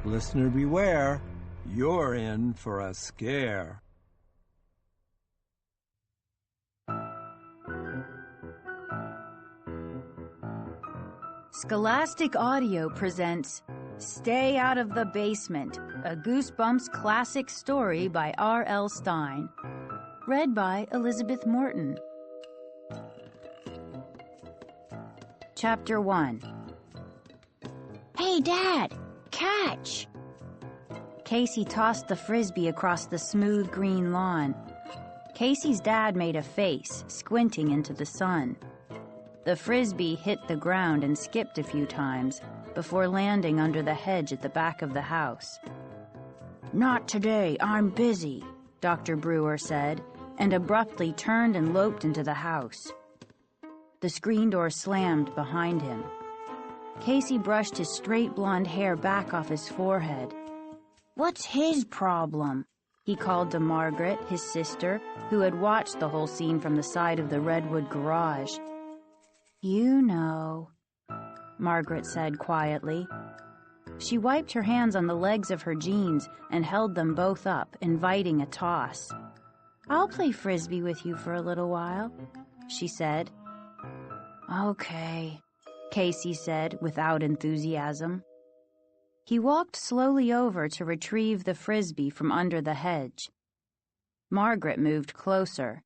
Listener beware, you're in for a scare. Scholastic Audio presents Stay Out of the Basement, a Goosebumps classic story by R.L. Stine. Read by Elizabeth Morton. Chapter 1. Hey, Dad! Catch! Casey tossed the frisbee across the smooth green lawn. Casey's dad made a face, squinting into the sun. The frisbee hit the ground and skipped a few times before landing under the hedge at the back of the house. "Not today, I'm busy," Dr. Brewer said, and abruptly turned and loped into the house. The screen door slammed behind him. Casey brushed his straight blonde hair back off his forehead. "What's his problem?" he called to Margaret, his sister, who had watched the whole scene from the side of the redwood garage. "You know," Margaret said quietly. She wiped her hands on the legs of her jeans and held them both up, inviting a toss. "I'll play frisbee with you for a little while," she said. "Okay," Casey said without enthusiasm. He walked slowly over to retrieve the frisbee from under the hedge. Margaret moved closer.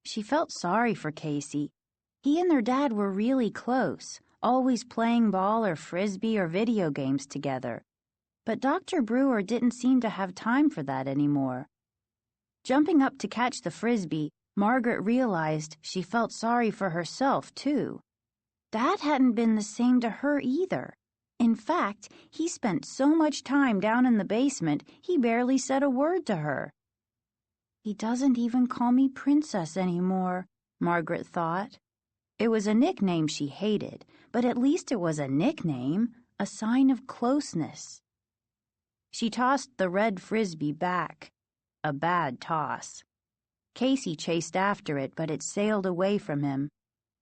She felt sorry for Casey. He and their dad were really close, always playing ball or frisbee or video games together. But Dr. Brewer didn't seem to have time for that anymore. Jumping up to catch the frisbee, Margaret realized she felt sorry for herself, too. Dad hadn't been the same to her either. In fact, he spent so much time down in the basement, he barely said a word to her. "He doesn't even call me Princess anymore," Margaret thought. It was a nickname she hated, but at least it was a nickname, a sign of closeness. She tossed the red frisbee back. A bad toss. Casey chased after it, but it sailed away from him.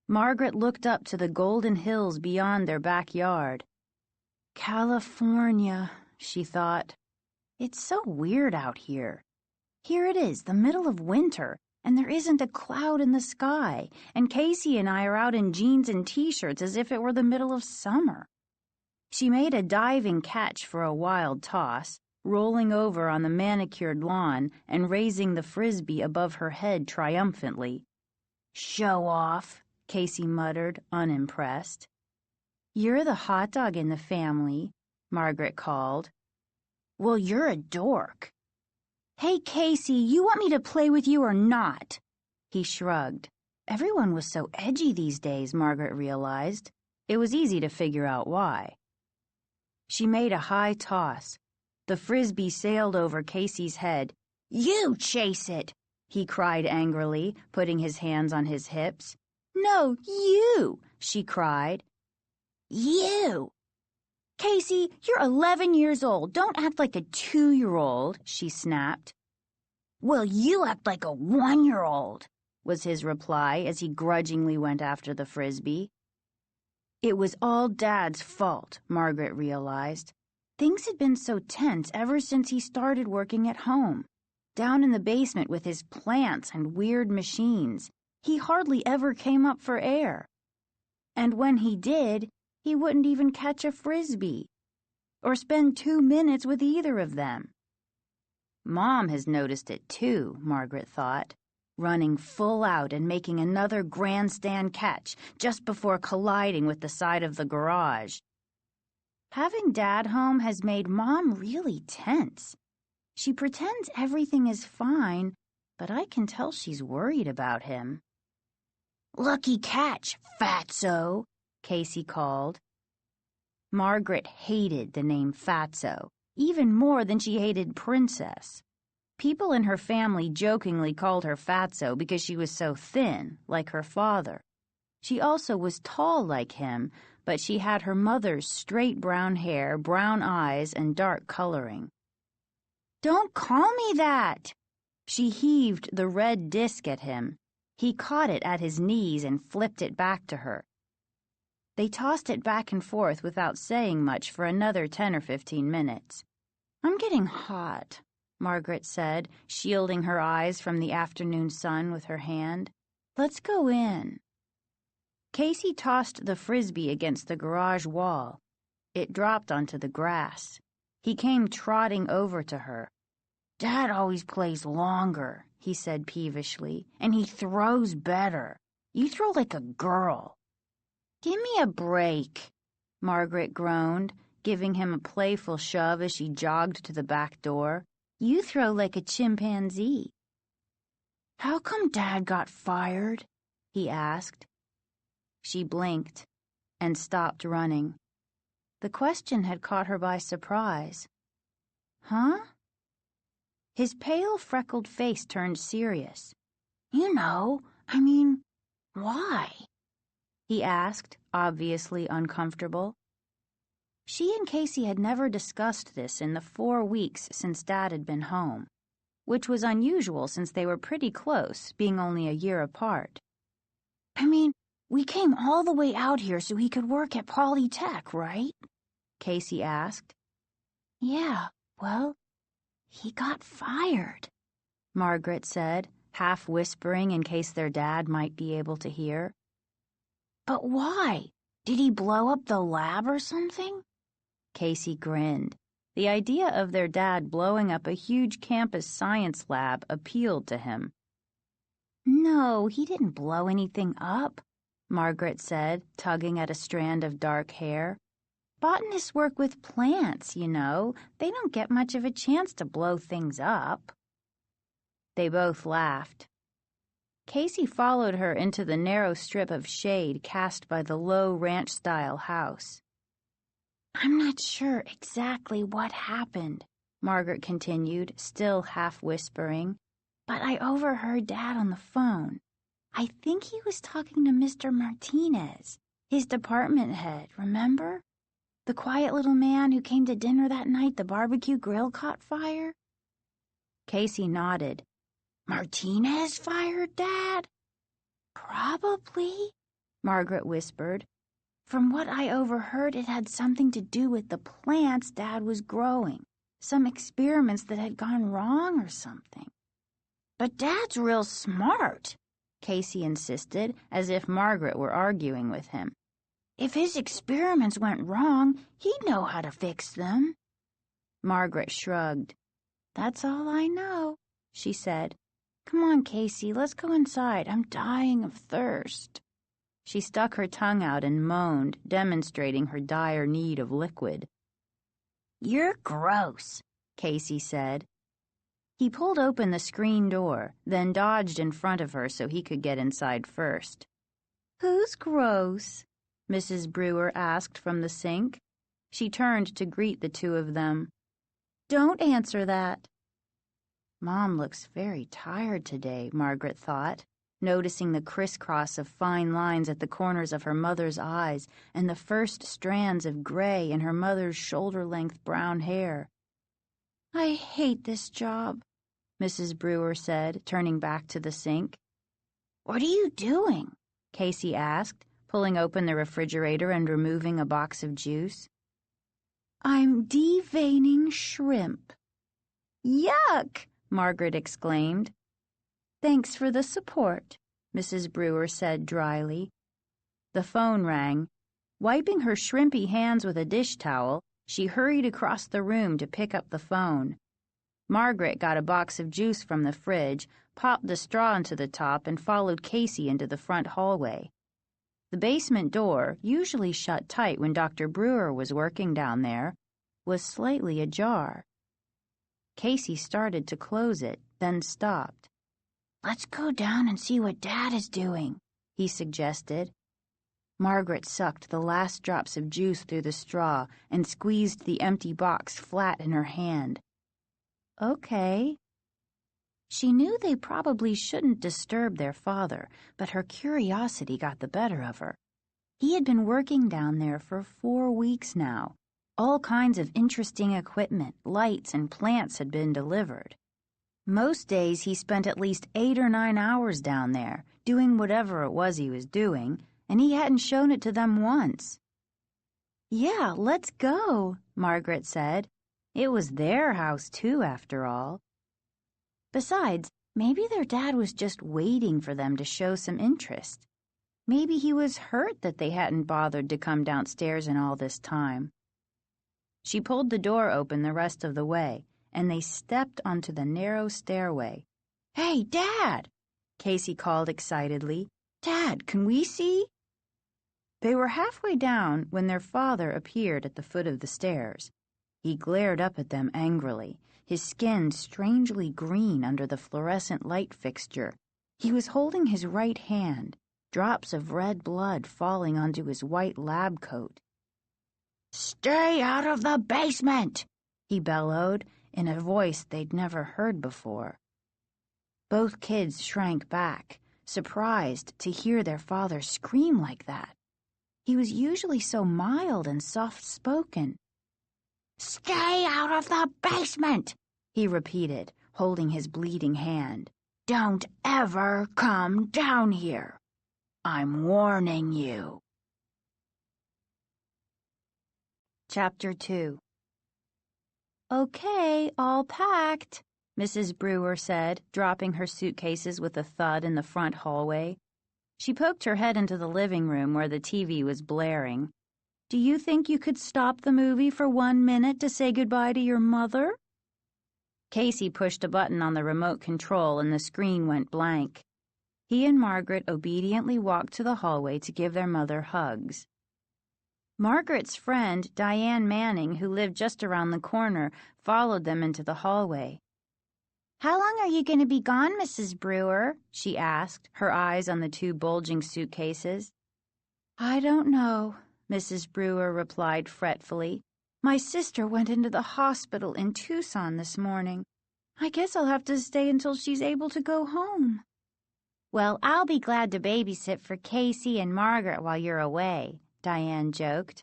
Margaret looked up to the golden hills beyond their backyard. "California," she thought. "It's so weird out here. Here it is, the middle of winter, and there isn't a cloud in the sky, and Casey and I are out in jeans and t-shirts as if it were the middle of summer." She made a diving catch for a wild toss, rolling over on the manicured lawn and raising the frisbee above her head triumphantly. "Show off," Casey muttered, unimpressed. "You're the hot dog in the family," Margaret called. "Well, you're a dork." "Hey, Casey, you want me to play with you or not?" He shrugged. Everyone was so edgy these days, Margaret realized. It was easy to figure out why. She made a high toss. The frisbee sailed over Casey's head. "You chase it!" he cried angrily, putting his hands on his hips. "No, you!" she cried. "You!" "Casey, you're 11 years old. Don't act like a 2-year-old, she snapped. "Well, you act like a 1-year-old, was his reply as he grudgingly went after the frisbee. It was all Dad's fault, Margaret realized. Things had been so tense ever since he started working at home. Down in the basement with his plants and weird machines, he hardly ever came up for air. And when he did, he wouldn't even catch a frisbee, or spend 2 minutes with either of them. Mom has noticed it too, Margaret thought, running full out and making another grandstand catch just before colliding with the side of the garage. Having Dad home has made Mom really tense. She pretends everything is fine, but I can tell she's worried about him. "Lucky catch, fatso," Casey called. Margaret hated the name Fatso, even more than she hated Princess. People in her family jokingly called her Fatso because she was so thin, like her father. She also was tall like him, but she had her mother's straight brown hair, brown eyes, and dark coloring. "Don't call me that!" She heaved the red disc at him. He caught it at his knees and flipped it back to her. They tossed it back and forth without saying much for another 10 or 15 minutes. "I'm getting hot," Margaret said, shielding her eyes from the afternoon sun with her hand. "Let's go in." Casey tossed the frisbee against the garage wall. It dropped onto the grass. He came trotting over to her. "Dad always plays longer," he said peevishly, "and he throws better. You throw like a girl." "Give me a break," Margaret groaned, giving him a playful shove as she jogged to the back door. "You throw like a chimpanzee." "How come Dad got fired?" he asked. She blinked and stopped running. The question had caught her by surprise. "Huh?" His pale, freckled face turned serious. Why?" he asked, obviously uncomfortable. She and Casey had never discussed this in the 4 weeks since Dad had been home, which was unusual since they were pretty close, being only a year apart. "We came all the way out here so he could work at Polytech, right?" Casey asked. "Yeah, well, he got fired," Margaret said, half whispering in case their dad might be able to hear. "But why? Did he blow up the lab or something?" Casey grinned. The idea of their dad blowing up a huge campus science lab appealed to him. "No, he didn't blow anything up," Margaret said, tugging at a strand of dark hair. "Botanists work with plants, you know. They don't get much of a chance to blow things up." They both laughed. Casey followed her into the narrow strip of shade cast by the low ranch-style house. "I'm not sure exactly what happened," Margaret continued, still half whispering, "but I overheard Dad on the phone. I think he was talking to Mr. Martinez, his department head, remember? The quiet little man who came to dinner that night the barbecue grill caught fire." Casey nodded. "Martinez fired Dad?" "Probably," Margaret whispered. "From what I overheard, it had something to do with the plants Dad was growing, some experiments that had gone wrong or something." "But Dad's real smart," Casey insisted, as if Margaret were arguing with him. "If his experiments went wrong, he'd know how to fix them." Margaret shrugged. "That's all I know," she said. "Come on, Casey, let's go inside. I'm dying of thirst." She stuck her tongue out and moaned, demonstrating her dire need of liquid. "You're gross," Casey said. He pulled open the screen door, then dodged in front of her so he could get inside first. "Who's gross?" Mrs. Brewer asked from the sink. She turned to greet the two of them. "Don't answer that." Mom looks very tired today, Margaret thought, noticing the crisscross of fine lines at the corners of her mother's eyes and the first strands of gray in her mother's shoulder-length brown hair. "I hate this job," Mrs. Brewer said, turning back to the sink. "What are you doing?" Casey asked, pulling open the refrigerator and removing a box of juice. "I'm deveining shrimp." "Yuck!" Margaret exclaimed. "Thanks for the support," Mrs. Brewer said dryly. The phone rang. Wiping her shrimpy hands with a dish towel, she hurried across the room to pick up the phone. Margaret got a box of juice from the fridge, popped the straw into the top, and followed Casey into the front hallway. The basement door, usually shut tight when Dr. Brewer was working down there, was slightly ajar. Casey started to close it, then stopped. "Let's go down and see what Dad is doing," he suggested. Margaret sucked the last drops of juice through the straw and squeezed the empty box flat in her hand. "Okay." She knew they probably shouldn't disturb their father, but her curiosity got the better of her. He had been working down there for 4 weeks now. All kinds of interesting equipment, lights, and plants had been delivered. Most days he spent at least 8 or 9 hours down there, doing whatever it was he was doing, and he hadn't shown it to them once. "Yeah, let's go," Margaret said. It was their house, too, after all. Besides, maybe their dad was just waiting for them to show some interest. Maybe he was hurt that they hadn't bothered to come downstairs in all this time. She pulled the door open the rest of the way, and they stepped onto the narrow stairway. "Hey, Dad!" Casey called excitedly. "Dad, can we see?" They were halfway down when their father appeared at the foot of the stairs. He glared up at them angrily, his skin strangely green under the fluorescent light fixture. He was holding his right hand, drops of red blood falling onto his white lab coat. "Stay out of the basement!" he bellowed, in a voice they'd never heard before. Both kids shrank back, surprised to hear their father scream like that. He was usually so mild and soft-spoken. "Stay out of the basement!" he repeated, holding his bleeding hand. "Don't ever come down here. I'm warning you." Chapter 2. "Okay, all packed," Mrs. Brewer said, dropping her suitcases with a thud in the front hallway. She poked her head into the living room where the TV was blaring. "Do you think you could stop the movie for 1 minute to say goodbye to your mother?" Casey pushed a button on the remote control and the screen went blank. He and Margaret obediently walked to the hallway to give their mother hugs. Margaret's friend, Diane Manning, who lived just around the corner, followed them into the hallway. "How long are you going to be gone, Mrs. Brewer?" she asked, her eyes on the 2 bulging suitcases. "I don't know," Mrs. Brewer replied fretfully. "My sister went into the hospital in Tucson this morning. I guess I'll have to stay until she's able to go home." "Well, I'll be glad to babysit for Casey and Margaret while you're away," Diane joked.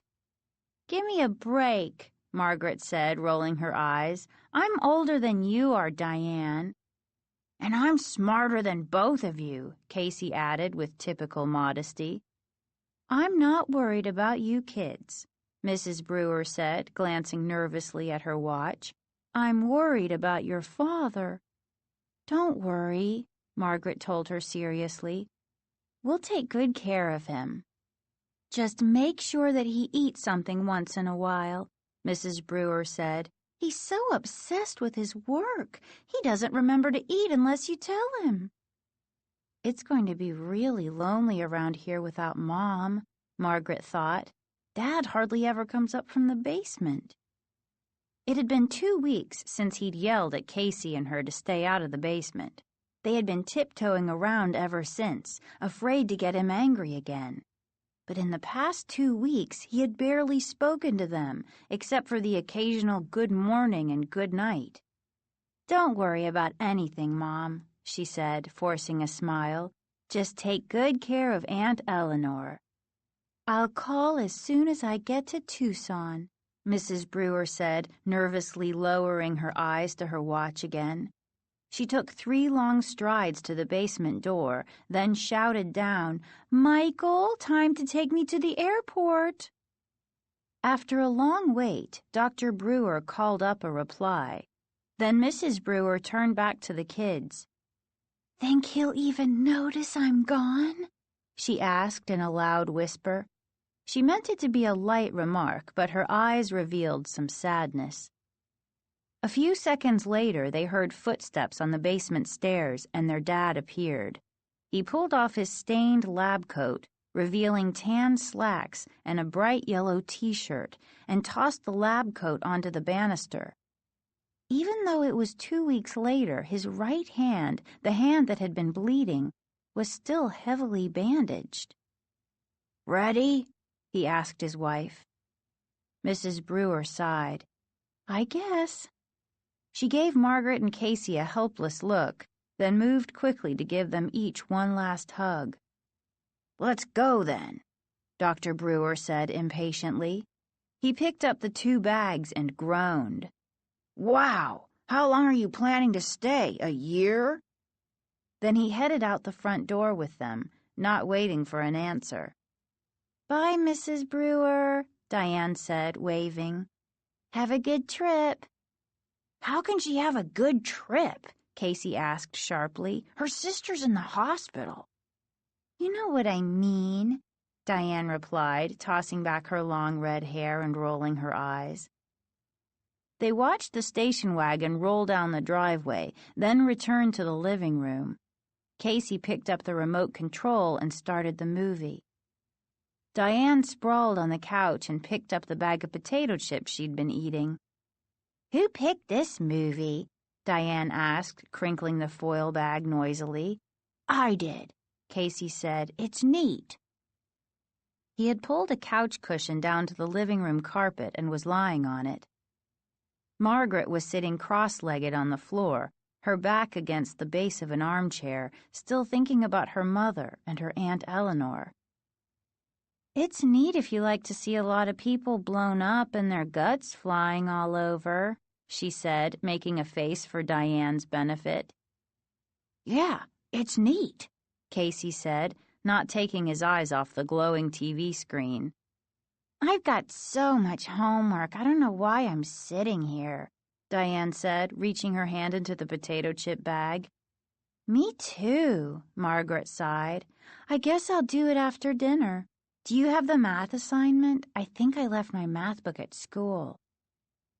"Give me a break," Margaret said, rolling her eyes. "I'm older than you are, Diane." "And I'm smarter than both of you," Casey added with typical modesty. "I'm not worried about you kids," Mrs. Brewer said, glancing nervously at her watch. "I'm worried about your father." "Don't worry," Margaret told her seriously. "We'll take good care of him." "Just make sure that he eats something once in a while," Mrs. Brewer said. "He's so obsessed with his work. He doesn't remember to eat unless you tell him." "It's going to be really lonely around here without Mom," Margaret thought. "Dad hardly ever comes up from the basement." It had been 2 weeks since he'd yelled at Casey and her to stay out of the basement. They had been tiptoeing around ever since, afraid to get him angry again. But in the past 2 weeks, he had barely spoken to them, except for the occasional good morning and good night. "Don't worry about anything, Mom," she said, forcing a smile. "Just take good care of Aunt Eleanor." "I'll call as soon as I get to Tucson," Mrs. Brewer said, nervously lowering her eyes to her watch again. She took 3 long strides to the basement door, then shouted down, "Michael, time to take me to the airport." After a long wait, Dr. Brewer called up a reply. Then Mrs. Brewer turned back to the kids. "Think he'll even notice I'm gone?" she asked in a loud whisper. She meant it to be a light remark, but her eyes revealed some sadness. A few seconds later, they heard footsteps on the basement stairs, and their dad appeared. He pulled off his stained lab coat, revealing tan slacks and a bright yellow T-shirt, and tossed the lab coat onto the banister. Even though it was 2 weeks later, his right hand, the hand that had been bleeding, was still heavily bandaged. "Ready?" he asked his wife. Mrs. Brewer sighed. "I guess." She gave Margaret and Casey a helpless look, then moved quickly to give them each one last hug. "Let's go, then," Dr. Brewer said impatiently. He picked up the 2 bags and groaned. "Wow! How long are you planning to stay? A year?" Then he headed out the front door with them, not waiting for an answer. Bye, Mrs. Brewer, Diane said, waving. Have a good trip. How can she have a good trip? Casey asked sharply. Her sister's in the hospital. You know what I mean, Diane replied, tossing back her long red hair and rolling her eyes. They watched the station wagon roll down the driveway, then returned to the living room. Casey picked up the remote control and started the movie. Diane sprawled on the couch and picked up the bag of potato chips she'd been eating. Who picked this movie? Diane asked, crinkling the foil bag noisily. I did, Casey said. It's neat. He had pulled a couch cushion down to the living room carpet and was lying on it. Margaret was sitting cross-legged on the floor, her back against the base of an armchair, still thinking about her mother and her Aunt Eleanor. It's neat if you like to see a lot of people blown up and their guts flying all over, she said, making a face for Diane's benefit. Yeah, it's neat, Casey said, not taking his eyes off the glowing TV screen. I've got so much homework, I don't know why I'm sitting here, Diane said, reaching her hand into the potato chip bag. Me too, Margaret sighed. I guess I'll do it after dinner. Do you have the math assignment? I think I left my math book at school.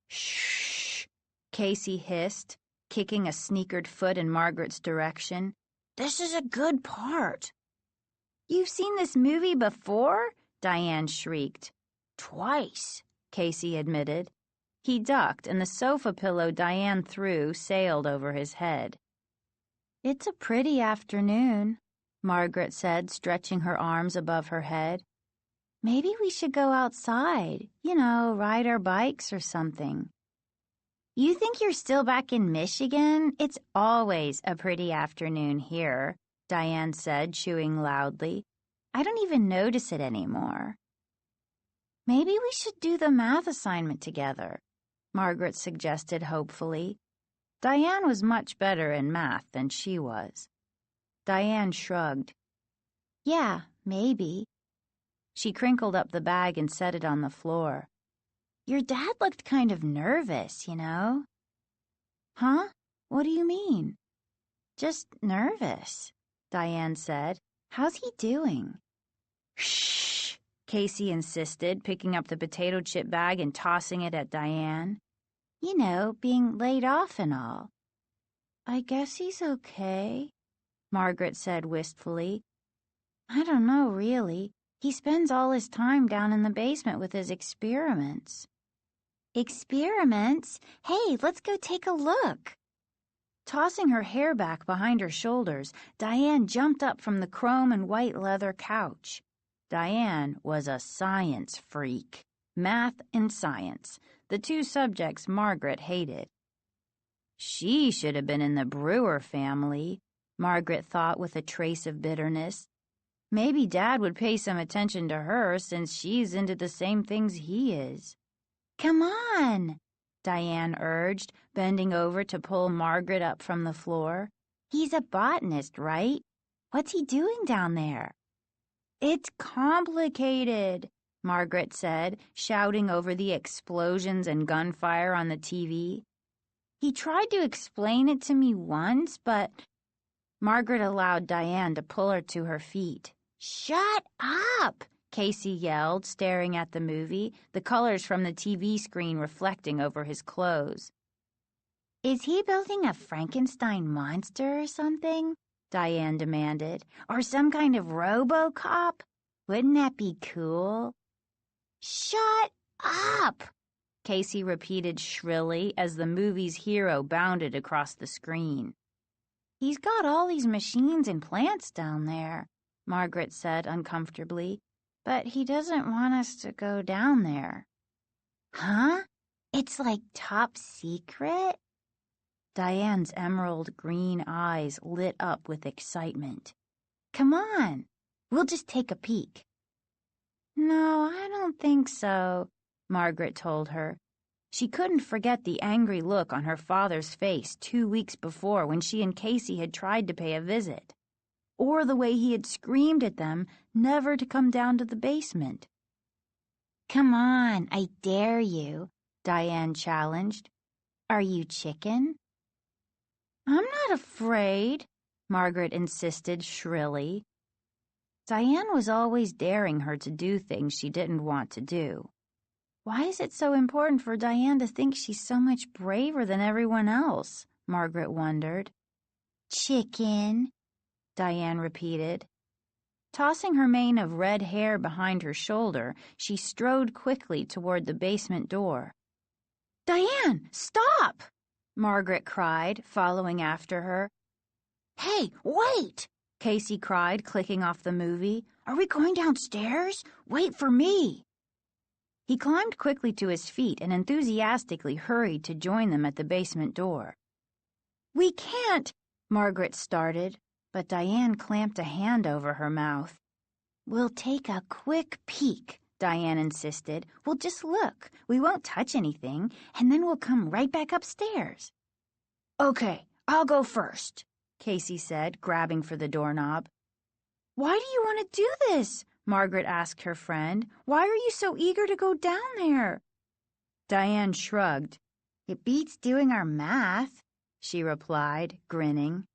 Shh, Casey hissed, kicking a sneakered foot in Margaret's direction. This is a good part. You've seen this movie before? Diane shrieked. Twice, Casey admitted. He ducked, and the sofa pillow Diane threw sailed over his head. It's a pretty afternoon, Margaret said, stretching her arms above her head. Maybe we should go outside, ride our bikes or something. You think you're still back in Michigan? It's always a pretty afternoon here, Diane said, chewing loudly. I don't even notice it anymore. Maybe we should do the math assignment together, Margaret suggested hopefully. Diane was much better in math than she was. Diane shrugged. Yeah, maybe. She crinkled up the bag and set it on the floor. Your dad looked kind of nervous, Huh? What do you mean? Just nervous, Diane said. How's he doing? Shh, Casey insisted, picking up the potato chip bag and tossing it at Diane. Being laid off and all. I guess he's okay, Margaret said wistfully. I don't know, really. He spends all his time down in the basement with his experiments. Experiments? Hey, let's go take a look. Tossing her hair back behind her shoulders, Diane jumped up from the chrome and white leather couch. Diane was a science freak. Math and science, the two subjects Margaret hated. She should have been in the Brewer family, Margaret thought with a trace of bitterness. Maybe Dad would pay some attention to her since she's into the same things he is. Come on, Diane urged, bending over to pull Margaret up from the floor. He's a botanist, right? What's he doing down there? It's complicated, Margaret said, shouting over the explosions and gunfire on the TV. He tried to explain it to me once, but... Margaret allowed Diane to pull her to her feet. Shut up, Casey yelled, staring at the movie, the colors from the TV screen reflecting over his clothes. Is he building a Frankenstein monster or something? Diane demanded. Or some kind of RoboCop? Wouldn't that be cool? Shut up, Casey repeated shrilly as the movie's hero bounded across the screen. He's got all these machines and plants down there, Margaret said uncomfortably, but he doesn't want us to go down there. Huh? It's like top secret? Diane's emerald green eyes lit up with excitement. Come on, we'll just take a peek. No, I don't think so, Margaret told her. She couldn't forget the angry look on her father's face 2 weeks before when she and Casey had tried to pay a visit. or the way he had screamed at them never to come down to the basement. "Come on, I dare you," Diane challenged. "Are you chicken?" "I'm not afraid," Margaret insisted shrilly. Diane was always daring her to do things she didn't want to do. Why is it so important for Diane to think she's so much braver than everyone else? Margaret wondered. "Chicken," Diane repeated. Tossing her mane of red hair behind her shoulder, she strode quickly toward the basement door. "Diane, stop!" Margaret cried, following after her. "Hey, wait!" Casey cried, clicking off the movie. "Are we going downstairs? Wait for me!" He climbed quickly to his feet and enthusiastically hurried to join them at the basement door. "We can't," Margaret started, but Diane clamped a hand over her mouth. "We'll take a quick peek," Diane insisted. "We'll just look. We won't touch anything, and then we'll come right back upstairs." "Okay, I'll go first," Casey said, grabbing for the doorknob. "Why do you want to do this?" Margaret asked her friend. "Why are you so eager to go down there?" Diane shrugged. "It beats doing our math," she replied, grinning.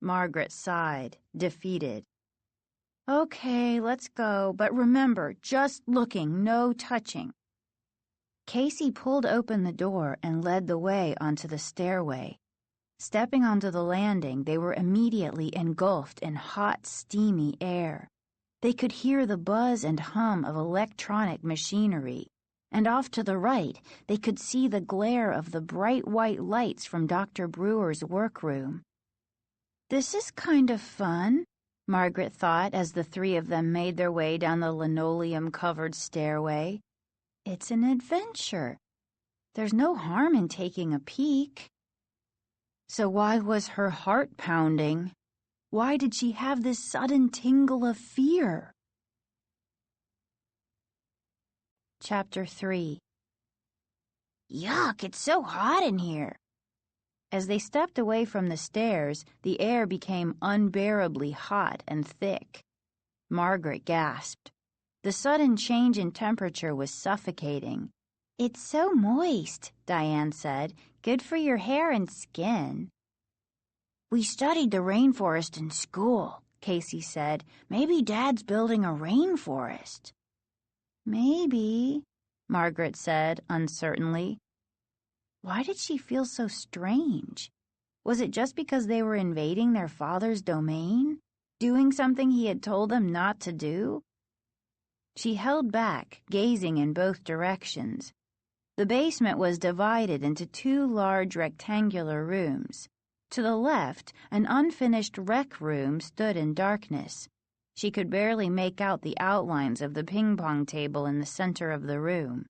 Margaret sighed, defeated. "Okay, let's go, but remember, just looking, no touching." Casey pulled open the door and led the way onto the stairway. Stepping onto the landing, they were immediately engulfed in hot, steamy air. They could hear the buzz and hum of electronic machinery, and off to the right, they could see the glare of the bright white lights from Dr. Brewer's workroom. "This is kind of fun," Margaret thought as the three of them made their way down the linoleum-covered stairway. "It's an adventure. There's no harm in taking a peek." So why was her heart pounding? Why did she have this sudden tingle of fear? Chapter 3. "Yuck, it's so hot in here." As they stepped away from the stairs, the air became unbearably hot and thick. Margaret gasped. The sudden change in temperature was suffocating. "It's so moist," Diane said. "Good for your hair and skin." "We studied the rainforest in school," Casey said. "Maybe Dad's building a rainforest." "Maybe," Margaret said uncertainly. Why did she feel so strange? Was it just because they were invading their father's domain? Doing something he had told them not to do? She held back, gazing in both directions. The basement was divided into two large rectangular rooms. To the left, an unfinished rec room stood in darkness. She could barely make out the outlines of the ping-pong table in the center of the room.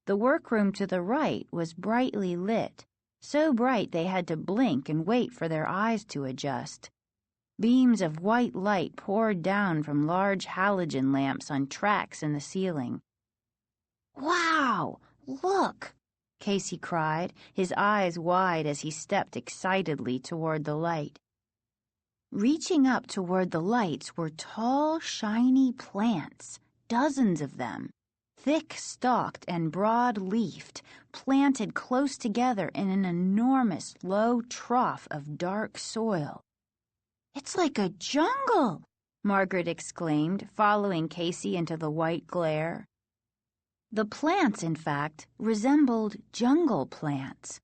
The workroom to the right was brightly lit, so bright they had to blink and wait for their eyes to adjust. Beams of white light poured down from large halogen lamps on tracks in the ceiling. "Wow! Look!" Casey cried, his eyes wide as he stepped excitedly toward the light. Reaching up toward the lights were tall, shiny plants, dozens of them, thick-stalked and broad-leafed, planted close together in an enormous low trough of dark soil. "It's like a jungle!" Margaret exclaimed, following Casey into the white glare. The plants, in fact, resembled jungle plants.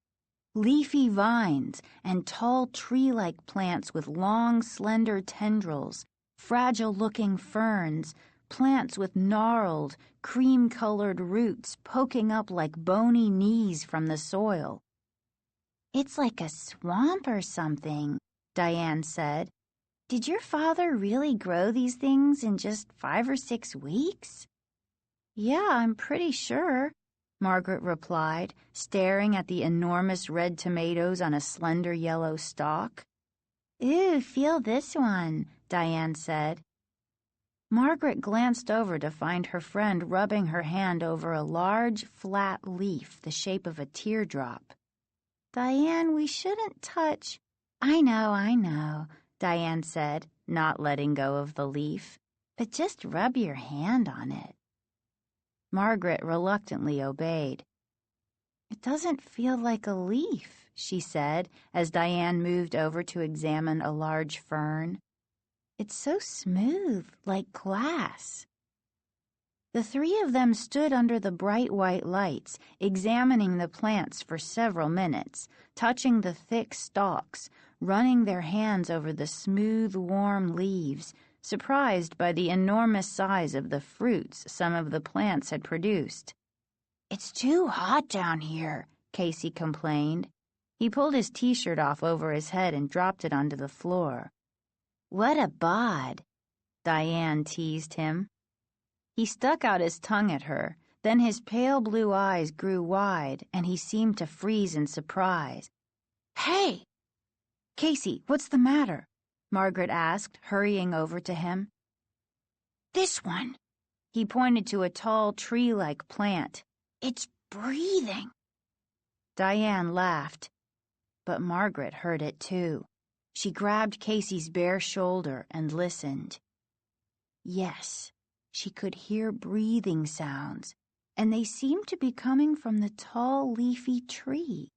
Leafy vines and tall tree-like plants with long, slender tendrils, fragile-looking ferns, plants with gnarled, cream-colored roots poking up like bony knees from the soil. "It's like a swamp or something," Diane said. "Did your father really grow these things in just 5 or 6 weeks?" "Yeah, I'm pretty sure," Margaret replied, staring at the enormous red tomatoes on a slender yellow stalk. "Ooh, feel this one," Diane said. Margaret glanced over to find her friend rubbing her hand over a large, flat leaf the shape of a teardrop. "Diane, we shouldn't touch—" I know," Diane said, not letting go of the leaf. But just rub your hand on it. Margaret reluctantly obeyed. It doesn't feel like a leaf, she said, as Diane moved over to examine a large fern. It's so smooth, like glass. The three of them stood under the bright white lights, examining the plants for several minutes, touching the thick stalks, running their hands over the smooth, warm leaves, surprised by the enormous size of the fruits some of the plants had produced. It's too hot down here, Casey complained. He pulled his t-shirt off over his head and dropped it onto the floor. What a bod, Diane teased him. He stuck out his tongue at her, then his pale blue eyes grew wide and he seemed to freeze in surprise. Hey! Casey, what's the matter? Margaret asked, hurrying over to him. This one. He pointed to a tall tree-like plant. It's breathing. Diane laughed, but Margaret heard it too. She grabbed Casey's bare shoulder and listened. Yes, she could hear breathing sounds, and they seemed to be coming from the tall, leafy tree.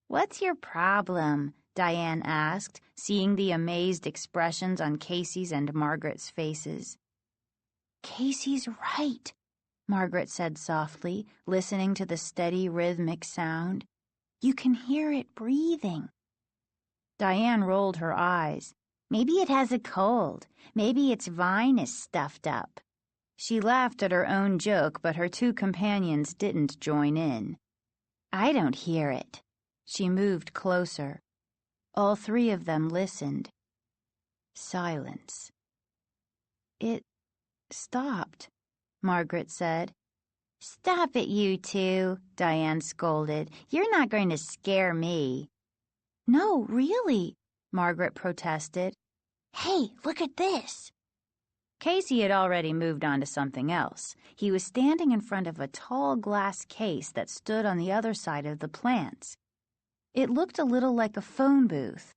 What's your problem? Diane asked, seeing the amazed expressions on Casey's and Margaret's faces. Casey's right, Margaret said softly, listening to the steady rhythmic sound. You can hear it breathing. Diane rolled her eyes. Maybe it has a cold. Maybe its vine is stuffed up. She laughed at her own joke, but her two companions didn't join in. I don't hear it. She moved closer. All three of them listened. Silence. It stopped, Margaret said. Stop it, you two, Diane scolded. You're not going to scare me. No, really, Margaret protested. Hey, look at this. Casey had already moved on to something else. He was standing in front of a tall glass case that stood on the other side of the plants. It looked a little like a phone booth,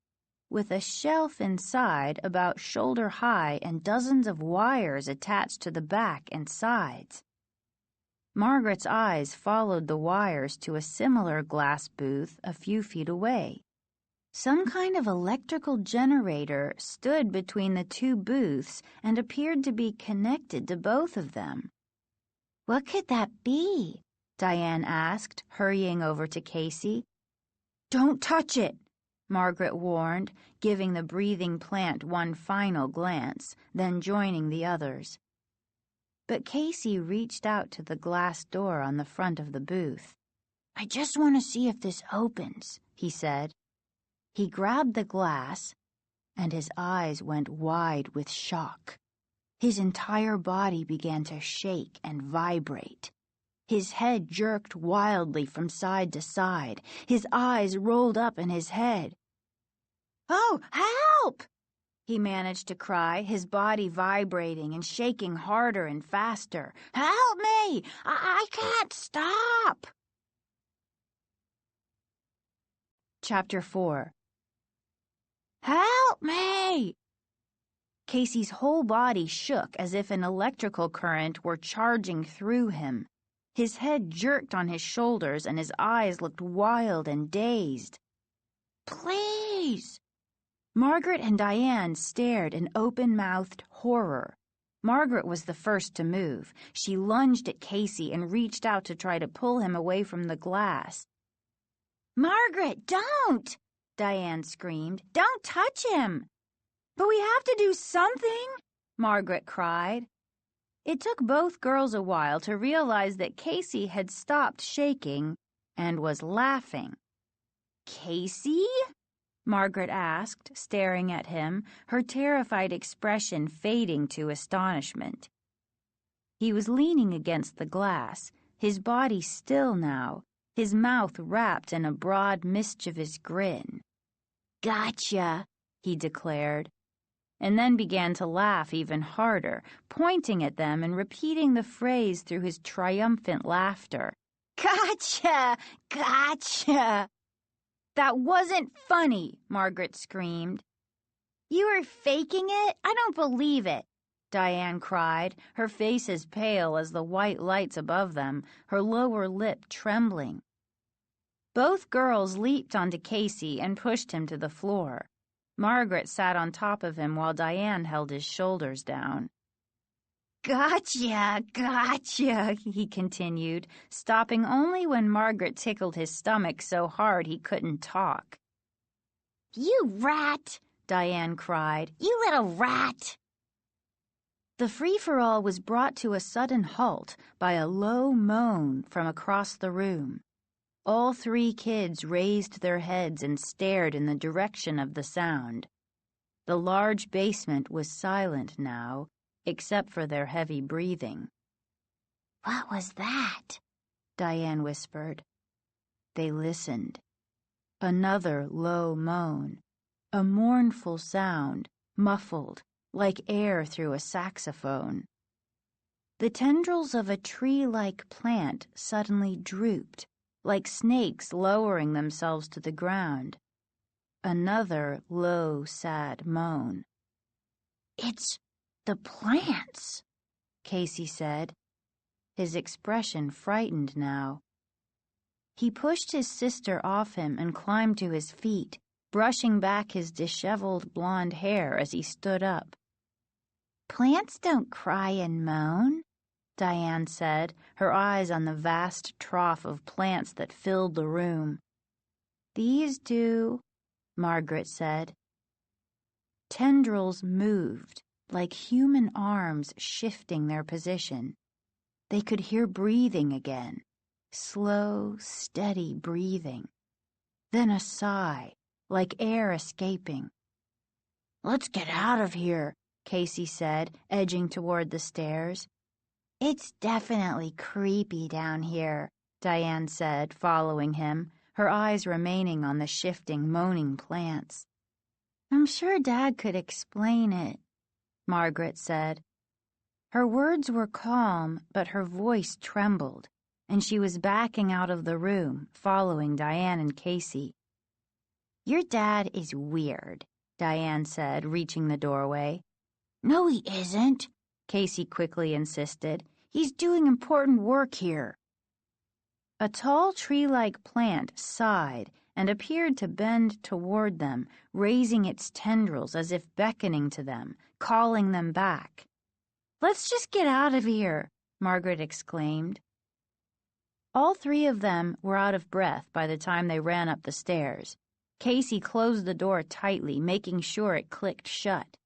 with a shelf inside about shoulder high and dozens of wires attached to the back and sides. Margaret's eyes followed the wires to a similar glass booth a few feet away. Some kind of electrical generator stood between the two booths and appeared to be connected to both of them. What could that be? Diane asked, hurrying over to Casey. Don't touch it, Margaret warned, giving the breathing plant one final glance, then joining the others. But Casey reached out to the glass door on the front of the booth. I just want to see if this opens, he said. He grabbed the glass, and his eyes went wide with shock. His entire body began to shake and vibrate. His head jerked wildly from side to side. His eyes rolled up in his head. Oh, help! He managed to cry, his body vibrating and shaking harder and faster. Help me! I can't stop! Chapter 4. Help me! Casey's whole body shook as if an electrical current were charging through him. His head jerked on his shoulders and his eyes looked wild and dazed. Please! Margaret and Diane stared in open-mouthed horror. Margaret was the first to move. She lunged at Casey and reached out to try to pull him away from the glass. Margaret, don't! Diane screamed. Don't touch him! But we have to do something, Margaret cried. It took both girls a while to realize that Casey had stopped shaking and was laughing. Casey? Margaret asked, staring at him, her terrified expression fading to astonishment. He was leaning against the glass, his body still now, his mouth wrapped in a broad, mischievous grin. Gotcha, he declared, and then began to laugh even harder, pointing at them and repeating the phrase through his triumphant laughter. Gotcha! Gotcha! That wasn't funny, Margaret screamed. You are faking it? I don't believe it, Diane cried, her face as pale as the white lights above them, her lower lip trembling. Both girls leaped onto Casey and pushed him to the floor. Margaret sat on top of him while Diane held his shoulders down. Gotcha, gotcha, he continued, stopping only when Margaret tickled his stomach so hard he couldn't talk. You rat, Diane cried. You little rat. The free-for-all was brought to a sudden halt by a low moan from across the room. All three kids raised their heads and stared in the direction of the sound. The large basement was silent now, except for their heavy breathing. What was that? Diane whispered. They listened. Another low moan, a mournful sound, muffled, like air through a saxophone. The tendrils of a tree-like plant suddenly drooped, like snakes lowering themselves to the ground. Another low, sad moan. It's the plants, Casey said. His expression frightened now. He pushed his sister off him and climbed to his feet, brushing back his disheveled blonde hair as he stood up. Plants don't cry and moan, Diane said, her eyes on the vast trough of plants that filled the room. These do, Margaret said. Tendrils moved, like human arms shifting their position. They could hear breathing again, slow, steady breathing. Then a sigh, like air escaping. Let's get out of here, Casey said, edging toward the stairs. It's definitely creepy down here, Diane said, following him, her eyes remaining on the shifting, moaning plants. I'm sure Dad could explain it, Margaret said. Her words were calm, but her voice trembled, and she was backing out of the room, following Diane and Casey. Your dad is weird, Diane said, reaching the doorway. No, he isn't, Casey quickly insisted. He's doing important work here. A tall tree-like plant sighed and appeared to bend toward them, raising its tendrils as if beckoning to them, calling them back. Let's just get out of here, Margaret exclaimed. All three of them were out of breath by the time they ran up the stairs. Casey closed the door tightly, making sure it clicked shut.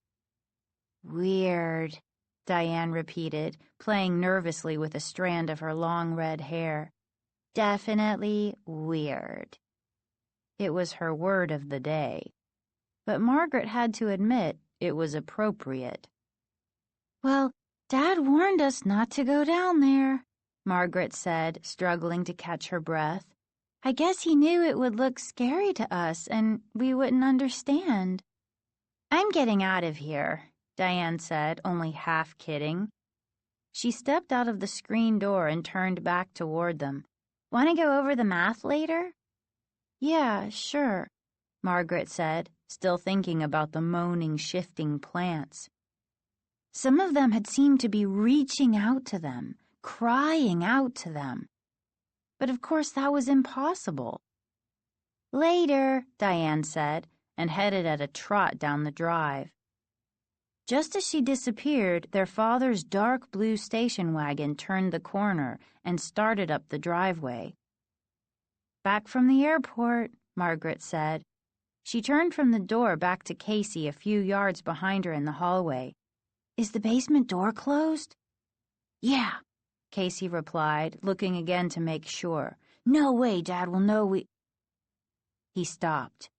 Weird, Diane repeated, playing nervously with a strand of her long red hair. Definitely weird. It was her word of the day, but Margaret had to admit it was appropriate. Well, Dad warned us not to go down there, Margaret said, struggling to catch her breath. I guess he knew it would look scary to us and we wouldn't understand. I'm getting out of here, Diane said, only half kidding. She stepped out of the screen door and turned back toward them. Want to go over the math later? Yeah, sure, Margaret said, still thinking about the moaning, shifting plants. Some of them had seemed to be reaching out to them, crying out to them. But of course that was impossible. Later, Diane said, and headed at a trot down the drive. Just as she disappeared, their father's dark blue station wagon turned the corner and started up the driveway. Back from the airport, Margaret said. She turned from the door back to Casey a few yards behind her in the hallway. Is the basement door closed? Yeah, Casey replied, looking again to make sure. No way Dad will know we... He stopped.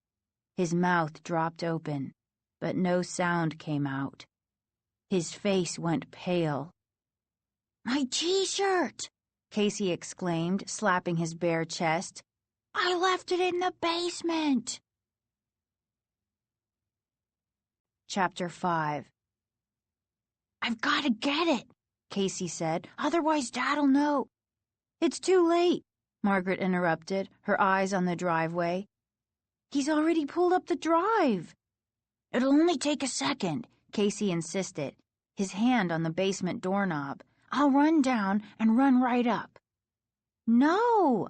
His mouth dropped open, but no sound came out. His face went pale. My T-shirt! Casey exclaimed, slapping his bare chest. I left it in the basement! Chapter 5. I've got to get it, Casey said. Otherwise Dad'll know. It's too late, Margaret interrupted, her eyes on the driveway. He's already pulled up the drive. It'll only take a second, Casey insisted, his hand on the basement doorknob. I'll run down and run right up. No!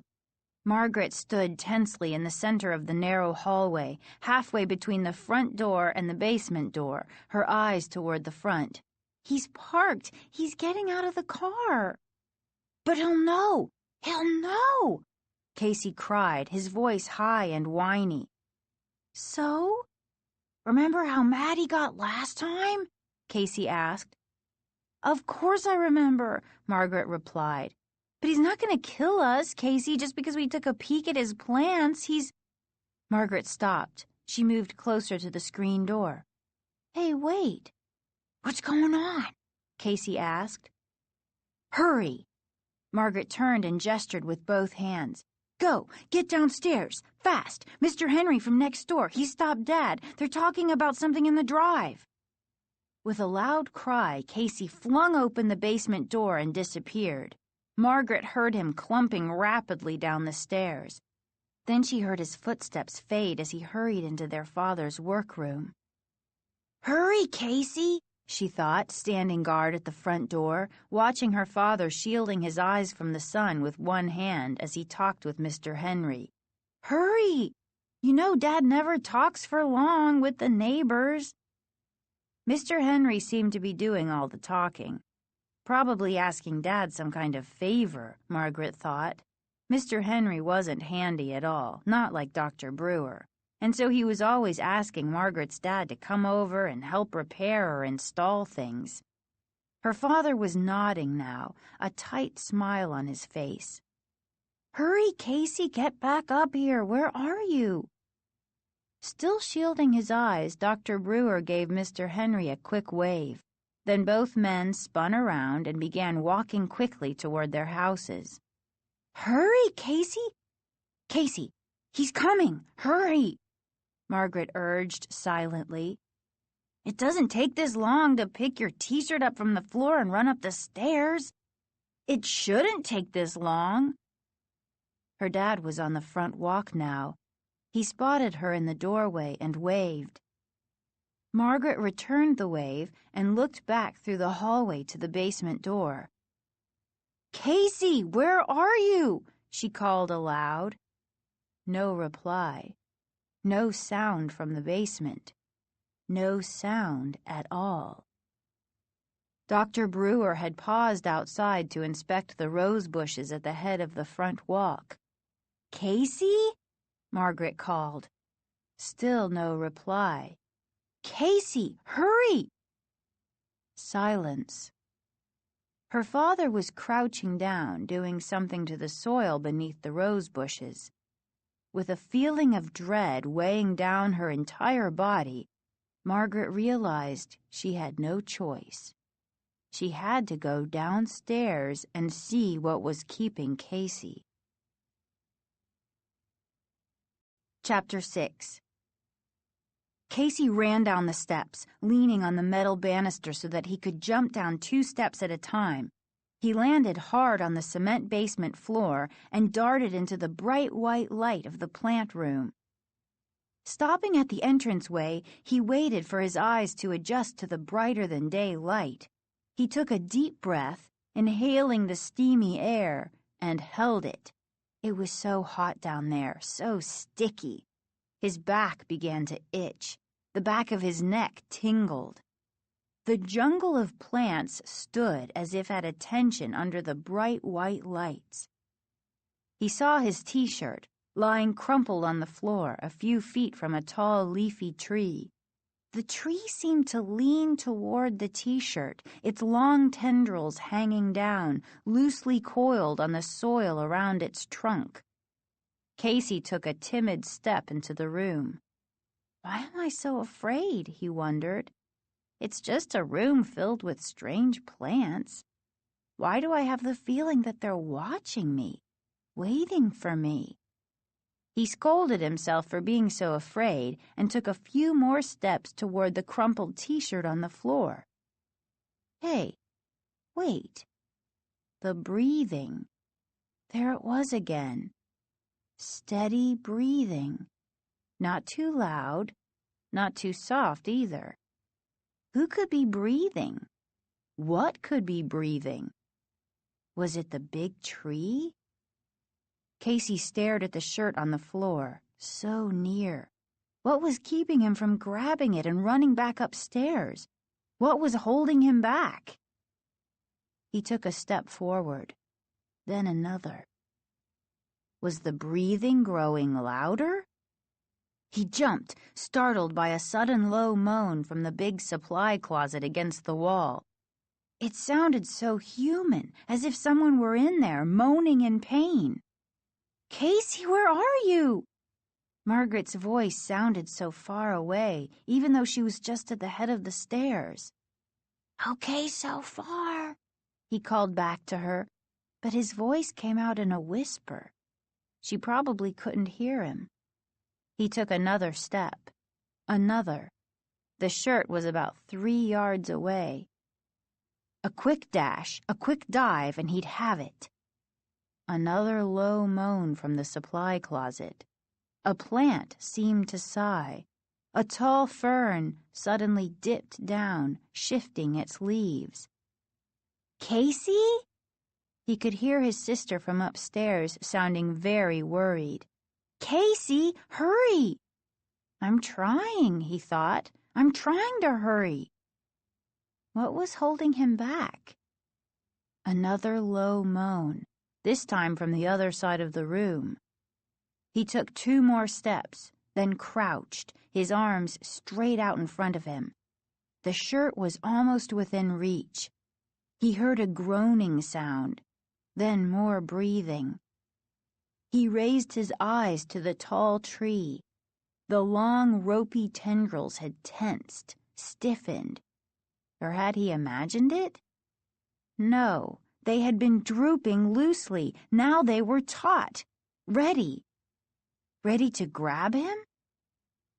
Margaret stood tensely in the center of the narrow hallway, halfway between the front door and the basement door, her eyes toward the front. He's parked. He's getting out of the car. But he'll know. He'll know, Casey cried, his voice high and whiny. So? Remember how mad he got last time? Casey asked. Of course I remember, Margaret replied. But he's not going to kill us, Casey, just because we took a peek at his plants. Margaret stopped. She moved closer to the screen door. Hey, wait. What's going on? Casey asked. Hurry. Margaret turned and gestured with both hands. Go, get downstairs, fast. Mr. Henry from next door, he stopped Dad. They're talking about something in the drive. With a loud cry, Casey flung open the basement door and disappeared. Margaret heard him clumping rapidly down the stairs. Then she heard his footsteps fade as he hurried into their father's workroom. Hurry, Casey, she thought, standing guard at the front door, watching her father shielding his eyes from the sun with one hand as he talked with Mr. Henry. Hurry! You know Dad never talks for long with the neighbors. Mr. Henry seemed to be doing all the talking. Probably asking Dad some kind of favor, Margaret thought. Mr. Henry wasn't handy at all, not like Dr. Brewer, and so he was always asking Margaret's dad to come over and help repair or install things. Her father was nodding now, a tight smile on his face. Hurry, Casey, get back up here. Where are you? Still shielding his eyes, Dr. Brewer gave Mr. Henry a quick wave. Then both men spun around and began walking quickly toward their houses. Hurry, Casey! Casey, he's coming! Hurry! Margaret urged silently. It doesn't take this long to pick your t-shirt up from the floor and run up the stairs. It shouldn't take this long. Her dad was on the front walk now. He spotted her in the doorway and waved. Margaret returned the wave and looked back through the hallway to the basement door. Casey, where are you? She called aloud. No reply. No sound from the basement. No sound at all. Dr. Brewer had paused outside to inspect the rose bushes at the head of the front walk. Casey? Margaret called. Still no reply. Casey, hurry! Silence. Her father was crouching down, doing something to the soil beneath the rose bushes. With a feeling of dread weighing down her entire body, Margaret realized she had no choice. She had to go downstairs and see what was keeping Casey. Chapter 6. Casey ran down the steps, leaning on the metal banister so that he could jump down 2 steps at a time. He landed hard on the cement basement floor and darted into the bright white light of the plant room. Stopping at the entranceway, he waited for his eyes to adjust to the brighter-than-day light. He took a deep breath, inhaling the steamy air, and held it. It was so hot down there, so sticky. His back began to itch. The back of his neck tingled. The jungle of plants stood as if at attention under the bright white lights. He saw his t-shirt, lying crumpled on the floor a few feet from a tall leafy tree. The tree seemed to lean toward the t-shirt, its long tendrils hanging down, loosely coiled on the soil around its trunk. Casey took a timid step into the room. Why am I so afraid? He wondered. It's just a room filled with strange plants. Why do I have the feeling that they're watching me, waiting for me? He scolded himself for being so afraid and took a few more steps toward the crumpled t-shirt on the floor. Hey, wait. The breathing. There it was again. Steady breathing. Not too loud, not too soft either. Who could be breathing? What could be breathing? Was it the big tree? Casey stared at the shirt on the floor, so near. What was keeping him from grabbing it and running back upstairs? What was holding him back? He took a step forward, then another. Was the breathing growing louder? He jumped, startled by a sudden low moan from the big supply closet against the wall. It sounded so human, as if someone were in there, moaning in pain. "Casey, where are you?" Margaret's voice sounded so far away, even though she was just at the head of the stairs. "Okay so far," he called back to her, but his voice came out in a whisper. She probably couldn't hear him. He took another step. Another. The shirt was about 3 yards away. A quick dash, a quick dive, and he'd have it. Another low moan from the supply closet. A plant seemed to sigh. A tall fern suddenly dipped down, shifting its leaves. "Casey?" He could hear his sister from upstairs sounding very worried. "Casey, hurry!" "I'm trying," he thought. "I'm trying to hurry." What was holding him back? Another low moan, this time from the other side of the room. He took 2 more steps, then crouched, his arms straight out in front of him. The shirt was almost within reach. He heard a groaning sound, then more breathing. He raised his eyes to the tall tree. The long, ropey tendrils had tensed, stiffened. Or had he imagined it? No, they had been drooping loosely. Now they were taut, ready. Ready to grab him?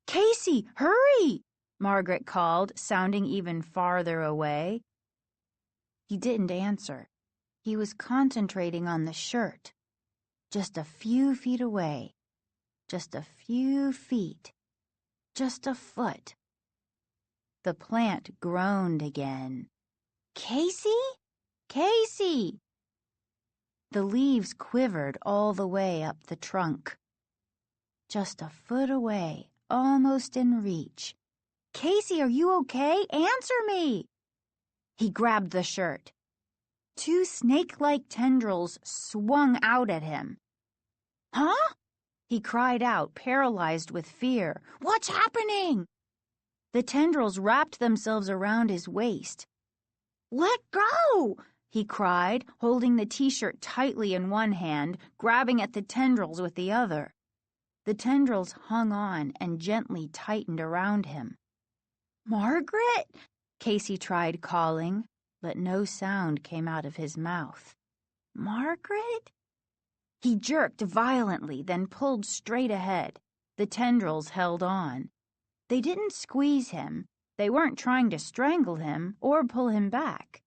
"Casey, hurry!" Margaret called, sounding even farther away. He didn't answer. He was concentrating on the shirt. Just a few feet away. Just a few feet. Just a foot. The plant groaned again. "Casey? Casey!" The leaves quivered all the way up the trunk. Just a foot away, almost in reach. "Casey, are you okay? Answer me!" He grabbed the shirt. 2 snake-like tendrils swung out at him. "Huh?" He cried out, paralyzed with fear. "What's happening?" The tendrils wrapped themselves around his waist. "Let go!" he cried, holding the t-shirt tightly in one hand, grabbing at the tendrils with the other. The tendrils hung on and gently tightened around him. "Margaret?" Casey tried calling, but no sound came out of his mouth. "Margaret?" He jerked violently, then pulled straight ahead. The tendrils held on. They didn't squeeze him. They weren't trying to strangle him or pull him back.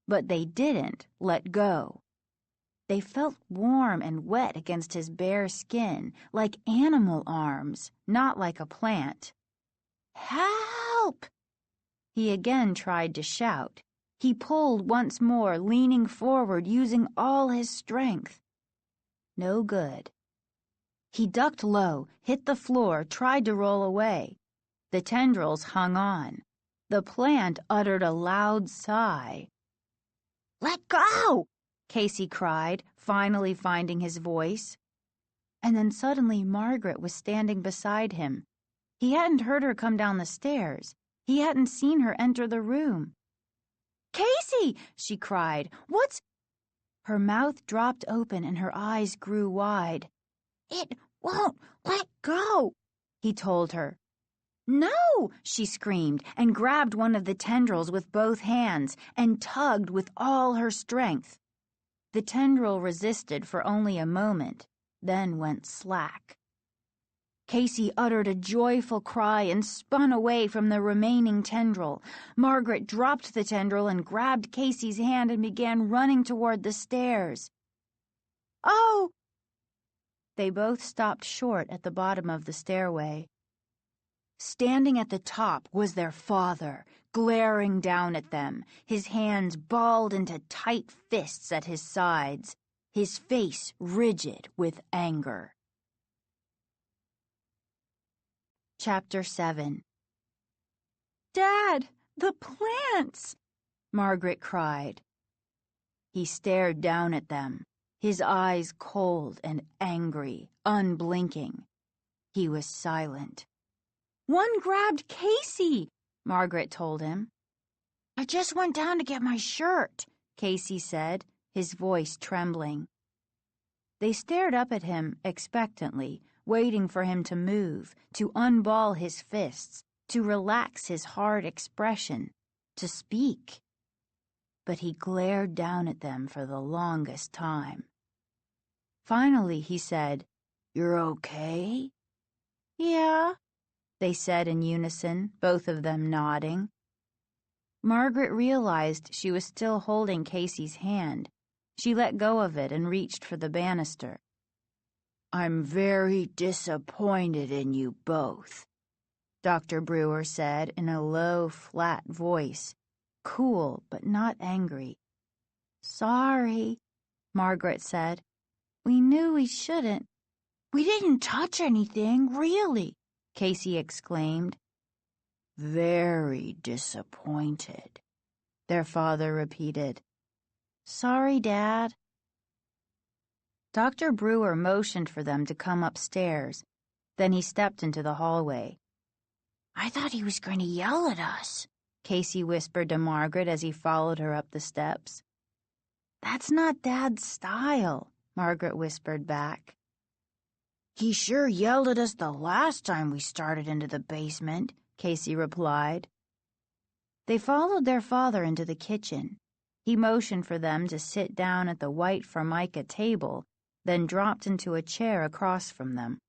But they didn't let go. They felt warm and wet against his bare skin, like animal arms, not like a plant. "Help!" He again tried to shout. He pulled once more, leaning forward, using all his strength. No good. He ducked low, hit the floor, tried to roll away. The tendrils hung on. The plant uttered a loud sigh. "Let go!" Casey cried, finally finding his voice. And then suddenly Margaret was standing beside him. He hadn't heard her come down the stairs. He hadn't seen her enter the room. "Casey!" she cried. "What's—" Her mouth dropped open and her eyes grew wide. "It won't let go," he told her. "No!" she screamed and grabbed one of the tendrils with both hands and tugged with all her strength. The tendril resisted for only a moment, then went slack. Casey uttered a joyful cry and spun away from the remaining tendril. Margaret dropped the tendril and grabbed Casey's hand and began running toward the stairs. "Oh!" They both stopped short at the bottom of the stairway. Standing at the top was their father, glaring down at them, his hands balled into tight fists at his sides, his face rigid with anger. Chapter 7. "Dad, the plants!" Margaret cried. He stared down at them, his eyes cold and angry, unblinking. He was silent. "One grabbed Casey," Margaret told him. "I just went down to get my shirt," Casey said, his voice trembling. They stared up at him expectantly, waiting for him to move, to unball his fists, to relax his hard expression, to speak. But he glared down at them for the longest time. Finally, he said, "You're okay?" "Yeah," they said in unison, both of them nodding. Margaret realized she was still holding Casey's hand. She let go of it and reached for the banister. "I'm very disappointed in you both," Dr. Brewer said in a low, flat voice, cool but not angry. "Sorry," Margaret said. "We knew we shouldn't." "We didn't touch anything, really," Casey exclaimed. "Very disappointed," their father repeated. "Sorry, Dad." Dr. Brewer motioned for them to come upstairs. Then he stepped into the hallway. "I thought he was going to yell at us," Casey whispered to Margaret as he followed her up the steps. "That's not Dad's style," Margaret whispered back. "He sure yelled at us the last time we started into the basement," Casey replied. They followed their father into the kitchen. He motioned for them to sit down at the white formica table, then dropped into a chair across from them.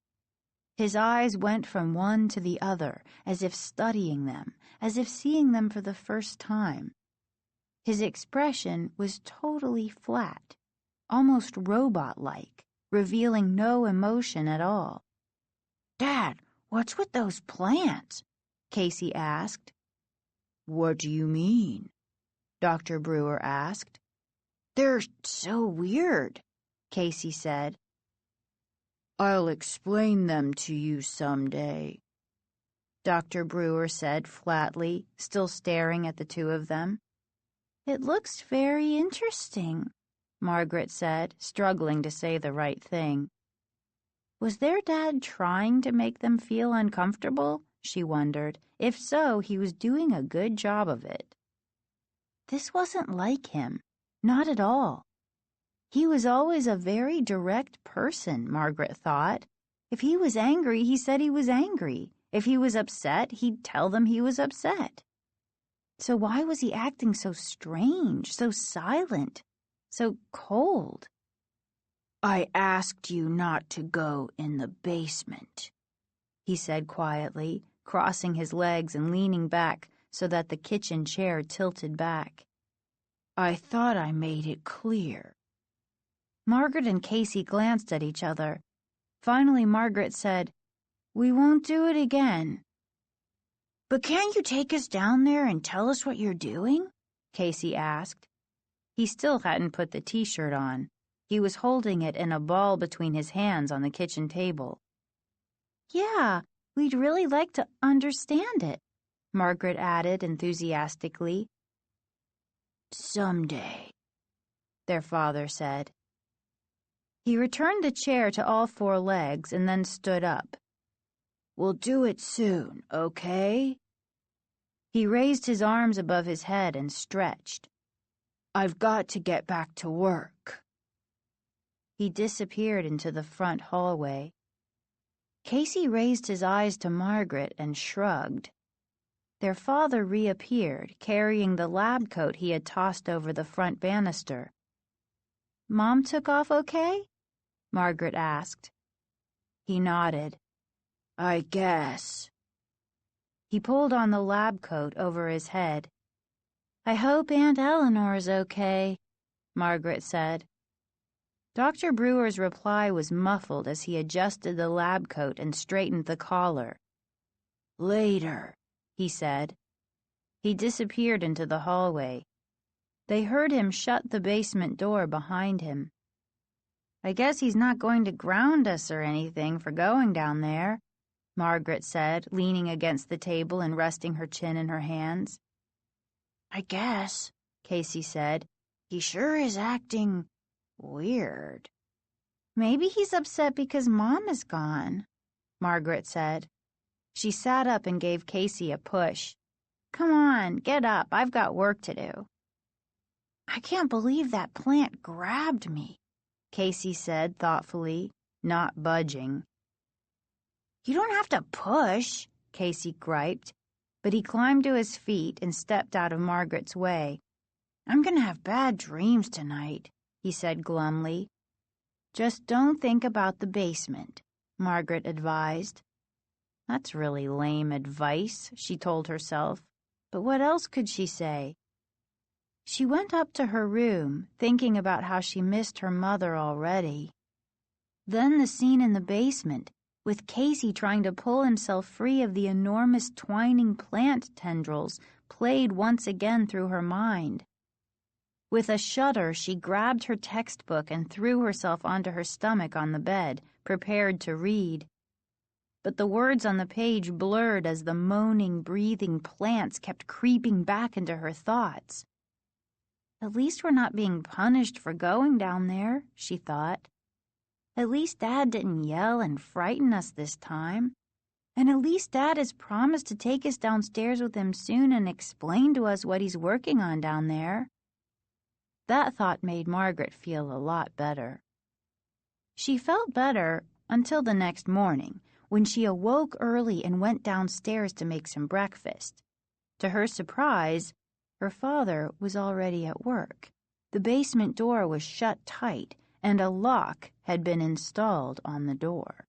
His eyes went from one to the other, as if studying them, as if seeing them for the first time. His expression was totally flat, almost robot-like, revealing no emotion at all. "Dad, what's with those plants?" Casey asked. "What do you mean?" Dr. Brewer asked. "They're so weird," Casey said. "I'll explain them to you someday," Dr. Brewer said flatly, still staring at the two of them. "It looks very interesting," Margaret said, struggling to say the right thing. Was their dad trying to make them feel uncomfortable? She wondered. If so, he was doing a good job of it. This wasn't like him, not at all. He was always a very direct person, Margaret thought. If he was angry, he said he was angry. If he was upset, he'd tell them he was upset. So why was he acting so strange, so silent, so cold? "I asked you not to go in the basement," he said quietly, crossing his legs and leaning back so that the kitchen chair tilted back. "I thought I made it clear." Margaret and Casey glanced at each other. Finally, Margaret said, "We won't do it again." "But can't you take us down there and tell us what you're doing?" Casey asked. He still hadn't put the t-shirt on. He was holding it in a ball between his hands on the kitchen table. "Yeah, we'd really like to understand it," Margaret added enthusiastically. "Someday," their father said. He returned the chair to all four legs and then stood up. "We'll do it soon, okay?" He raised his arms above his head and stretched. "I've got to get back to work." He disappeared into the front hallway. Casey raised his eyes to Margaret and shrugged. Their father reappeared, carrying the lab coat he had tossed over the front banister. "Mom took off okay?" Margaret asked. He nodded. "I guess." He pulled on the lab coat over his head. "I hope Aunt Eleanor's okay," Margaret said. Dr. Brewer's reply was muffled as he adjusted the lab coat and straightened the collar. "Later," he said. He disappeared into the hallway. They heard him shut the basement door behind him. "I guess he's not going to ground us or anything for going down there," Margaret said, leaning against the table and resting her chin in her hands. "I guess," Casey said. "He sure is acting weird." "Maybe he's upset because Mom is gone," Margaret said. She sat up and gave Casey a push. "Come on, get up. I've got work to do." "I can't believe that plant grabbed me," Casey said thoughtfully, not budging. "You don't have to push," Casey griped, but he climbed to his feet and stepped out of Margaret's way. "I'm gonna have bad dreams tonight," he said glumly. "Just don't think about the basement," Margaret advised. That's really lame advice, she told herself, but what else could she say? She went up to her room, thinking about how she missed her mother already. Then the scene in the basement, with Casey trying to pull himself free of the enormous twining plant tendrils, played once again through her mind. With a shudder, she grabbed her textbook and threw herself onto her stomach on the bed, prepared to read. But the words on the page blurred as the moaning, breathing plants kept creeping back into her thoughts. "At least we're not being punished for going down there," she thought. "At least Dad didn't yell and frighten us this time. And at least Dad has promised to take us downstairs with him soon and explain to us what he's working on down there." That thought made Margaret feel a lot better. She felt better until the next morning, when she awoke early and went downstairs to make some breakfast. To her surprise, her father was already at work. The basement door was shut tight, and a lock had been installed on the door.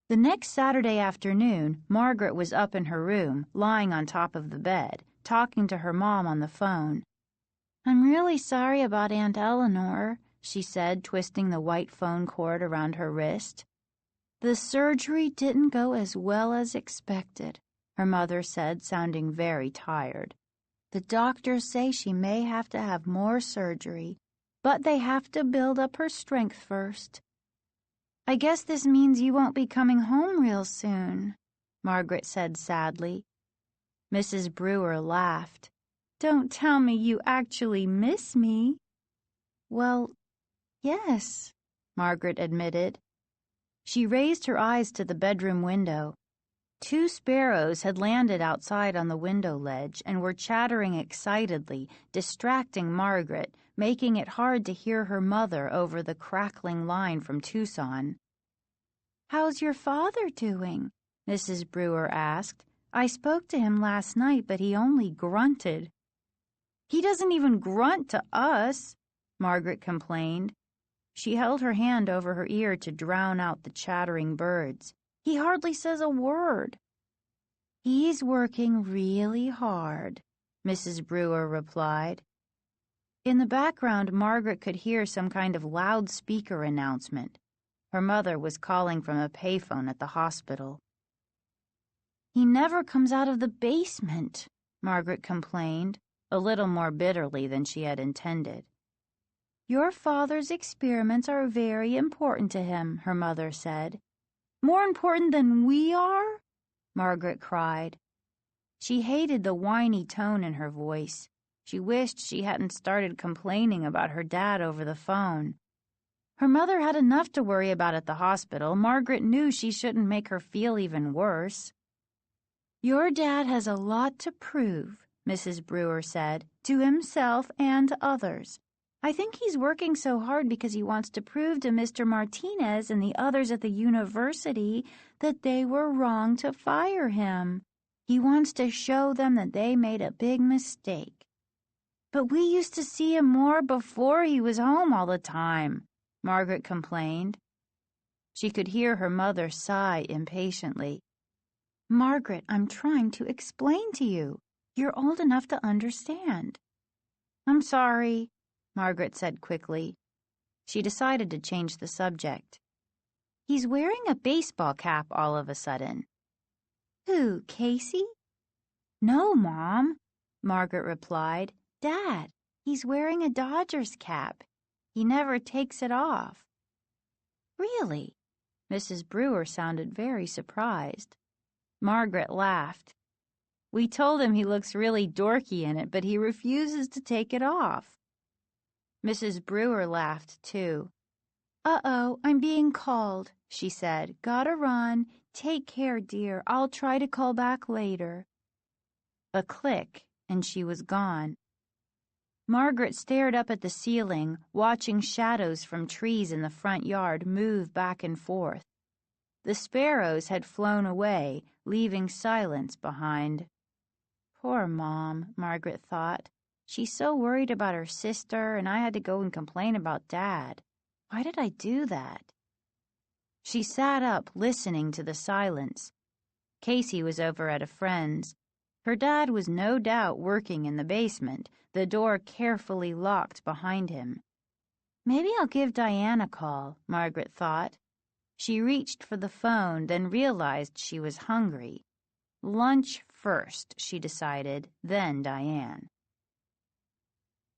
The next Saturday afternoon, Margaret was up in her room, lying on top of the bed, talking to her mom on the phone. "I'm really sorry about Aunt Eleanor," she said, twisting the white phone cord around her wrist. "The surgery didn't go as well as expected," her mother said, sounding very tired. "The doctors say she may have to have more surgery, but they have to build up her strength first." "I guess this means you won't be coming home real soon," Margaret said sadly. Mrs. Brewer laughed. "Don't tell me you actually miss me." "Well, yes," Margaret admitted. She raised her eyes to the bedroom window. 2 sparrows had landed outside on the window ledge and were chattering excitedly, distracting Margaret, making it hard to hear her mother over the crackling line from Tucson. "How's your father doing?" Mrs. Brewer asked. "I spoke to him last night, but he only grunted." "He doesn't even grunt to us," Margaret complained. She held her hand over her ear to drown out the chattering birds. "He hardly says a word." "He's working really hard," Mrs. Brewer replied. In the background, Margaret could hear some kind of loudspeaker announcement. Her mother was calling from a payphone at the hospital. "He never comes out of the basement," Margaret complained, a little more bitterly than she had intended. "Your father's experiments are very important to him," her mother said. "More important than we are?" Margaret cried. She hated the whiny tone in her voice. She wished she hadn't started complaining about her dad over the phone. Her mother had enough to worry about at the hospital. Margaret knew she shouldn't make her feel even worse. "Your dad has a lot to prove," Mrs. Brewer said, "to himself and to others. I think he's working so hard because he wants to prove to Mr. Martinez and the others at the university that they were wrong to fire him. He wants to show them that they made a big mistake. But we used to see him more before he was home all the time," Margaret complained. She could hear her mother sigh impatiently. "Margaret, I'm trying to explain to you. You're old enough to understand." "I'm sorry," Margaret said quickly. She decided to change the subject. "He's wearing a baseball cap all of a sudden." Who, Casey? No, Mom, Margaret replied. Dad, he's wearing a Dodgers cap. He never takes it off. Really? Mrs. Brewer sounded very surprised. Margaret laughed. We told him he looks really dorky in it, but he refuses to take it off. Mrs. Brewer laughed too. Uh-oh, I'm being called, she said. Gotta run. Take care, dear. I'll try to call back later. A click, and she was gone. Margaret stared up at the ceiling, watching shadows from trees in the front yard move back and forth. The sparrows had flown away, leaving silence behind. Poor Mom, Margaret thought. She's so worried about her sister, and I had to go and complain about Dad. Why did I do that? She sat up, listening to the silence. Casey was over at a friend's. Her dad was no doubt working in the basement, the door carefully locked behind him. Maybe I'll give Diane a call, Margaret thought. She reached for the phone, then realized she was hungry. Lunch first, she decided, then Diane.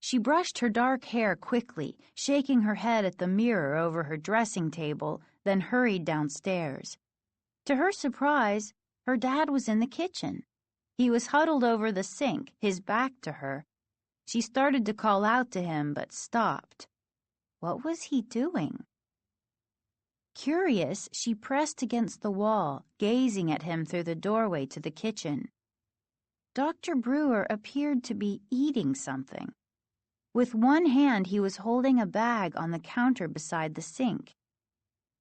She brushed her dark hair quickly, shaking her head at the mirror over her dressing table, then hurried downstairs. To her surprise, her dad was in the kitchen. He was huddled over the sink, his back to her. She started to call out to him, but stopped. What was he doing? Curious, she pressed against the wall, gazing at him through the doorway to the kitchen. Dr. Brewer appeared to be eating something. With one hand, he was holding a bag on the counter beside the sink.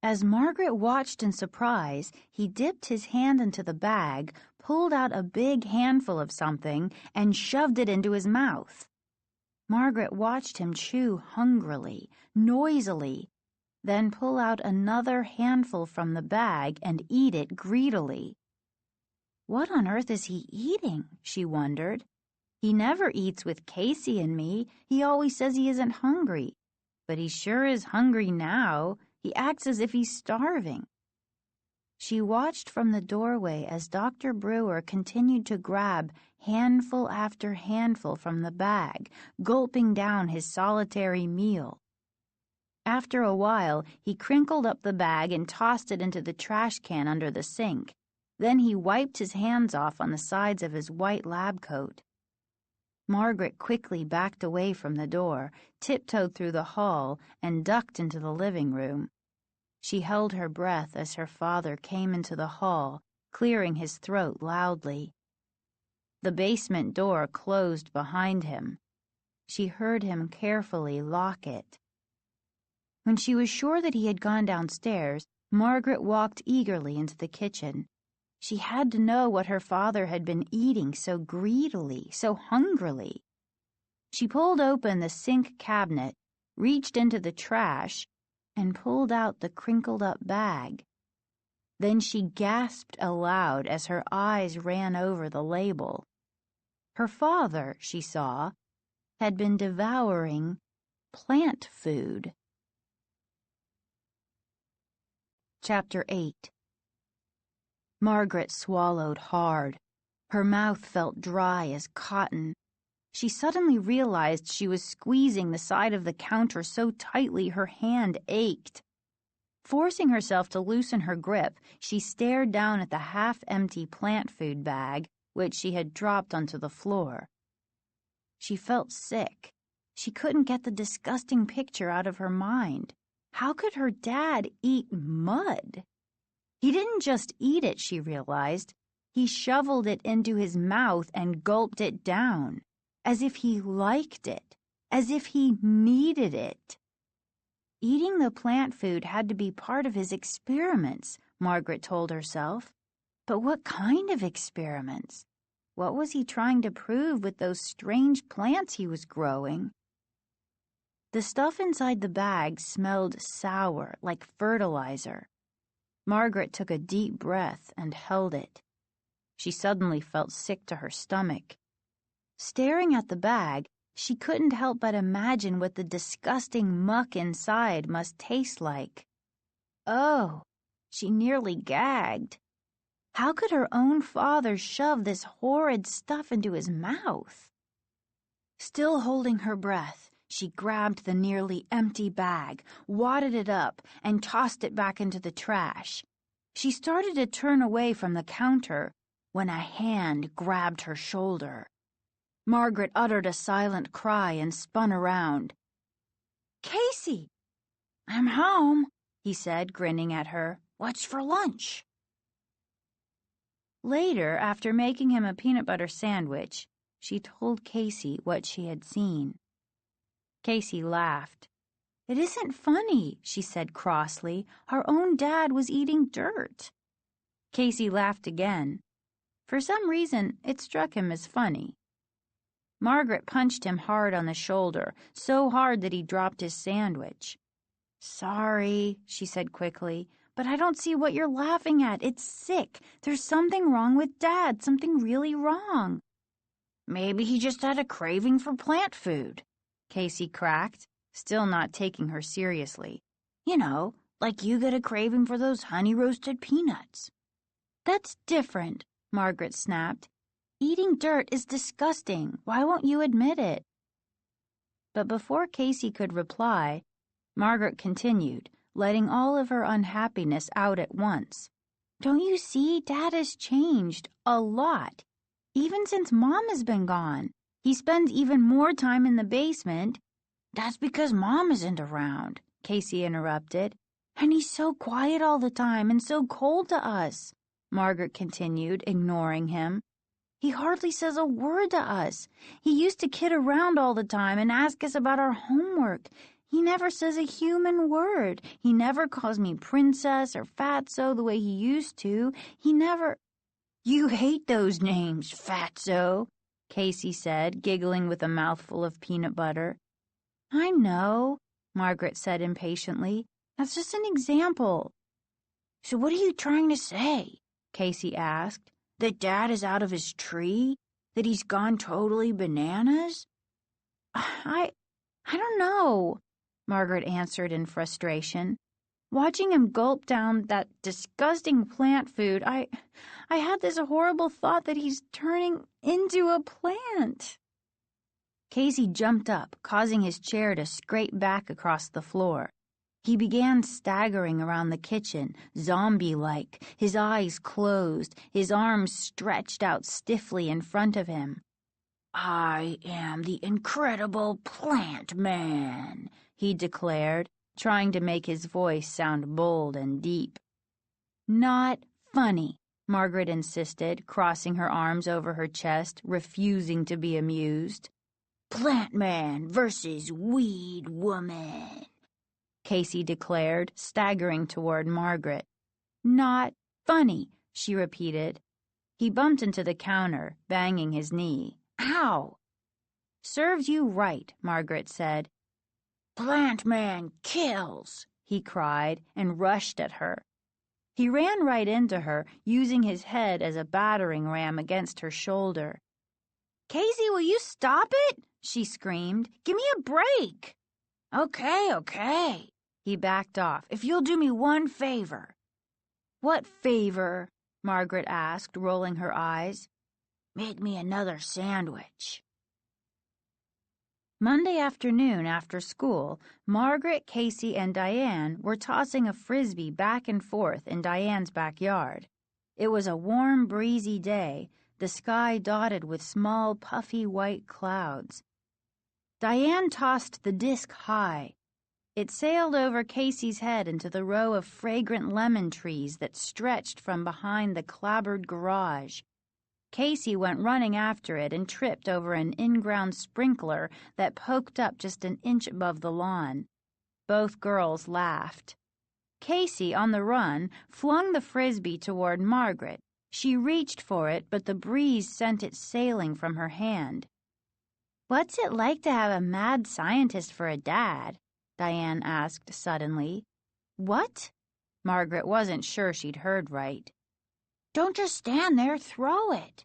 As Margaret watched in surprise, he dipped his hand into the bag, pulled out a big handful of something, and shoved it into his mouth. Margaret watched him chew hungrily, noisily, then pull out another handful from the bag and eat it greedily. What on earth is he eating? She wondered. He never eats with Casey and me. He always says he isn't hungry. But he sure is hungry now. He acts as if he's starving. She watched from the doorway as Dr. Brewer continued to grab handful after handful from the bag, gulping down his solitary meal. After a while, he crinkled up the bag and tossed it into the trash can under the sink. Then he wiped his hands off on the sides of his white lab coat. Margaret quickly backed away from the door, tiptoed through the hall, and ducked into the living room. She held her breath as her father came into the hall, clearing his throat loudly. The basement door closed behind him. She heard him carefully lock it. When she was sure that he had gone downstairs, Margaret walked eagerly into the kitchen. She had to know what her father had been eating so greedily, so hungrily. She pulled open the sink cabinet, reached into the trash, and pulled out the crinkled-up bag. Then she gasped aloud as her eyes ran over the label. Her father, she saw, had been devouring plant food. Chapter 8. Margaret swallowed hard. Her mouth felt dry as cotton. She suddenly realized she was squeezing the side of the counter so tightly her hand ached. Forcing herself to loosen her grip, she stared down at the half-empty plant food bag, which she had dropped onto the floor. She felt sick. She couldn't get the disgusting picture out of her mind. How could her dad eat mud? He didn't just eat it, she realized. He shoveled it into his mouth and gulped it down, as if he liked it, as if he needed it. Eating the plant food had to be part of his experiments, Margaret told herself. But what kind of experiments? What was he trying to prove with those strange plants he was growing? The stuff inside the bag smelled sour, like fertilizer. Margaret took a deep breath and held it. She suddenly felt sick to her stomach. Staring at the bag, she couldn't help but imagine what the disgusting muck inside must taste like. Oh, she nearly gagged. How could her own father shove this horrid stuff into his mouth? Still holding her breath, she grabbed the nearly empty bag, wadded it up, and tossed it back into the trash. She started to turn away from the counter when a hand grabbed her shoulder. Margaret uttered a silent cry and spun around. "Casey!" "I'm home," he said, grinning at her. "What's for lunch?" Later, after making him a peanut butter sandwich, she told Casey what she had seen. Casey laughed. "It isn't funny," she said crossly. "Our own dad was eating dirt." Casey laughed again. For some reason, it struck him as funny. Margaret punched him hard on the shoulder, so hard that he dropped his sandwich. "Sorry," she said quickly, "but I don't see what you're laughing at. It's sick. There's something wrong with Dad, something really wrong." "Maybe he just had a craving for plant food," Casey cracked, still not taking her seriously. "You know, like you get a craving for those honey-roasted peanuts." "That's different," Margaret snapped. "Eating dirt is disgusting. Why won't you admit it?" But before Casey could reply, Margaret continued, letting all of her unhappiness out at once. "Don't you see, Dad has changed a lot. Even since Mom has been gone. He spends even more time in the basement." "That's because Mom isn't around," Casey interrupted. "And he's so quiet all the time and so cold to us," Margaret continued, ignoring him. "He hardly says a word to us. He used to kid around all the time and ask us about our homework. He never says a human word. He never calls me Princess or Fatso the way he used to. He never—" "You hate those names, Fatso," Casey said, giggling with a mouthful of peanut butter. "I know," Margaret said impatiently. "That's just an example." "So what are you trying to say?" Casey asked. "That Dad is out of his tree? That he's gone totally bananas?" I don't know," Margaret answered in frustration. "Watching him gulp down that disgusting plant food, I had this horrible thought that he's turning into a plant." Casey jumped up, causing his chair to scrape back across the floor. He began staggering around the kitchen, zombie-like, his eyes closed, his arms stretched out stiffly in front of him. "I am the incredible plant man," he declared, trying to make his voice sound bold and deep. "Not funny," Margaret insisted, crossing her arms over her chest, refusing to be amused. "Plant man versus weed woman," Casey declared, staggering toward Margaret. "Not funny," she repeated. He bumped into the counter, banging his knee. "Ow!" "Serves you right," Margaret said. "Plant man kills," he cried, and rushed at her. He ran right into her, using his head as a battering ram against her shoulder. "Casey, will you stop it?" she screamed. "Give me a break." Okay, he backed off. "If you'll do me one favor." "What favor?" Margaret asked, rolling her eyes. "Make me another sandwich." Monday afternoon after school, Margaret, Casey, and Diane were tossing a frisbee back and forth in Diane's backyard. It was a warm, breezy day, the sky dotted with small, puffy white clouds. Diane tossed the disc high. It sailed over Casey's head into the row of fragrant lemon trees that stretched from behind the clapboard garage. Casey went running after it and tripped over an in-ground sprinkler that poked up just an inch above the lawn. Both girls laughed. Casey, on the run, flung the frisbee toward Margaret. She reached for it, but the breeze sent it sailing from her hand. "What's it like to have a mad scientist for a dad?" Diane asked suddenly. "What?" Margaret wasn't sure she'd heard right. "Don't just stand there, throw it,"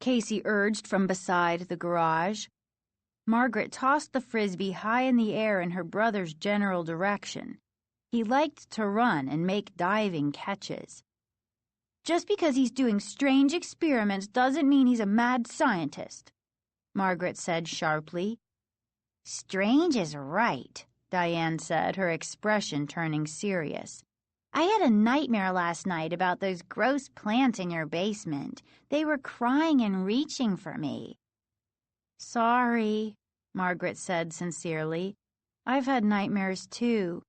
Casey urged from beside the garage. Margaret tossed the frisbee high in the air in her brother's general direction. He liked to run and make diving catches. Just because he's doing strange experiments doesn't mean he's a mad scientist, Margaret said sharply. Strange is right, Diane said, her expression turning serious. I had a nightmare last night about those gross plants in your basement. They were crying and reaching for me. Sorry, Margaret said sincerely. I've had nightmares too.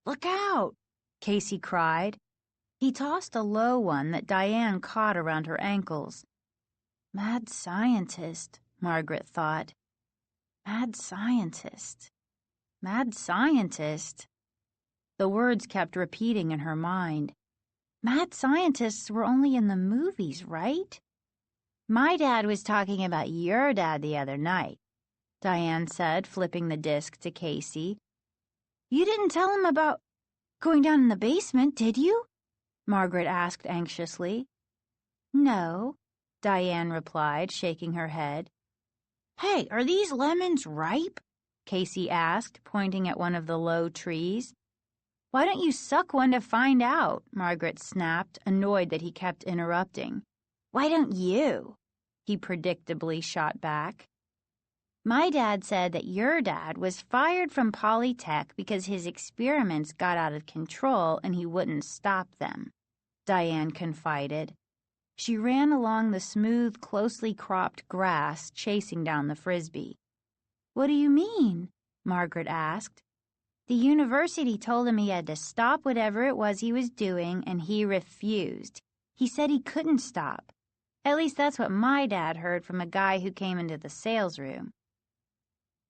Look out, Casey cried. He tossed a low one that Diane caught around her ankles. Mad scientist, Margaret thought. Mad scientist. Mad scientist. The words kept repeating in her mind. Mad scientists were only in the movies, right? My dad was talking about your dad the other night, Diane said, flipping the disc to Casey. You didn't tell him about going down in the basement, did you? Margaret asked anxiously. No, Diane replied, shaking her head. Hey, are these lemons ripe? Casey asked, pointing at one of the low trees. Why don't you suck one to find out? Margaret snapped, annoyed that he kept interrupting. Why don't you? He predictably shot back. My dad said that your dad was fired from Polytech because his experiments got out of control and he wouldn't stop them, Diane confided. She ran along the smooth, closely cropped grass, chasing down the frisbee. What do you mean? Margaret asked. The university told him he had to stop whatever it was he was doing, and he refused. He said he couldn't stop. At least that's what my dad heard from a guy who came into the sales room.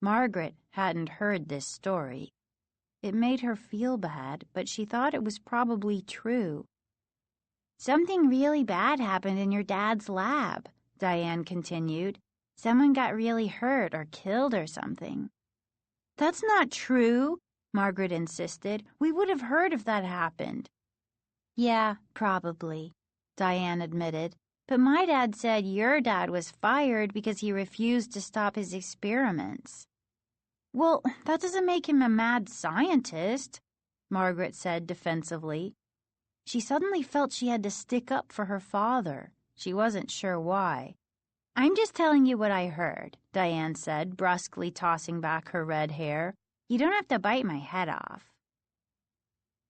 Margaret hadn't heard this story. It made her feel bad, but she thought it was probably true. Something really bad happened in your dad's lab, Diane continued. Someone got really hurt or killed or something. That's not true, Margaret insisted. We would have heard if that happened. Yeah, probably, Diane admitted. But my dad said your dad was fired because he refused to stop his experiments. Well, that doesn't make him a mad scientist, Margaret said defensively. She suddenly felt she had to stick up for her father. She wasn't sure why. I'm just telling you what I heard, Diane said, brusquely tossing back her red hair. You don't have to bite my head off.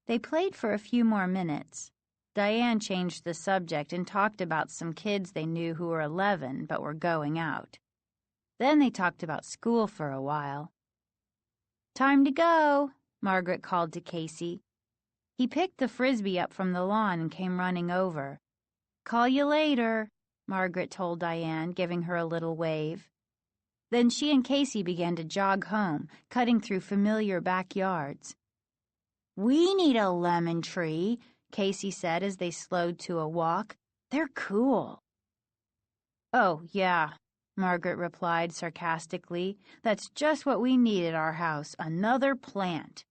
They played for a few more minutes. Diane changed the subject and talked about some kids they knew who were 11 but were going out. Then they talked about school for a while. Time to go, Margaret called to Casey. He picked the frisbee up from the lawn and came running over. Call you later, Margaret told Diane, giving her a little wave. Then she and Casey began to jog home, cutting through familiar backyards. We need a lemon tree, Casey said as they slowed to a walk. They're cool. Oh, yeah, Margaret replied sarcastically. That's just what we need at our house, another plant.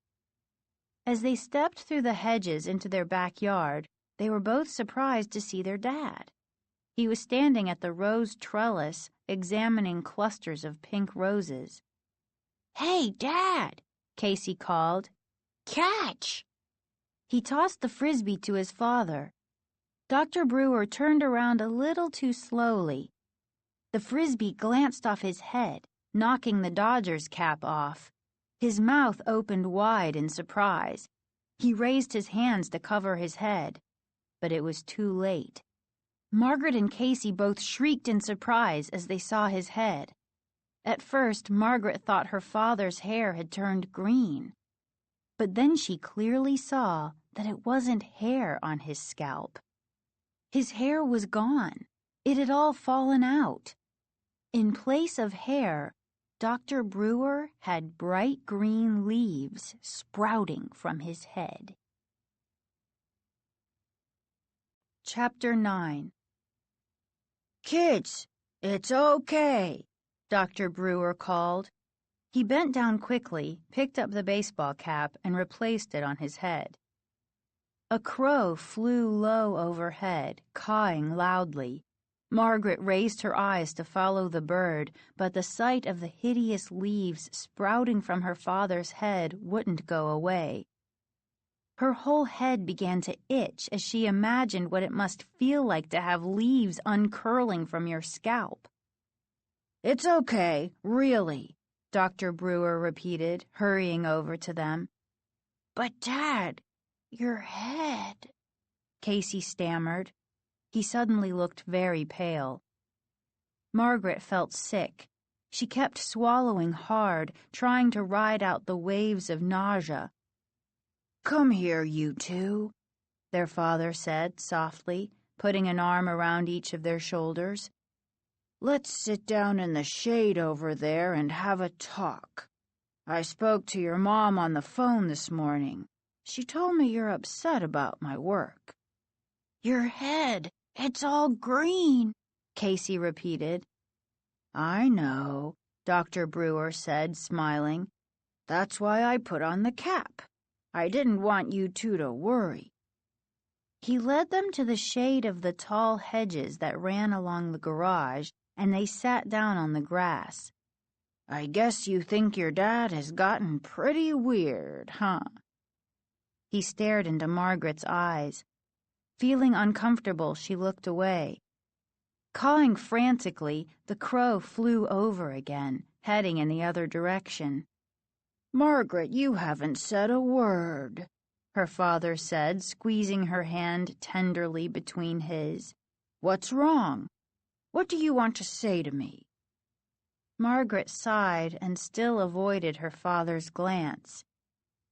As they stepped through the hedges into their backyard, they were both surprised to see their dad. He was standing at the rose trellis, examining clusters of pink roses. Hey, Dad, Casey called. Catch! He tossed the frisbee to his father. Dr. Brewer turned around a little too slowly. The frisbee glanced off his head, knocking the Dodger's cap off. His mouth opened wide in surprise. He raised his hands to cover his head, but it was too late. Margaret and Casey both shrieked in surprise as they saw his head. At first, Margaret thought her father's hair had turned green. But then she clearly saw that it wasn't hair on his scalp. His hair was gone. It had all fallen out. In place of hair, Dr. Brewer had bright green leaves sprouting from his head. Chapter 9. Kids, it's okay, Dr. Brewer called. He bent down quickly, picked up the baseball cap, and replaced it on his head. A crow flew low overhead, cawing loudly. Margaret raised her eyes to follow the bird, but the sight of the hideous leaves sprouting from her father's head wouldn't go away. Her whole head began to itch as she imagined what it must feel like to have leaves uncurling from your scalp. "It's okay, really," Dr. Brewer repeated, hurrying over to them. "But, Dad, your head," Casey stammered. He suddenly looked very pale. Margaret felt sick. She kept swallowing hard, trying to ride out the waves of nausea. "Come here, you two," their father said softly, putting an arm around each of their shoulders. "Let's sit down in the shade over there and have a talk. I spoke to your mom on the phone this morning. She told me you're upset about my work." "Your head, it's all green," Casey repeated. "I know," Dr. Brewer said, smiling. "That's why I put on the cap. I didn't want you two to worry." He led them to the shade of the tall hedges that ran along the garage, and they sat down on the grass. "I guess you think your dad has gotten pretty weird, huh?" He stared into Margaret's eyes. Feeling uncomfortable, she looked away. Cawing frantically, the crow flew over again, heading in the other direction. "Margaret, you haven't said a word," her father said, squeezing her hand tenderly between his. "What's wrong? What do you want to say to me?" Margaret sighed and still avoided her father's glance.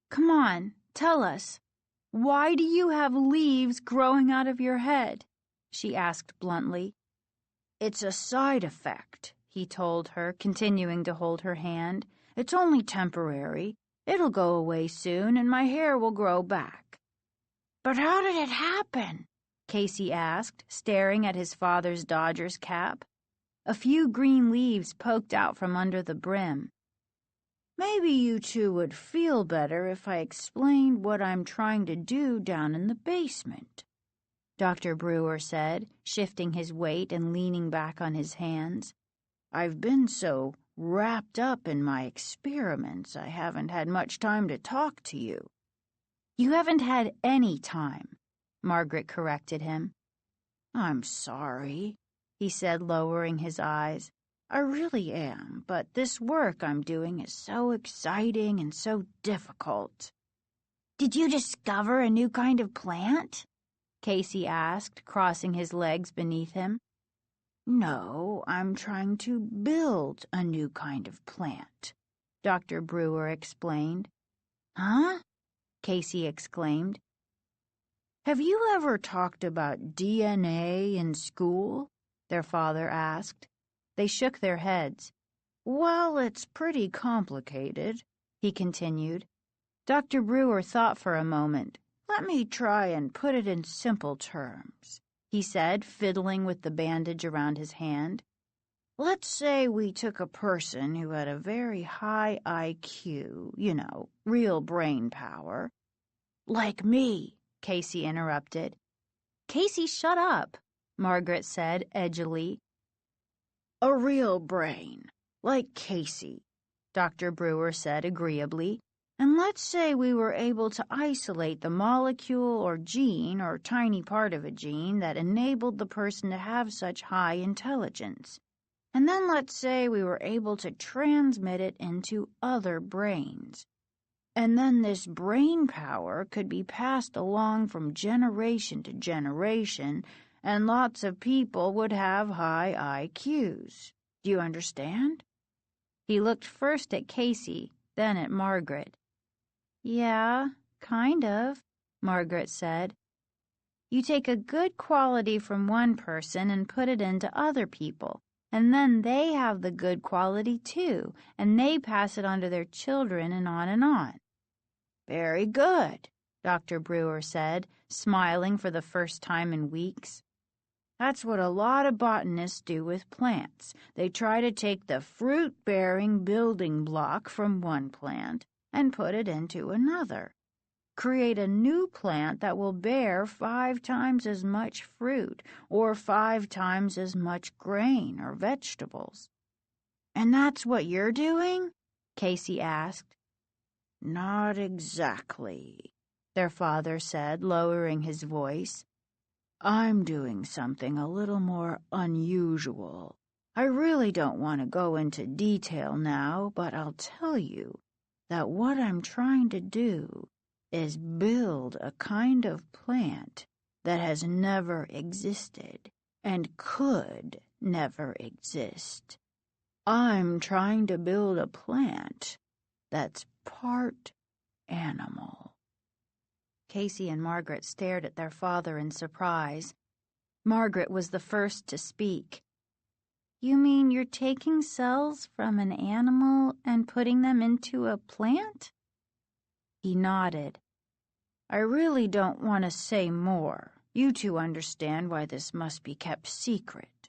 "Come on, tell us. Why do you have leaves growing out of your head?" she asked bluntly. "It's a side effect," he told her, continuing to hold her hand. "It's only temporary. It'll go away soon, and my hair will grow back." "But how did it happen?" Casey asked, staring at his father's Dodgers cap. A few green leaves poked out from under the brim. "Maybe you two would feel better if I explained what I'm trying to do down in the basement," Dr. Brewer said, shifting his weight and leaning back on his hands. "I've been so wrapped up in my experiments, I haven't had much time to talk to you." "You haven't had any time," Margaret corrected him. "I'm sorry," he said, lowering his eyes. "I really am, but this work I'm doing is so exciting and so difficult." "Did you discover a new kind of plant?" Casey asked, crossing his legs beneath him. "No, I'm trying to build a new kind of plant," Dr. Brewer explained. "Huh?" Casey exclaimed. "Have you ever talked about DNA in school?" their father asked. They shook their heads. "Well, it's pretty complicated," he continued. Dr. Brewer thought for a moment. "Let me try and put it in simple terms," he said, fiddling with the bandage around his hand. "Let's say we took a person who had a very high IQ, real brain power." "Like me," Casey interrupted. "Casey, shut up," Margaret said edgily. "A real brain, like Casey," Dr. Brewer said agreeably. "And let's say we were able to isolate the molecule or gene or tiny part of a gene that enabled the person to have such high intelligence. And then let's say we were able to transmit it into other brains. And then this brain power could be passed along from generation to generation, and lots of people would have high IQs. Do you understand?" He looked first at Casey, then at Margaret. "Yeah, kind of," Margaret said. "You take a good quality from one person and put it into other people, and then they have the good quality too, and they pass it on to their children and on and on." "Very good," Dr. Brewer said, smiling for the first time in weeks. "That's what a lot of botanists do with plants. They try to take the fruit-bearing building block from one plant and put it into another. Create a new plant that will bear 5 times as much fruit or 5 times as much grain or vegetables." "And that's what you're doing?" Casey asked. "Not exactly," their father said, lowering his voice. "I'm doing something a little more unusual. I really don't want to go into detail now, but I'll tell you that what I'm trying to do is build a kind of plant that has never existed and could never exist. I'm trying to build a plant that's part animal." Casey and Margaret stared at their father in surprise. Margaret was the first to speak. "You mean you're taking cells from an animal and putting them into a plant?" He nodded. "I really don't want to say more. You two understand why this must be kept secret."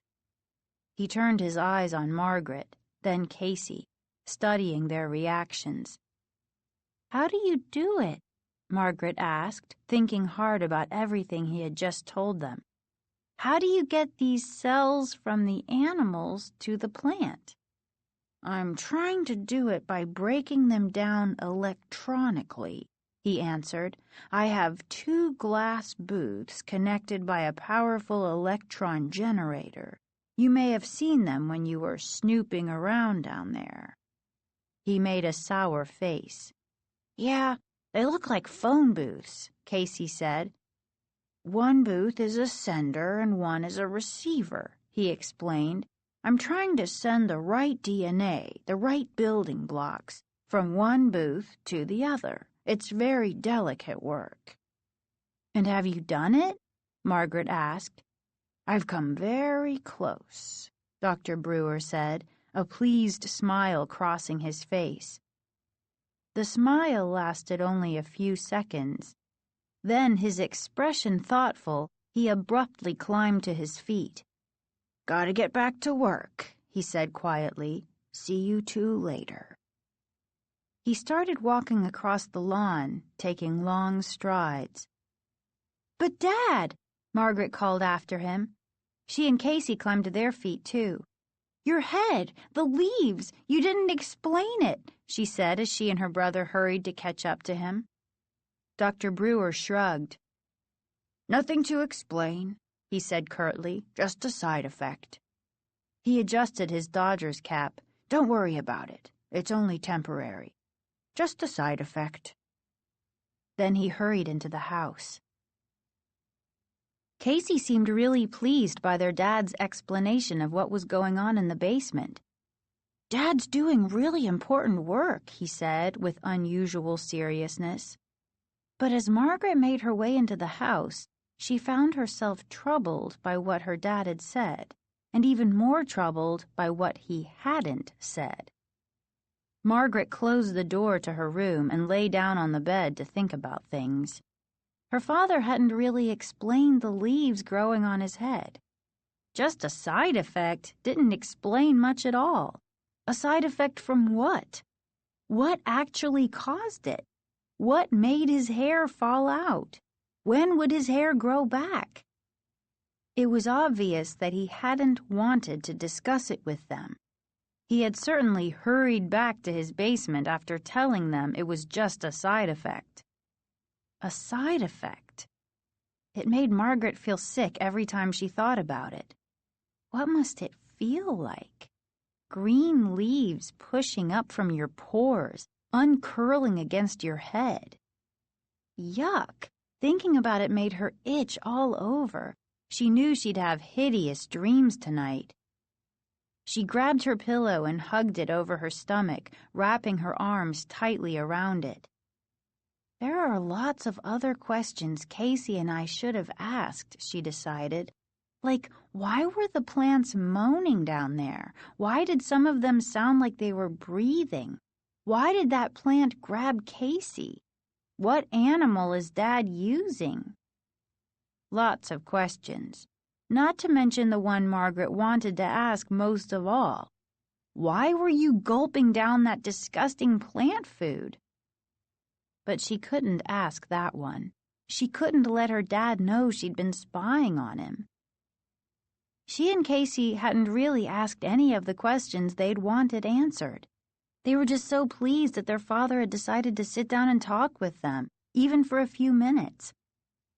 He turned his eyes on Margaret, then Casey, studying their reactions. "How do you do it?" Margaret asked, thinking hard about everything he had just told them. "How do you get these cells from the animals to the plant?" "I'm trying to do it by breaking them down electronically," he answered. "I have 2 glass booths connected by a powerful electron generator. You may have seen them when you were snooping around down there." He made a sour face. "Yeah, they look like phone booths," Casey said. "One booth is a sender and one is a receiver," he explained. "I'm trying to send the right DNA, the right building blocks, from one booth to the other. It's very delicate work." "And have you done it?" Margaret asked. "I've come very close," Dr. Brewer said, a pleased smile crossing his face. The smile lasted only a few seconds. Then, his expression thoughtful, he abruptly climbed to his feet. "Gotta get back to work," he said quietly. "See you two later." He started walking across the lawn, taking long strides. "But, Dad!" Margaret called after him. She and Casey climbed to their feet, too. "Your head, the leaves, you didn't explain it," she said as she and her brother hurried to catch up to him. Dr. Brewer shrugged. "Nothing to explain," he said curtly, "just a side effect." He adjusted his Dodgers cap. "Don't worry about it. It's only temporary. Just a side effect." Then he hurried into the house. Casey seemed really pleased by their dad's explanation of what was going on in the basement. "Dad's doing really important work," he said with unusual seriousness. But as Margaret made her way into the house, she found herself troubled by what her dad had said, and even more troubled by what he hadn't said. Margaret closed the door to her room and lay down on the bed to think about things. Her father hadn't really explained the leaves growing on his head. Just a side effect didn't explain much at all. A side effect from what? What actually caused it? What made his hair fall out? When would his hair grow back? It was obvious that he hadn't wanted to discuss it with them. He had certainly hurried back to his basement after telling them it was just a side effect. A side effect. It made Margaret feel sick every time she thought about it. What must it feel like? Green leaves pushing up from your pores, uncurling against your head. Yuck! Thinking about it made her itch all over. She knew she'd have hideous dreams tonight. She grabbed her pillow and hugged it over her stomach, wrapping her arms tightly around it. There are lots of other questions Casey and I should have asked, she decided. Like, why were the plants moaning down there? Why did some of them sound like they were breathing? Why did that plant grab Casey? What animal is Dad using? Lots of questions. Not to mention the one Margaret wanted to ask most of all. Why were you gulping down that disgusting plant food? But she couldn't ask that one. She couldn't let her dad know she'd been spying on him. She and Casey hadn't really asked any of the questions they'd wanted answered. They were just so pleased that their father had decided to sit down and talk with them, even for a few minutes.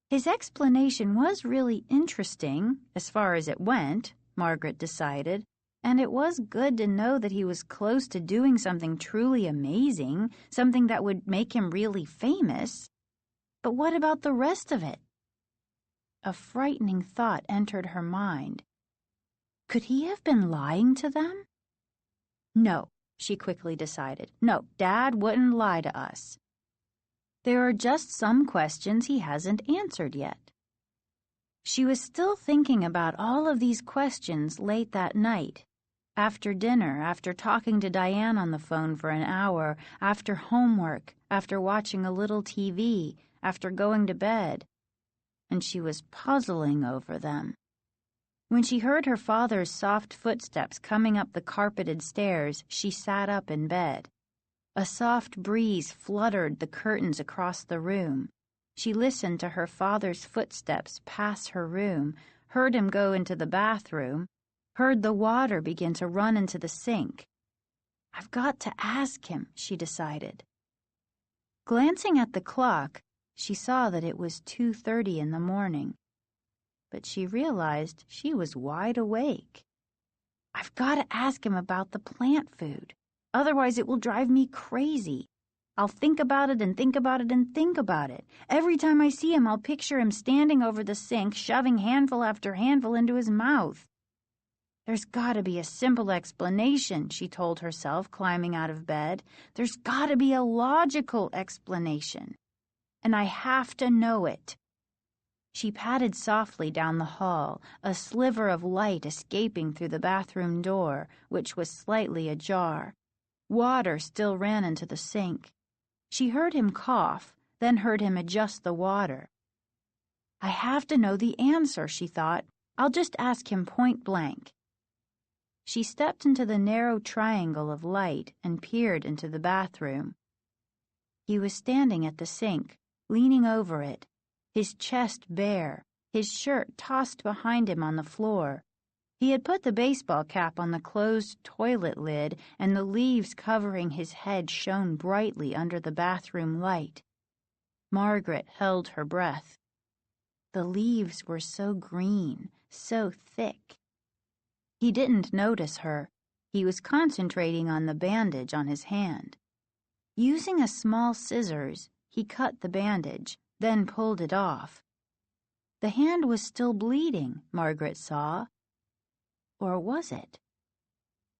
His explanation was really interesting, as far as it went, Margaret decided, and it was good to know that he was close to doing something truly amazing, something that would make him really famous. But what about the rest of it? A frightening thought entered her mind. Could he have been lying to them? No, she quickly decided. No, Dad wouldn't lie to us. There are just some questions he hasn't answered yet. She was still thinking about all of these questions late that night. After dinner, after talking to Diane on the phone for an hour, after homework, after watching a little TV, after going to bed. And she was puzzling over them. When she heard her father's soft footsteps coming up the carpeted stairs, she sat up in bed. A soft breeze fluttered the curtains across the room. She listened to her father's footsteps pass her room, heard him go into the bathroom, heard the water begin to run into the sink. I've got to ask him, she decided. Glancing at the clock, she saw that it was 2:30 in the morning. But she realized she was wide awake. I've got to ask him about the plant food. Otherwise, it will drive me crazy. I'll think about it and think about it and think about it. Every time I see him, I'll picture him standing over the sink, shoving handful after handful into his mouth. There's got to be a simple explanation, she told herself, climbing out of bed. There's got to be a logical explanation. And I have to know it. She padded softly down the hall, a sliver of light escaping through the bathroom door, which was slightly ajar. Water still ran into the sink. She heard him cough, then heard him adjust the water. I have to know the answer, she thought. I'll just ask him point blank. She stepped into the narrow triangle of light and peered into the bathroom. He was standing at the sink, leaning over it, his chest bare, his shirt tossed behind him on the floor. He had put the baseball cap on the closed toilet lid, and the leaves covering his head shone brightly under the bathroom light. Margaret held her breath. The leaves were so green, so thick. He didn't notice her. He was concentrating on the bandage on his hand. Using a small scissors, he cut the bandage, then pulled it off. The hand was still bleeding, Margaret saw. Or was it?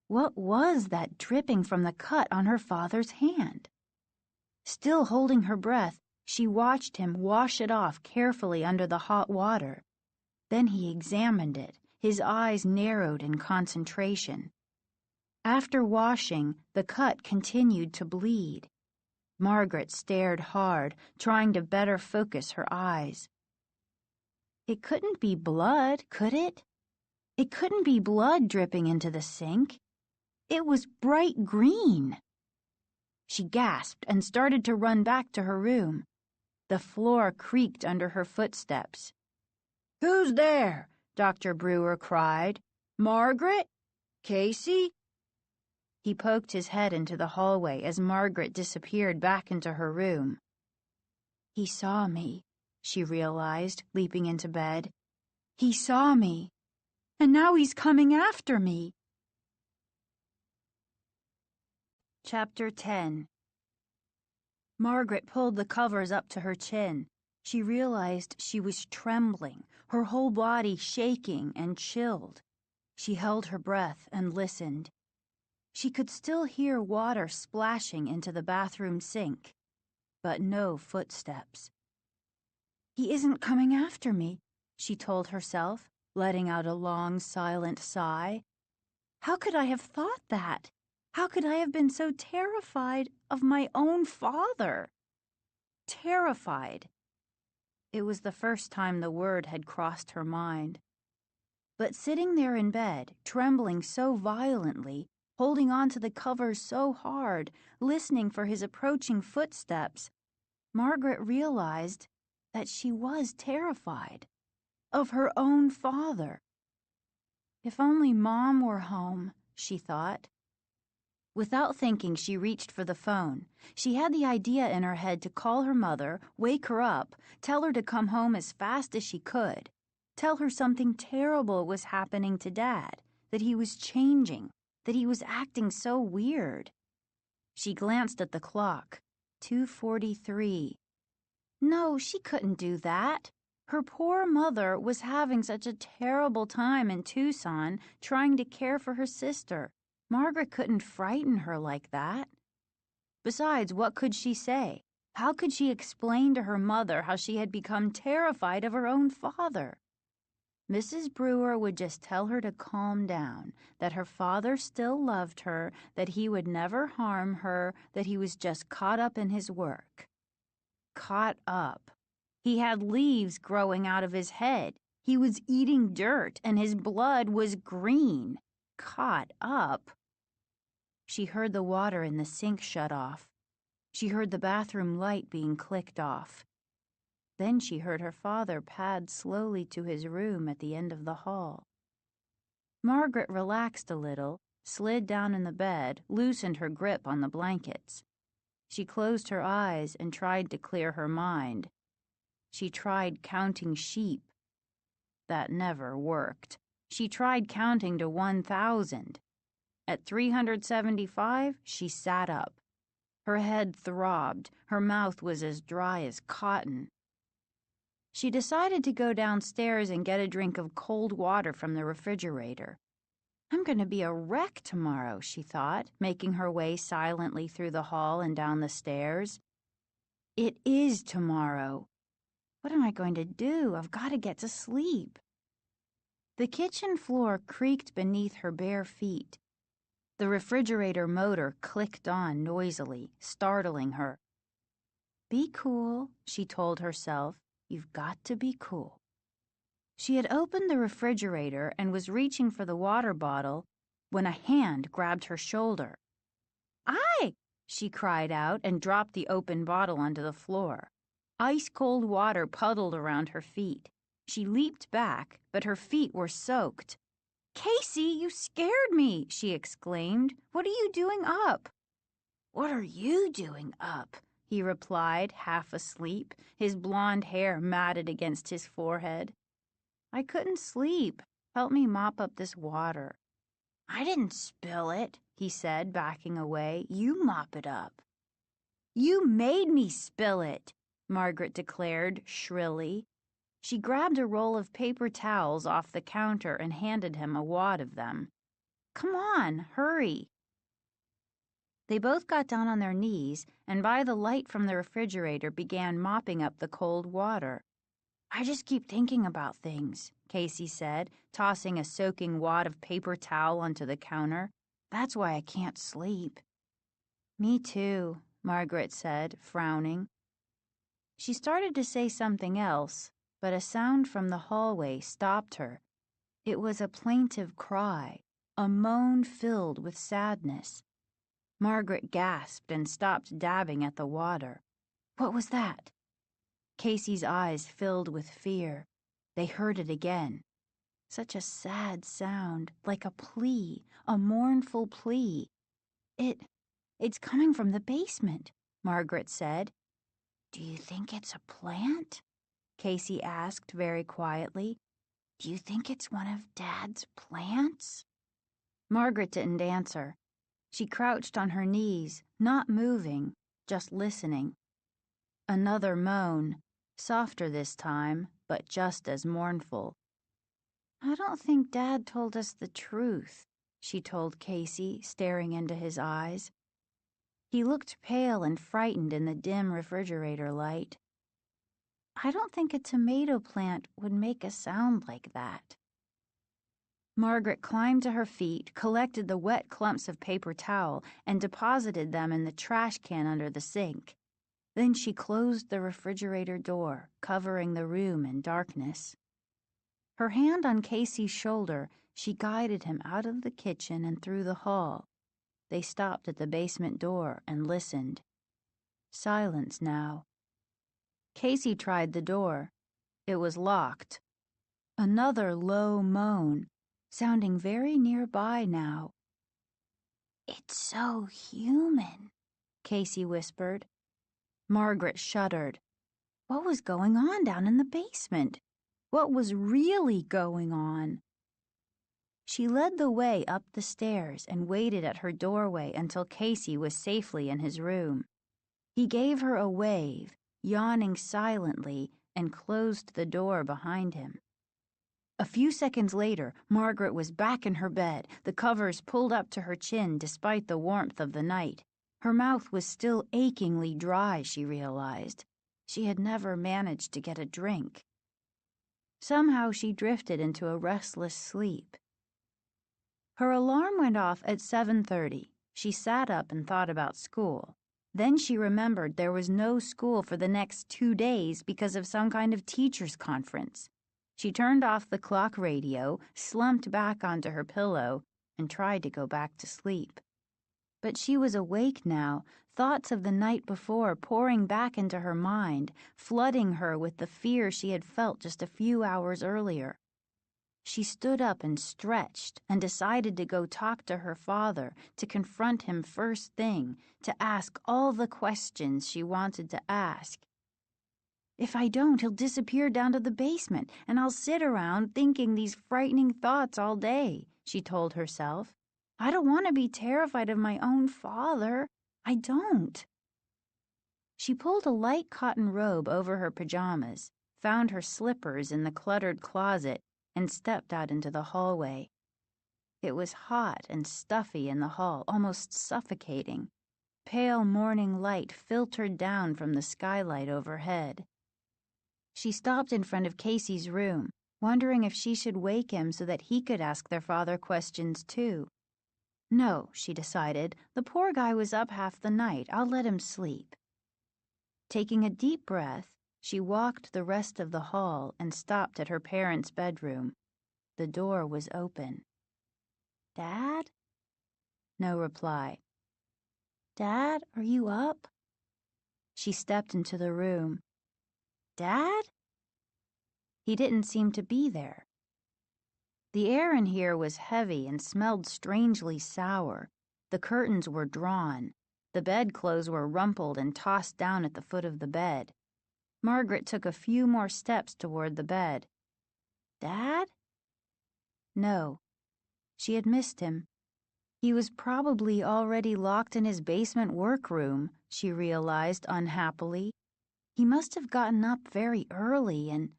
What was that dripping from the cut on her father's hand? Still holding her breath, she watched him wash it off carefully under the hot water. Then he examined it, his eyes narrowed in concentration. After washing, the cut continued to bleed. Margaret stared hard, trying to better focus her eyes. It couldn't be blood, could it? It couldn't be blood dripping into the sink. It was bright green. She gasped and started to run back to her room. The floor creaked under her footsteps. "Who's there?" Dr. Brewer cried. "Margaret? Casey?" He poked his head into the hallway as Margaret disappeared back into her room. He saw me, she realized, leaping into bed. He saw me. And now he's coming after me. Chapter 10. Margaret pulled the covers up to her chin. She realized she was trembling, her whole body shaking and chilled. She held her breath and listened. She could still hear water splashing into the bathroom sink, but no footsteps. He isn't coming after me, she told herself, letting out a long, silent sigh. How could I have thought that? How could I have been so terrified of my own father? Terrified. It was the first time the word had crossed her mind. But sitting there in bed, trembling so violently, holding on to the covers so hard, listening for his approaching footsteps, Margaret realized that she was terrified. Of her own father. If only Mom were home, she thought. Without thinking, she reached for the phone. She had the idea in her head to call her mother, wake her up, tell her to come home as fast as she could. Tell her something terrible was happening to Dad, that he was changing, that he was acting so weird. She glanced at the clock. 2:43. No, she couldn't do that. Her poor mother was having such a terrible time in Tucson trying to care for her sister. Margaret couldn't frighten her like that. Besides, what could she say? How could she explain to her mother how she had become terrified of her own father? Mrs. Brewer would just tell her to calm down, that her father still loved her, that he would never harm her, that he was just caught up in his work. Caught up. He had leaves growing out of his head. He was eating dirt, and his blood was green. Caught up. She heard the water in the sink shut off. She heard the bathroom light being clicked off. Then she heard her father pad slowly to his room at the end of the hall. Margaret relaxed a little, slid down in the bed, loosened her grip on the blankets. She closed her eyes and tried to clear her mind. She tried counting sheep. That never worked. She tried counting to 1,000. At 375, she sat up. Her head throbbed. Her mouth was as dry as cotton. She decided to go downstairs and get a drink of cold water from the refrigerator. I'm going to be a wreck tomorrow, she thought, making her way silently through the hall and down the stairs. It is tomorrow. What am I going to do? I've got to get to sleep. The kitchen floor creaked beneath her bare feet. The refrigerator motor clicked on noisily, startling her. Be cool, she told herself. You've got to be cool. She had opened the refrigerator and was reaching for the water bottle when a hand grabbed her shoulder. "Aye!" she cried out and dropped the open bottle onto the floor. Ice-cold water puddled around her feet. She leaped back, but her feet were soaked. "Casey, you scared me!" she exclaimed. "What are you doing up?" "What are you doing up?" he replied, half asleep, his blonde hair matted against his forehead. "I couldn't sleep. Help me mop up this water." "I didn't spill it," he said, backing away. "You mop it up." "You made me spill it," Margaret declared shrilly. She grabbed a roll of paper towels off the counter and handed him a wad of them. "Come on, hurry." They both got down on their knees and by the light from the refrigerator began mopping up the cold water. "I just keep thinking about things," Casey said, tossing a soaking wad of paper towel onto the counter. "That's why I can't sleep." "Me too," Margaret said, frowning. She started to say something else, but a sound from the hallway stopped her. It was a plaintive cry, a moan filled with sadness. Margaret gasped and stopped dabbing at the water. What was that? Casey's eyes filled with fear. They heard it again. Such a sad sound, like a plea, a mournful plea. It's coming from the basement, Margaret said. "Do you think it's a plant?" Casey asked very quietly. "Do you think it's one of Dad's plants?" Margaret didn't answer. She crouched on her knees, not moving, just listening. Another moan, softer this time, but just as mournful. "I don't think Dad told us the truth," she told Casey, staring into his eyes. He looked pale and frightened in the dim refrigerator light. "I don't think a tomato plant would make a sound like that." Margaret climbed to her feet, collected the wet clumps of paper towel, and deposited them in the trash can under the sink. Then she closed the refrigerator door, covering the room in darkness. Her hand on Casey's shoulder, she guided him out of the kitchen and through the hall. They stopped at the basement door and listened. Silence now. Casey tried the door. It was locked. Another low moan, sounding very nearby now. "It's so human," Casey whispered. Margaret shuddered. What was going on down in the basement? What was really going on? She led the way up the stairs and waited at her doorway until Casey was safely in his room. He gave her a wave, yawning silently, and closed the door behind him. A few seconds later, Margaret was back in her bed, the covers pulled up to her chin despite the warmth of the night. Her mouth was still achingly dry, she realized. She had never managed to get a drink. Somehow she drifted into a restless sleep. Her alarm went off at 7:30. She sat up and thought about school. Then she remembered there was no school for the next 2 days because of some kind of teachers' conference. She turned off the clock radio, slumped back onto her pillow, and tried to go back to sleep. But she was awake now, thoughts of the night before pouring back into her mind, flooding her with the fear she had felt just a few hours earlier. She stood up and stretched and decided to go talk to her father, to confront him first thing, to ask all the questions she wanted to ask. If I don't, he'll disappear down to the basement, and I'll sit around thinking these frightening thoughts all day, she told herself. I don't want to be terrified of my own father. I don't. She pulled a light cotton robe over her pajamas, found her slippers in the cluttered closet, and stepped out into the hallway. It was hot and stuffy in the hall, almost suffocating. Pale morning light filtered down from the skylight overhead. She stopped in front of Casey's room, wondering if she should wake him so that he could ask their father questions too. No, she decided, the poor guy was up half the night. I'll let him sleep. Taking a deep breath, she walked the rest of the hall and stopped at her parents' bedroom. The door was open. Dad? No reply. Dad, are you up? She stepped into the room. Dad? He didn't seem to be there. The air in here was heavy and smelled strangely sour. The curtains were drawn. The bedclothes were rumpled and tossed down at the foot of the bed. Margaret took a few more steps toward the bed. Dad? No. She had missed him. He was probably already locked in his basement workroom, she realized unhappily. He must have gotten up very early and...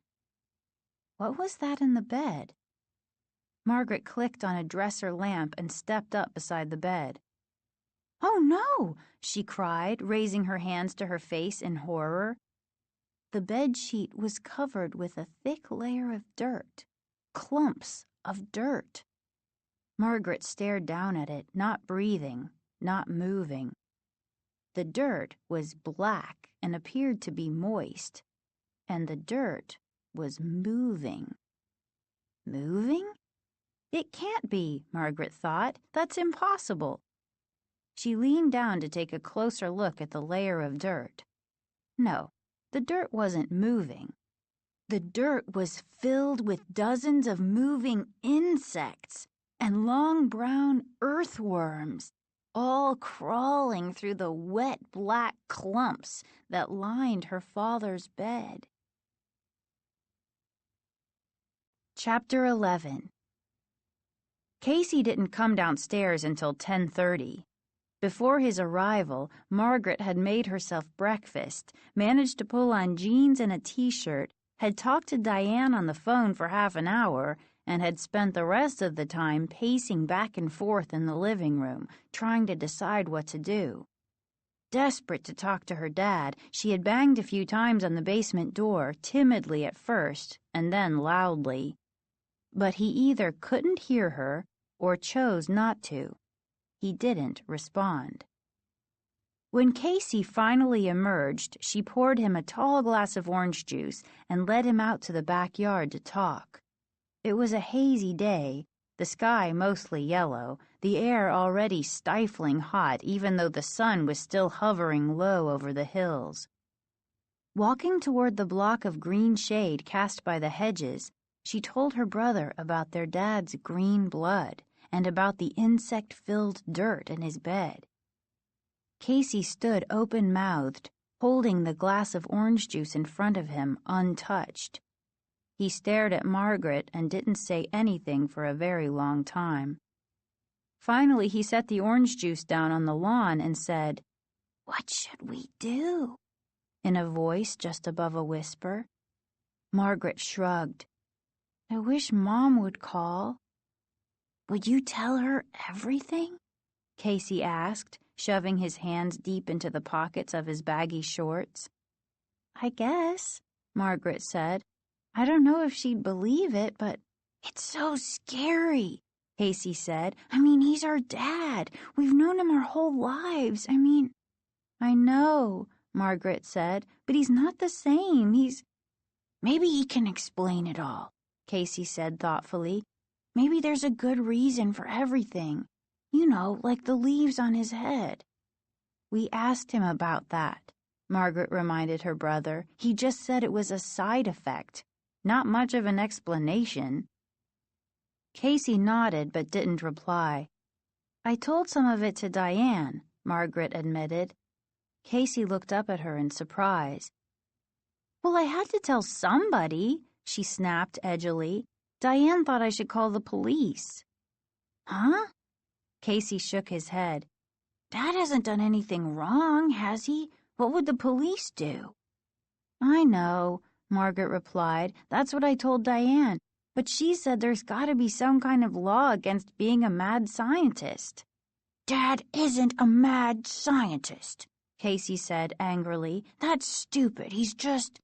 What was that in the bed? Margaret clicked on a dresser lamp and stepped up beside the bed. Oh no! She cried, raising her hands to her face in horror. The bed sheet was covered with a thick layer of dirt. Clumps of dirt. Margaret stared down at it, not breathing, not moving. The dirt was black and appeared to be moist, and the dirt was moving. Moving? It can't be, Margaret thought. That's impossible. She leaned down to take a closer look at the layer of dirt. No, the dirt wasn't moving. The dirt was filled with dozens of moving insects and long brown earthworms, all crawling through the wet black clumps that lined her father's bed. Chapter 11. Casey didn't come downstairs until 10:30. Before his arrival, Margaret had made herself breakfast, managed to pull on jeans and a t-shirt, had talked to Diane on the phone for half an hour, and had spent the rest of the time pacing back and forth in the living room, trying to decide what to do. Desperate to talk to her dad, she had banged a few times on the basement door, timidly at first, and then loudly. But he either couldn't hear her or chose not to. He didn't respond. When Casey finally emerged, she poured him a tall glass of orange juice and led him out to the backyard to talk. It was a hazy day, the sky mostly yellow, the air already stifling hot even though the sun was still hovering low over the hills. Walking toward the block of green shade cast by the hedges, she told her brother about their dad's green blood and about the insect-filled dirt in his bed. Casey stood open-mouthed, holding the glass of orange juice in front of him untouched. He stared at Margaret and didn't say anything for a very long time. Finally, he set the orange juice down on the lawn and said, "What should we do?" in a voice just above a whisper. Margaret shrugged. "I wish Mom would call." "Would you tell her everything?" Casey asked, shoving his hands deep into the pockets of his baggy shorts. "I guess," Margaret said. "I don't know if she'd believe it, but—" "It's so scary," Casey said. "I mean, he's our dad. We've known him our whole lives. I know," Margaret said, "but he's not the same. Maybe he can explain it all," Casey said thoughtfully. "Maybe there's a good reason for everything. You know, like the leaves on his head." "We asked him about that," Margaret reminded her brother. "He just said it was a side effect. Not much of an explanation." Casey nodded but didn't reply. "I told some of it to Diane," Margaret admitted. Casey looked up at her in surprise. "Well, I had to tell somebody," she snapped edgily. "Diane thought I should call the police." "Huh?" Casey shook his head. "Dad hasn't done anything wrong, has he? What would the police do?" "I know," Margaret replied. "That's what I told Diane. But she said there's got to be some kind of law against being a mad scientist." "Dad isn't a mad scientist," Casey said angrily. "That's stupid. He's just...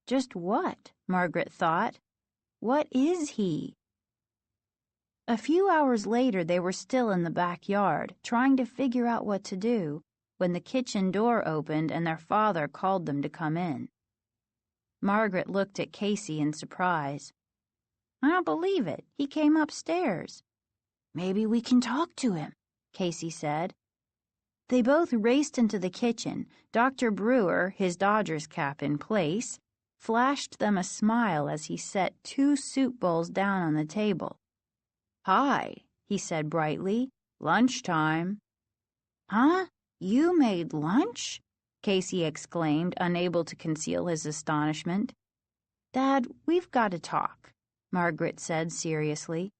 Just what?" Margaret thought. "What is he?" A few hours later, they were still in the backyard, trying to figure out what to do, when the kitchen door opened and their father called them to come in. Margaret looked at Casey in surprise. "I don't believe it. He came upstairs." "Maybe we can talk to him," Casey said. They both raced into the kitchen. Dr. Brewer, his Dodgers cap in place, flashed them a smile as he set 2 soup bowls down on the table. "Hi," he said brightly. "Lunchtime." "Huh? You made lunch?" Casey exclaimed, unable to conceal his astonishment. "Dad, we've got to talk," Margaret said seriously.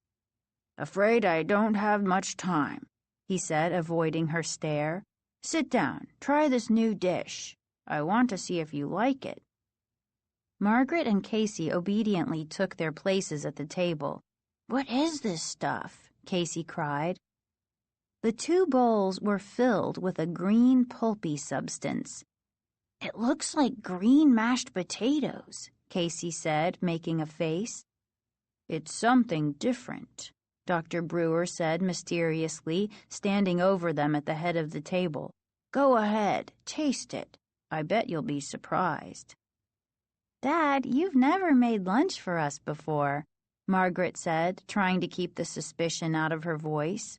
"Afraid I don't have much time," he said, avoiding her stare. "Sit down. Try this new dish. I want to see if you like it." Margaret and Casey obediently took their places at the table. "What is this stuff?" Casey cried. The 2 bowls were filled with a green, pulpy substance. "It looks like green mashed potatoes," Casey said, making a face. "It's something different," Dr. Brewer said mysteriously, standing over them at the head of the table. "Go ahead, taste it. I bet you'll be surprised." "Dad, you've never made lunch for us before," Margaret said, trying to keep the suspicion out of her voice.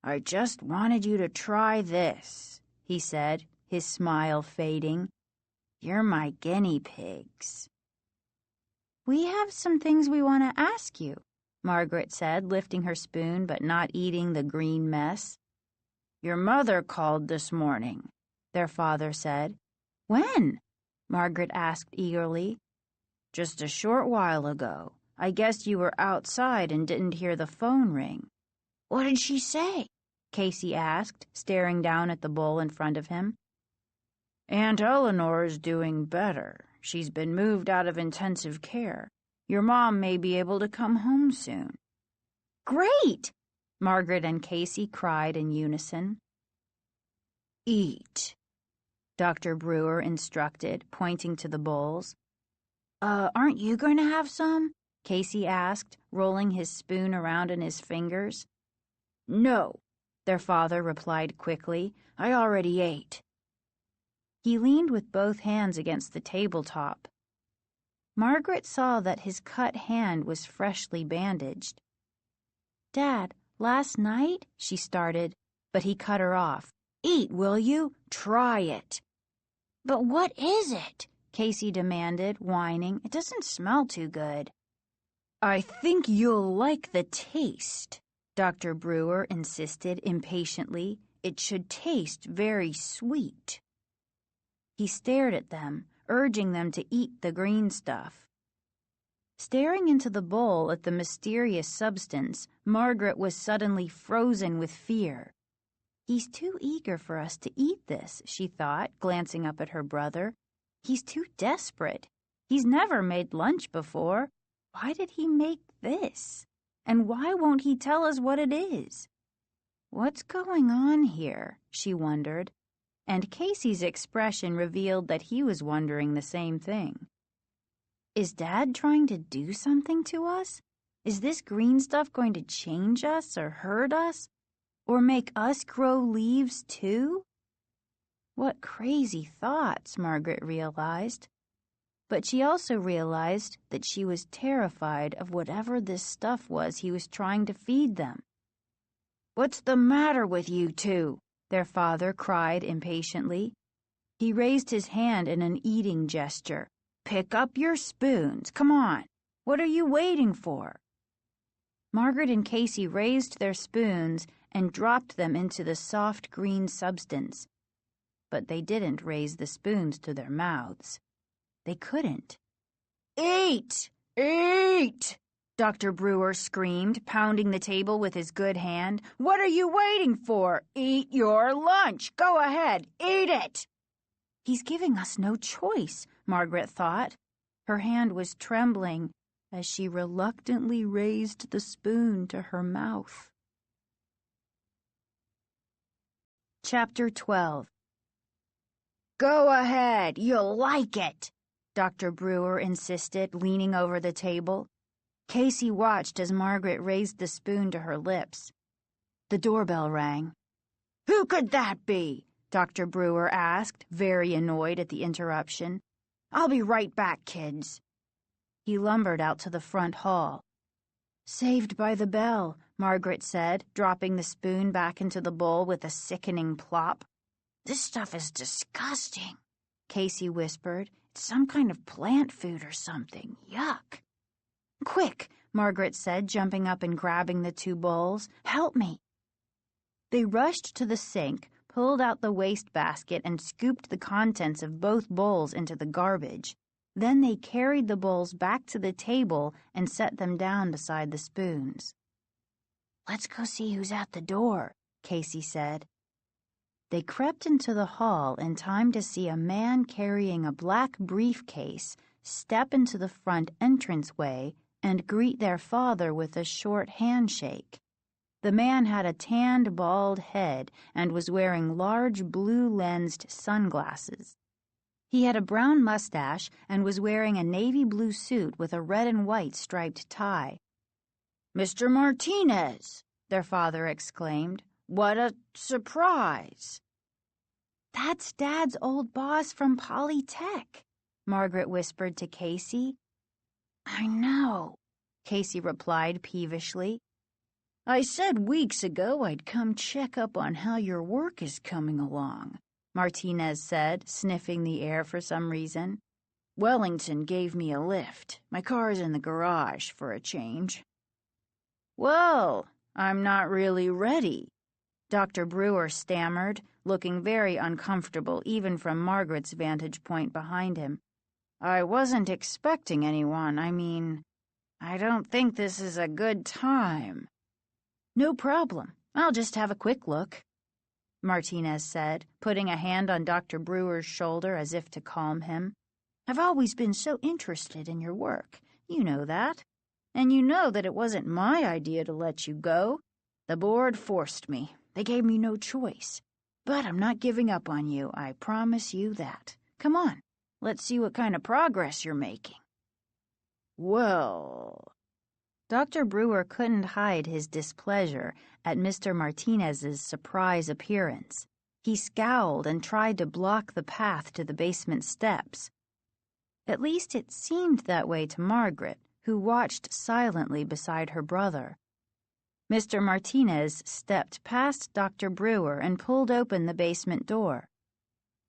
"I just wanted you to try this," he said, his smile fading. "You're my guinea pigs." "We have some things we want to ask you," Margaret said, lifting her spoon but not eating the green mess. "Your mother called this morning," their father said. "When?" Margaret asked eagerly. "Just a short while ago. I guess you were outside and didn't hear the phone ring." "What did she say?" Casey asked, staring down at the bowl in front of him. "Aunt Eleanor's doing better. She's been moved out of intensive care. Your mom may be able to come home soon." "Great!" Margaret and Casey cried in unison. "Eat," Dr. Brewer instructed, pointing to the bowls. Aren't you going to have some?" Casey asked, rolling his spoon around in his fingers. "No," their father replied quickly. "I already ate." He leaned with both hands against the tabletop. Margaret saw that his cut hand was freshly bandaged. "Dad, last night," she started, but he cut her off. "Eat, will you? Try it." "But what is it?" Casey demanded, whining. "It doesn't smell too good." I think you'll like the taste, Dr. Brewer insisted impatiently. It should taste very sweet. He stared at them, urging them to eat the green stuff. Staring into the bowl at the mysterious substance, Margaret was suddenly frozen with fear. He's too eager for us to eat this, she thought, glancing up at her brother. He's too desperate. He's never made lunch before. Why did he make this? And why won't he tell us what it is? What's going on here? She wondered, and Casey's expression revealed that he was wondering the same thing. Is Dad trying to do something to us? Is this green stuff going to change us or hurt us? Or make us grow leaves too? What crazy thoughts, Margaret realized. But she also realized that she was terrified of whatever this stuff was he was trying to feed them. "What's the matter with you two?" their father cried impatiently. He raised his hand in an eating gesture. "Pick up your spoons. Come on. What are you waiting for?" Margaret and Casey raised their spoons and dropped them into the soft green substance. But they didn't raise the spoons to their mouths. They couldn't. "Eat! Eat!" Dr. Brewer screamed, pounding the table with his good hand. "What are you waiting for? Eat your lunch! Go ahead, eat it!" He's giving us no choice, Margaret thought. Her hand was trembling as she reluctantly raised the spoon to her mouth. Chapter 12. "Go ahead, you'll like it," Dr. Brewer insisted, leaning over the table. Casey watched as Margaret raised the spoon to her lips. The doorbell rang. "Who could that be?" Dr. Brewer asked, very annoyed at the interruption. "I'll be right back, kids." He lumbered out to the front hall. "Saved by the bell," Margaret said, dropping the spoon back into the bowl with a sickening plop. "This stuff is disgusting," Casey whispered. "It's some kind of plant food or something. Yuck." "Quick," Margaret said, jumping up and grabbing the two bowls. "Help me." They rushed to the sink, pulled out the wastebasket, and scooped the contents of both bowls into the garbage. Then they carried the bowls back to the table and set them down beside the spoons. "Let's go see who's at the door," Casey said. They crept into the hall in time to see a man carrying a black briefcase step into the front entranceway and greet their father with a short handshake. The man had a tanned, bald head and was wearing large blue-lensed sunglasses. He had a brown mustache and was wearing a navy blue suit with a red and white striped tie. "Mr. Martinez!" their father exclaimed. "What a surprise!" "That's Dad's old boss from Polytech," Margaret whispered to Casey. "I know," Casey replied peevishly. "I said weeks ago I'd come check up on how your work is coming along," Martinez said, sniffing the air for some reason. "Wellington gave me a lift. My car's in the garage for a change." "Well, I'm not really ready," Dr. Brewer stammered, looking very uncomfortable even from Margaret's vantage point behind him. "I wasn't expecting anyone. I don't think this is a good time." "No problem. I'll just have a quick look," Martinez said, putting a hand on Dr. Brewer's shoulder as if to calm him. "I've always been so interested in your work. You know that. And you know that it wasn't my idea to let you go. The board forced me. They gave me no choice. But I'm not giving up on you, I promise you that. Come on, let's see what kind of progress you're making." "Well..." Dr. Brewer couldn't hide his displeasure at Mr. Martinez's surprise appearance. He scowled and tried to block the path to the basement steps. At least it seemed that way to Margaret, who watched silently beside her brother. Mr. Martinez stepped past Dr. Brewer and pulled open the basement door.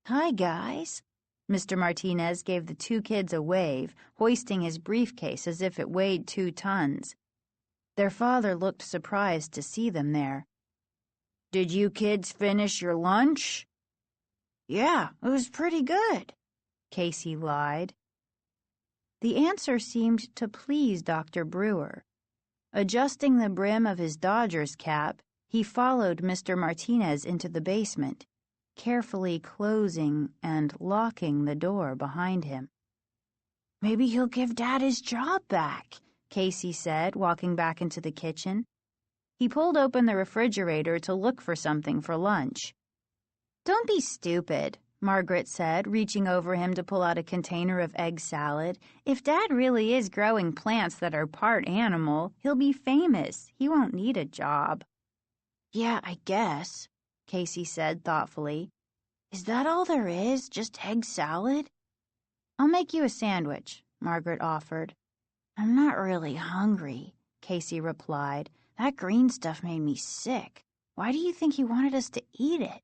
"Hi, guys." Mr. Martinez gave the two kids a wave, hoisting his briefcase as if it weighed 2 tons. Their father looked surprised to see them there. "Did you kids finish your lunch?" "Yeah, it was pretty good," Casey lied. The answer seemed to please Dr. Brewer. Adjusting the brim of his Dodgers cap, he followed Mr. Martinez into the basement, carefully closing and locking the door behind him. "Maybe he'll give Dad his job back," Casey said, walking back into the kitchen. He pulled open the refrigerator to look for something for lunch. "Don't be stupid," Margaret said, reaching over him to pull out a container of egg salad. "If Dad really is growing plants that are part animal, he'll be famous. He won't need a job." "Yeah, I guess," Casey said thoughtfully. "Is that all there is, just egg salad?" "I'll make you a sandwich," Margaret offered. "I'm not really hungry," Casey replied. "That green stuff made me sick. Why do you think he wanted us to eat it?"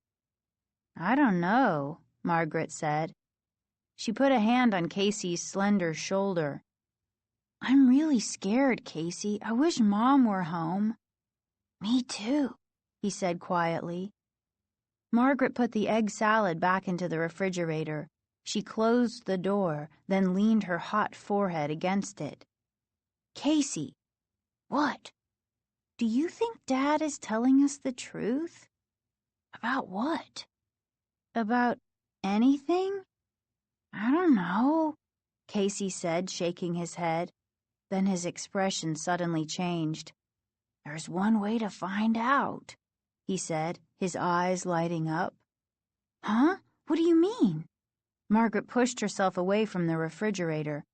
"I don't know," Margaret said. She put a hand on Casey's slender shoulder. "I'm really scared, Casey. I wish Mom were home." "Me too," he said quietly. Margaret put the egg salad back into the refrigerator. She closed the door, then leaned her hot forehead against it. "Casey." "What?" "Do you think Dad is telling us the truth?" "About what?" "About anything?" "I don't know," Casey said, shaking his head. Then his expression suddenly changed. "There's one way to find out," he said, his eyes lighting up. "Huh? What do you mean?" Margaret pushed herself away from the refrigerator.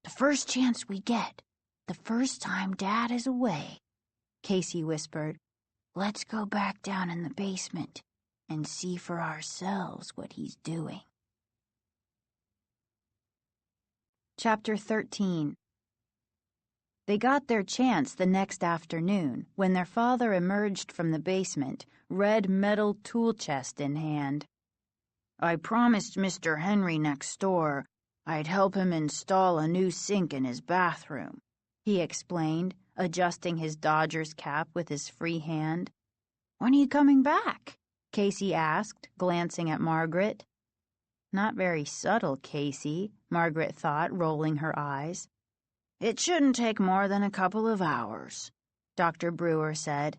"The first chance we get, the first time Dad is away," Casey whispered. "Let's go back down in the basement and see for ourselves what he's doing." Chapter 13. They got their chance the next afternoon when their father emerged from the basement, red metal tool chest in hand. "I promised Mr. Henry next door I'd help him install a new sink in his bathroom," he explained, adjusting his Dodgers cap with his free hand. "When are you coming back?" Casey asked, glancing at Margaret. Not very subtle, Casey, Margaret thought, rolling her eyes. "It shouldn't take more than a couple of hours," Dr. Brewer said.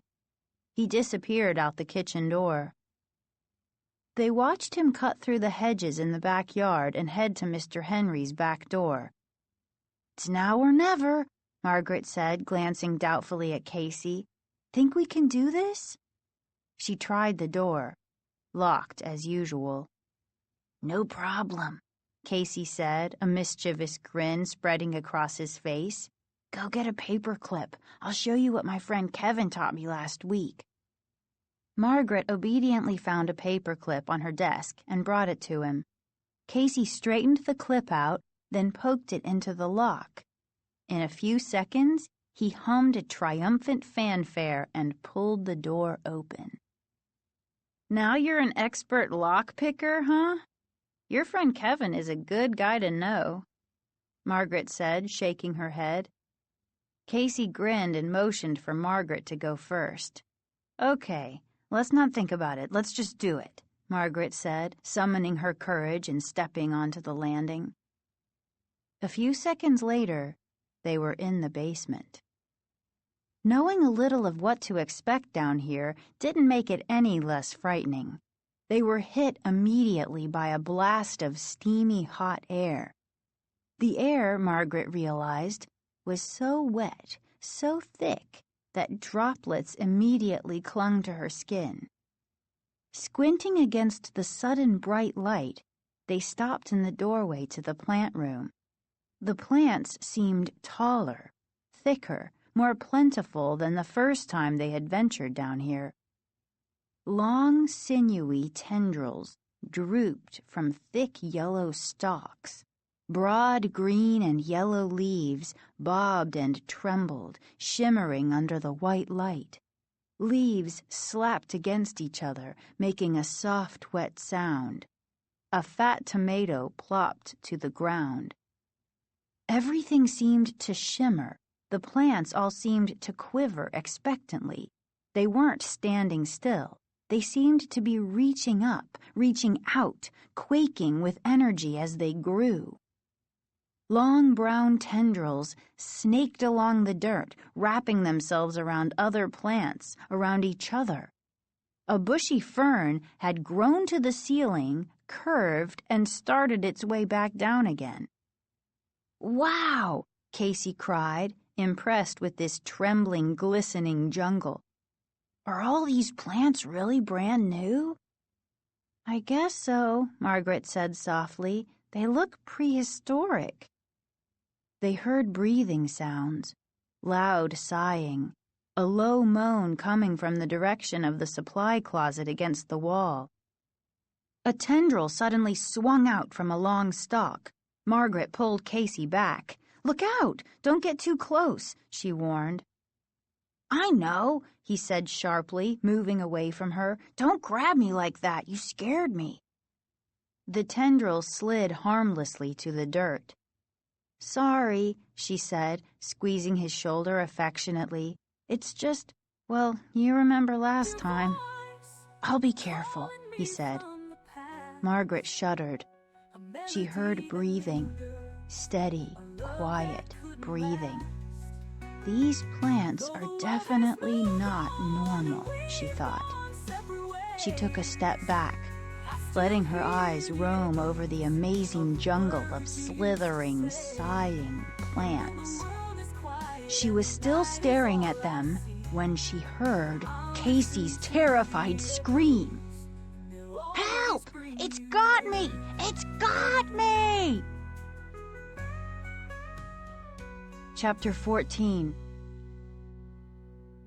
He disappeared out the kitchen door. They watched him cut through the hedges in the backyard and head to Mr. Henry's back door. "It's now or never," Margaret said, glancing doubtfully at Casey. "Think we can do this?" She tried the door. Locked as usual. "No problem," Casey said, a mischievous grin spreading across his face. "Go get a paper clip. I'll show you what my friend Kevin taught me last week." Margaret obediently found a paper clip on her desk and brought it to him. Casey straightened the clip out, then poked it into the lock. In a few seconds, he hummed a triumphant fanfare and pulled the door open. "Now you're an expert lock picker, huh? Your friend Kevin is a good guy to know," Margaret said, shaking her head. Casey grinned and motioned for Margaret to go first. "Okay, let's not think about it. Let's just do it," Margaret said, summoning her courage and stepping onto the landing. A few seconds later, they were in the basement. Knowing a little of what to expect down here didn't make it any less frightening. They were hit immediately by a blast of steamy hot air. The air, Margaret realized, was so wet, so thick, that droplets immediately clung to her skin. Squinting against the sudden bright light, they stopped in the doorway to the plant room. The plants seemed taller, thicker, more plentiful than the first time they had ventured down here. Long, sinewy tendrils drooped from thick yellow stalks. Broad green and yellow leaves bobbed and trembled, shimmering under the white light. Leaves slapped against each other, making a soft, wet sound. A fat tomato plopped to the ground. Everything seemed to shimmer. The plants all seemed to quiver expectantly. They weren't standing still. They seemed to be reaching up, reaching out, quaking with energy as they grew. Long brown tendrils snaked along the dirt, wrapping themselves around other plants, around each other. A bushy fern had grown to the ceiling, curved, and started its way back down again. "Wow!" Casey cried, impressed with this trembling, glistening jungle. "Are all these plants really brand new?" "I guess so," Margaret said softly. "They look prehistoric." They heard breathing sounds, loud sighing, a low moan coming from the direction of the supply closet against the wall. A tendril suddenly swung out from a long stalk. Margaret pulled Casey back. "Look out! Don't get too close," she warned. "I know," he said sharply, moving away from her. "Don't grab me like that. You scared me." The tendril slid harmlessly to the dirt. "Sorry," she said, squeezing his shoulder affectionately. "It's just, well, you remember last time." "I'll be careful," he said. Margaret shuddered. She heard breathing, steady, quiet breathing. These plants are definitely not normal, she thought. She took a step back, letting her eyes roam over the amazing jungle of slithering, sighing plants. She was still staring at them when she heard Casey's terrified scream. "Help! It's got me! It's got me!" Chapter 14.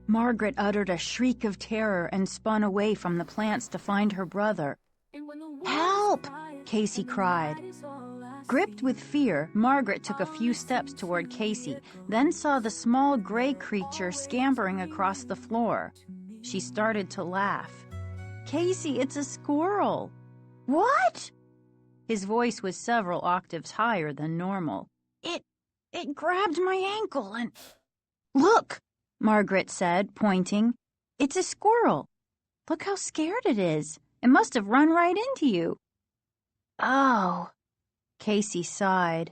Margaret uttered a shriek of terror and spun away from the plants to find her brother. "Help!" Casey cried. Gripped with fear, Margaret took a few steps toward Casey, then saw the small gray creature scampering across the floor. She started to laugh. "Casey, it's a squirrel." "What?" His voice was several octaves higher than normal. It grabbed my ankle and—" "Look!" Margaret said, pointing. "It's a squirrel. Look how scared it is. It must have run right into you." "Oh," Casey sighed.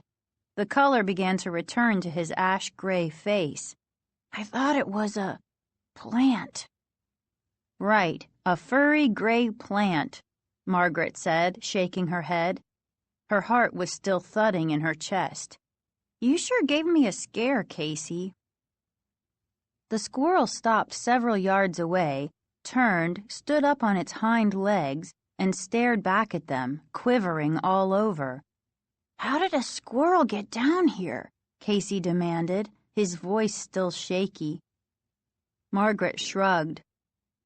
The color began to return to his ash-gray face. "I thought it was a plant." "Right, a furry gray plant," Margaret said, shaking her head. Her heart was still thudding in her chest. "You sure gave me a scare, Casey." The squirrel stopped several yards away, turned, stood up on its hind legs, and stared back at them, quivering all over. "How did a squirrel get down here?" Casey demanded, his voice still shaky. Margaret shrugged.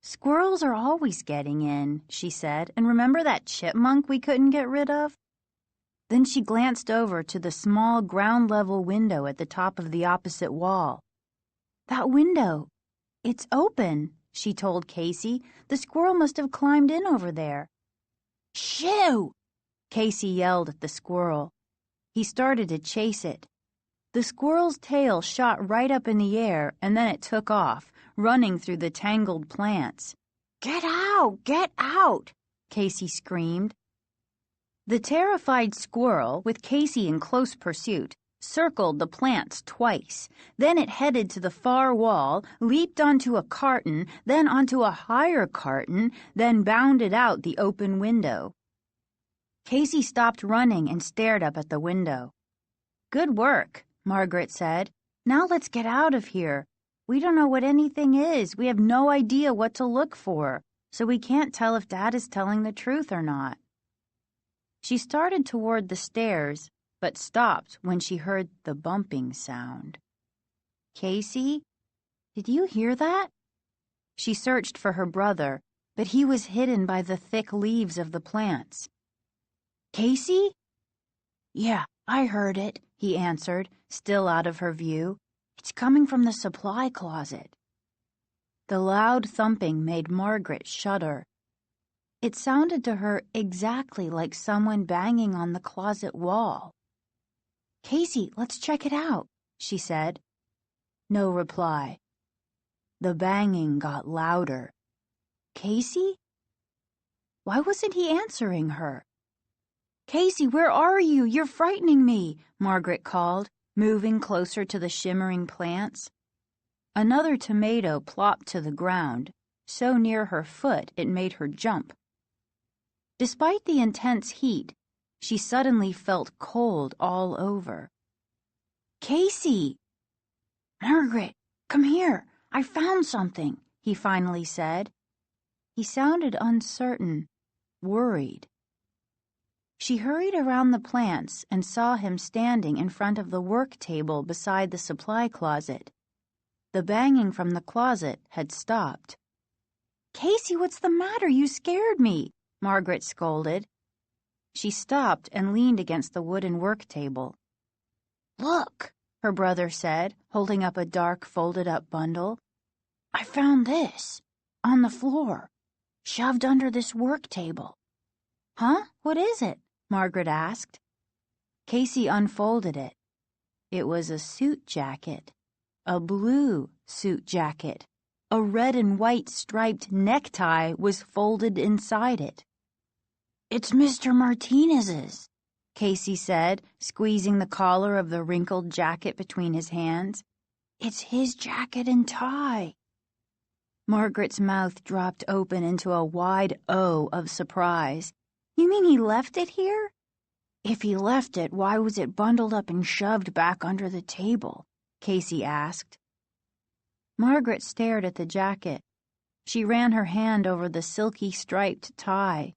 "Squirrels are always getting in," she said, "and remember that chipmunk we couldn't get rid of?" Then she glanced over to the small ground-level window at the top of the opposite wall. "That window, it's open," she told Casey. "The squirrel must have climbed in over there." "Shoo!" Casey yelled at the squirrel. He started to chase it. The squirrel's tail shot right up in the air, and then it took off, running through the tangled plants. "Get out! Get out!" Casey screamed. The terrified squirrel, with Casey in close pursuit, circled the plants twice. Then it headed to the far wall, leaped onto a carton, then onto a higher carton, then bounded out the open window. Casey stopped running and stared up at the window. "Good work," Margaret said. "Now let's get out of here. We don't know what anything is. We have no idea what to look for, so we can't tell if Dad is telling the truth or not." She started toward the stairs, but stopped when she heard the bumping sound. "Casey, did you hear that?" She searched for her brother, but he was hidden by the thick leaves of the plants. "Casey?" "Yeah, I heard it," he answered, still out of her view. "It's coming from the supply closet." The loud thumping made Margaret shudder. It sounded to her exactly like someone banging on the closet wall. "Casey, let's check it out," she said. No reply. The banging got louder. "Casey?" Why wasn't he answering her? "Casey, where are you? You're frightening me," Margaret called, moving closer to the shimmering plants. Another tomato plopped to the ground, so near her foot it made her jump. Despite the intense heat, she suddenly felt cold all over. "Casey!" "Margaret, come here. I found something," he finally said. He sounded uncertain, worried. She hurried around the plants and saw him standing in front of the work table beside the supply closet. The banging from the closet had stopped. "Casey, what's the matter? You scared me," Margaret scolded. She stopped and leaned against the wooden work table. "Look," her brother said, holding up a dark folded-up bundle. "I found this, on the floor, shoved under this work table." "Huh? What is it?" Margaret asked. Casey unfolded it. It was a suit jacket, a blue suit jacket. A red and white striped necktie was folded inside it. "It's Mr. Martinez's," Casey said, squeezing the collar of the wrinkled jacket between his hands. "It's his jacket and tie." Margaret's mouth dropped open into a wide O of surprise. "You mean he left it here?" "If he left it, why was it bundled up and shoved back under the table?" Casey asked. Margaret stared at the jacket. She ran her hand over the silky striped tie.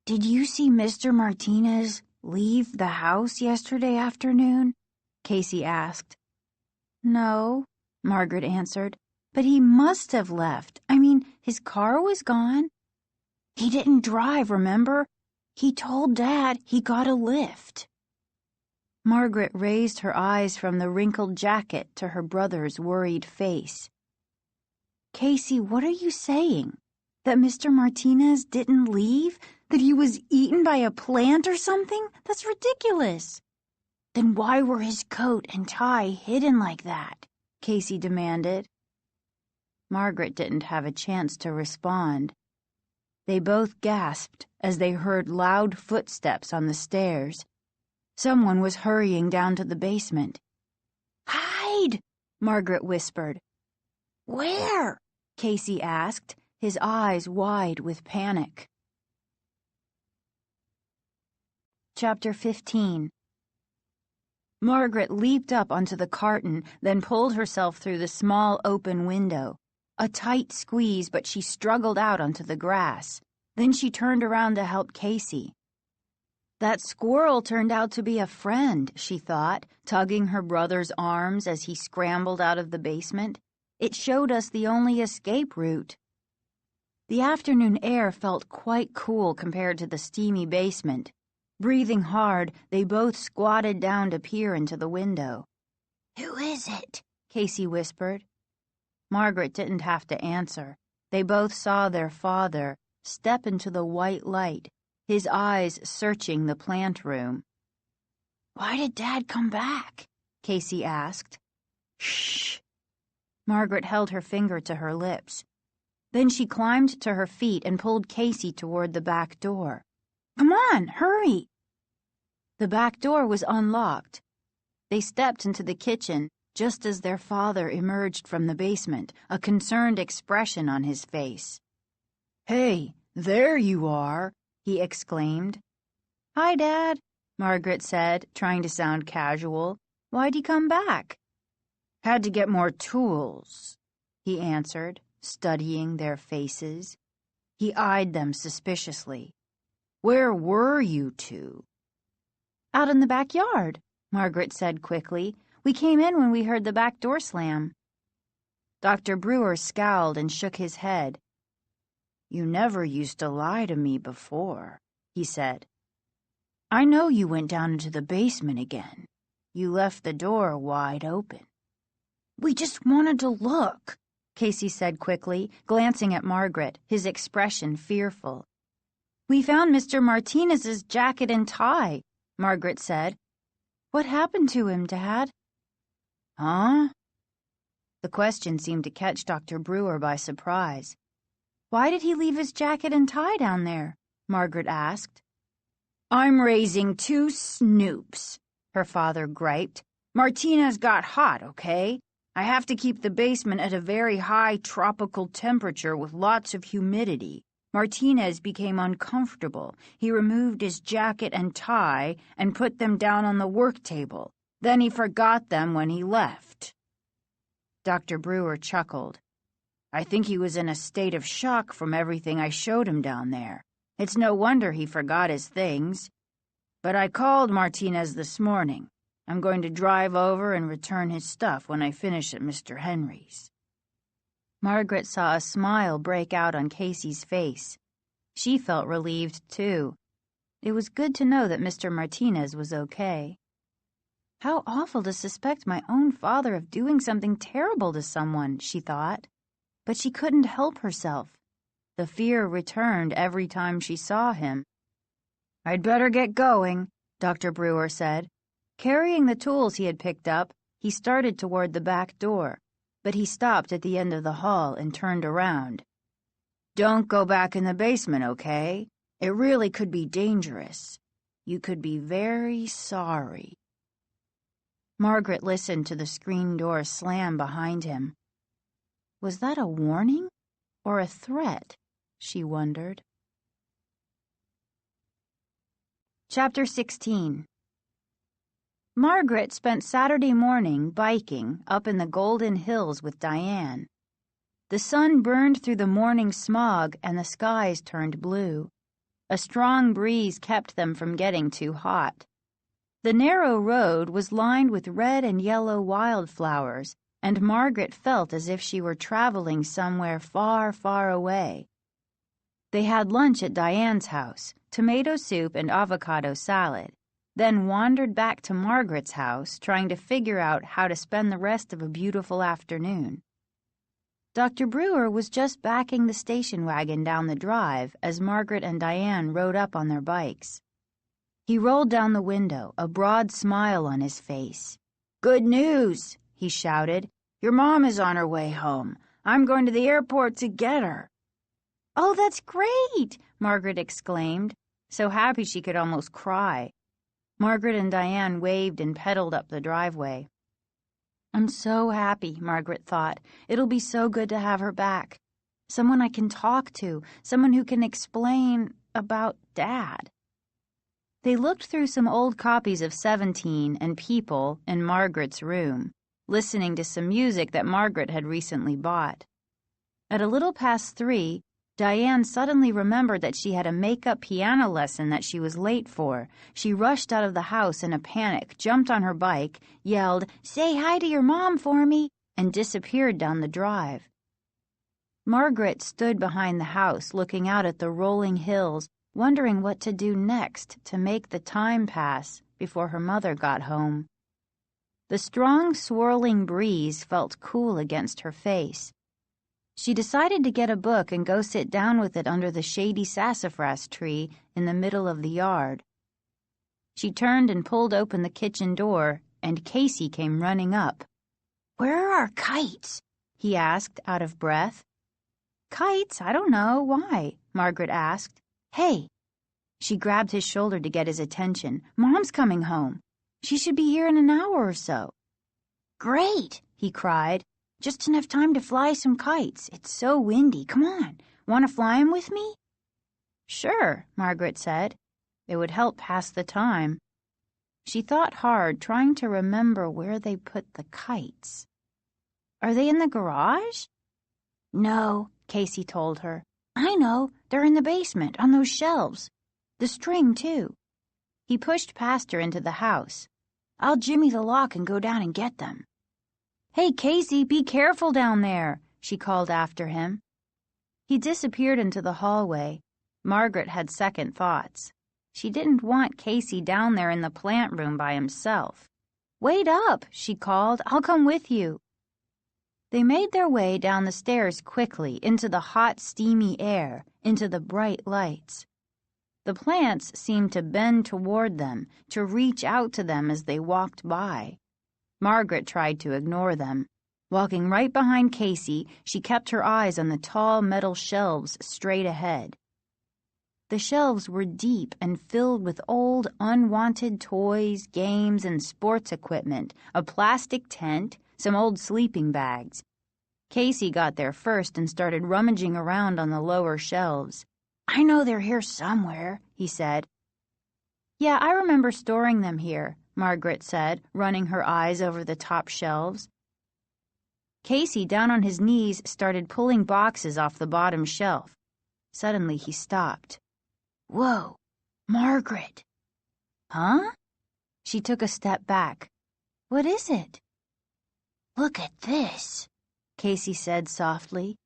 "Did you see Mr. Martinez leave the house yesterday afternoon?" Casey asked. "No," Margaret answered, "but he must have left. I mean, his car was gone." "He didn't drive, remember? He told Dad he got a lift." Margaret raised her eyes from the wrinkled jacket to her brother's worried face. "Casey, what are you saying? That Mr. Martinez didn't leave? That he was eaten by a plant or something? That's ridiculous." "Then why were his coat and tie hidden like that?" Casey demanded. Margaret didn't have a chance to respond. They both gasped as they heard loud footsteps on the stairs. Someone was hurrying down to the basement. "Hide!" Margaret whispered. "Where?" Casey asked, his eyes wide with panic. Chapter 15. Margaret leaped up onto the carton, then pulled herself through the small open window. A tight squeeze, but she struggled out onto the grass. Then she turned around to help Casey. That squirrel turned out to be a friend, she thought, tugging her brother's arms as he scrambled out of the basement. It showed us the only escape route. The afternoon air felt quite cool compared to the steamy basement. Breathing hard, they both squatted down to peer into the window. "Who is it?" Casey whispered. Margaret didn't have to answer. They both saw their father step into the white light, his eyes searching the plant room. "Why did Dad come back?" Casey asked. "Shh." Margaret held her finger to her lips. Then she climbed to her feet and pulled Casey toward the back door. "Come on, hurry!" The back door was unlocked. They stepped into the kitchen just as their father emerged from the basement, a concerned expression on his face. "Hey, there you are!" he exclaimed. "Hi, Dad," Margaret said, trying to sound casual. "Why'd you come back?" "Had to get more tools," he answered, studying their faces. He eyed them suspiciously. "Where were you two?" "Out in the backyard," Margaret said quickly. "We came in when we heard the back door slam." Dr. Brewer scowled and shook his head. "You never used to lie to me before," he said. "I know you went down into the basement again. You left the door wide open." "We just wanted to look," Casey said quickly, glancing at Margaret, his expression fearful. "We found Mr. Martinez's jacket and tie," Margaret said. "What happened to him, Dad?" "Huh?" The question seemed to catch Dr. Brewer by surprise. "Why did he leave his jacket and tie down there?" Margaret asked. "I'm raising two snoops," her father griped. "Martinez got hot, okay? I have to keep the basement at a very high tropical temperature with lots of humidity. Martinez became uncomfortable. He removed his jacket and tie and put them down on the work table. Then he forgot them when he left." Dr. Brewer chuckled. "I think he was in a state of shock from everything I showed him down there. It's no wonder he forgot his things. But I called Martinez this morning. I'm going to drive over and return his stuff when I finish at Mr. Henry's." Margaret saw a smile break out on Casey's face. She felt relieved, too. It was good to know that Mr. Martinez was okay. How awful to suspect my own father of doing something terrible to someone, she thought. But she couldn't help herself. The fear returned every time she saw him. "I'd better get going," Dr. Brewer said. Carrying the tools he had picked up, he started toward the back door, but he stopped at the end of the hall and turned around. "Don't go back in the basement, okay? It really could be dangerous. You could be very sorry." Margaret listened to the screen door slam behind him. Was that a warning or a threat? She wondered. Chapter 16. Margaret spent Saturday morning biking up in the Golden Hills with Diane. The sun burned through the morning smog and the skies turned blue. A strong breeze kept them from getting too hot. The narrow road was lined with red and yellow wildflowers, and Margaret felt as if she were traveling somewhere far, far away. They had lunch at Diane's house, tomato soup and avocado salad, then wandered back to Margaret's house, trying to figure out how to spend the rest of a beautiful afternoon. Dr. Brewer was just backing the station wagon down the drive as Margaret and Diane rode up on their bikes. He rolled down the window, a broad smile on his face. "Good news," he shouted. "Your mom is on her way home. I'm going to the airport to get her." "Oh, that's great!" Margaret exclaimed, so happy she could almost cry. Margaret and Diane waved and pedaled up the driveway. "I'm so happy," Margaret thought. "It'll be so good to have her back. Someone I can talk to, someone who can explain about Dad." They looked through some old copies of 17 and People in Margaret's room, listening to some music that Margaret had recently bought. At a little past 3, Diane suddenly remembered that she had a make-up piano lesson that she was late for. She rushed out of the house in a panic, jumped on her bike, yelled, "Say hi to your mom for me," and disappeared down the drive. Margaret stood behind the house looking out at the rolling hills, wondering what to do next to make the time pass before her mother got home. The strong, swirling breeze felt cool against her face. She decided to get a book and go sit down with it under the shady sassafras tree in the middle of the yard. She turned and pulled open the kitchen door, and Casey came running up. "Where are our kites?" he asked, out of breath. "Kites? I don't know. Why?" Margaret asked. "Hey!" She grabbed his shoulder to get his attention. "Mom's coming home. She should be here in an hour or so." "Great!" he cried. "Just enough time to fly some kites. It's so windy. Come on. Want to fly 'em with me?" "Sure," Margaret said. It would help pass the time. She thought hard, trying to remember where they put the kites. "Are they in the garage?" "No," Casey told her. "I know. They're in the basement, on those shelves. The string, too." He pushed past her into the house. "I'll jimmy the lock and go down and get them." "Hey, Casey, be careful down there," she called after him. He disappeared into the hallway. Margaret had second thoughts. She didn't want Casey down there in the plant room by himself. "Wait up," she called. "I'll come with you." They made their way down the stairs quickly, into the hot, steamy air, into the bright lights. The plants seemed to bend toward them, to reach out to them as they walked by. Margaret tried to ignore them. Walking right behind Casey, she kept her eyes on the tall metal shelves straight ahead. The shelves were deep and filled with old, unwanted toys, games, and sports equipment, a plastic tent, some old sleeping bags. Casey got there first and started rummaging around on the lower shelves. "I know they're here somewhere," he said. "Yeah, I remember storing them here," Margaret said, running her eyes over the top shelves. Casey, down on his knees, started pulling boxes off the bottom shelf. Suddenly he stopped. "Whoa, Margaret." "Huh?" She took a step back. "What is it?" "Look at this," Casey said softly.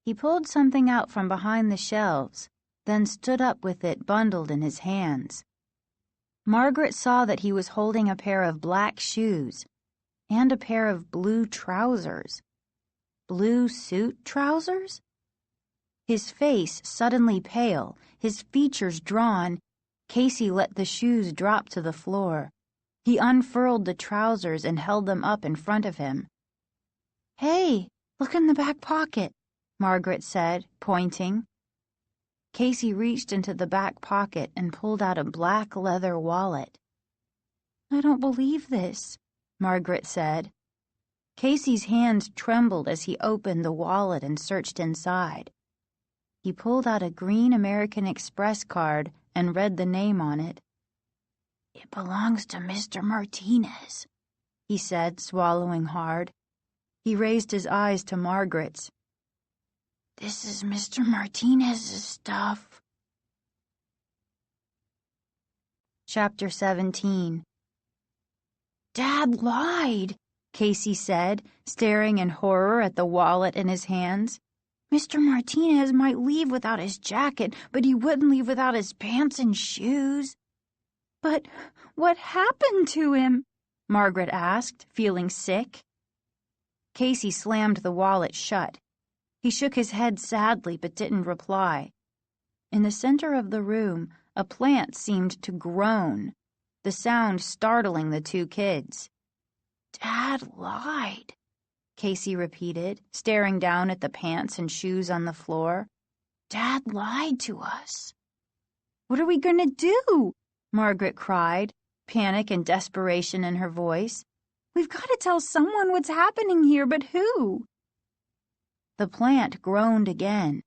He pulled something out from behind the shelves, then stood up with it bundled in his hands. Margaret saw that he was holding a pair of black shoes and a pair of blue trousers. Blue suit trousers? His face suddenly pale, his features drawn, Casey let the shoes drop to the floor. He unfurled the trousers and held them up in front of him. "Hey, look in the back pocket," Margaret said, pointing. Casey reached into the back pocket and pulled out a black leather wallet. "I don't believe this," Margaret said. Casey's hands trembled as he opened the wallet and searched inside. He pulled out a green American Express card and read the name on it. "It belongs to Mr. Martinez," he said, swallowing hard. He raised his eyes to Margaret's. "This is Mr. Martinez's stuff." Chapter 17. "Dad lied," Casey said, staring in horror at the wallet in his hands. "Mr. Martinez might leave without his jacket, but he wouldn't leave without his pants and shoes." "But what happened to him?" Margaret asked, feeling sick. Casey slammed the wallet shut. He shook his head sadly but didn't reply. In the center of the room, a plant seemed to groan, the sound startling the two kids. "Dad lied," Casey repeated, staring down at the pants and shoes on the floor. "Dad lied to us." "What are we going to do?" Margaret cried, panic and desperation in her voice. "We've got to tell someone what's happening here, but who?" The plant groaned again.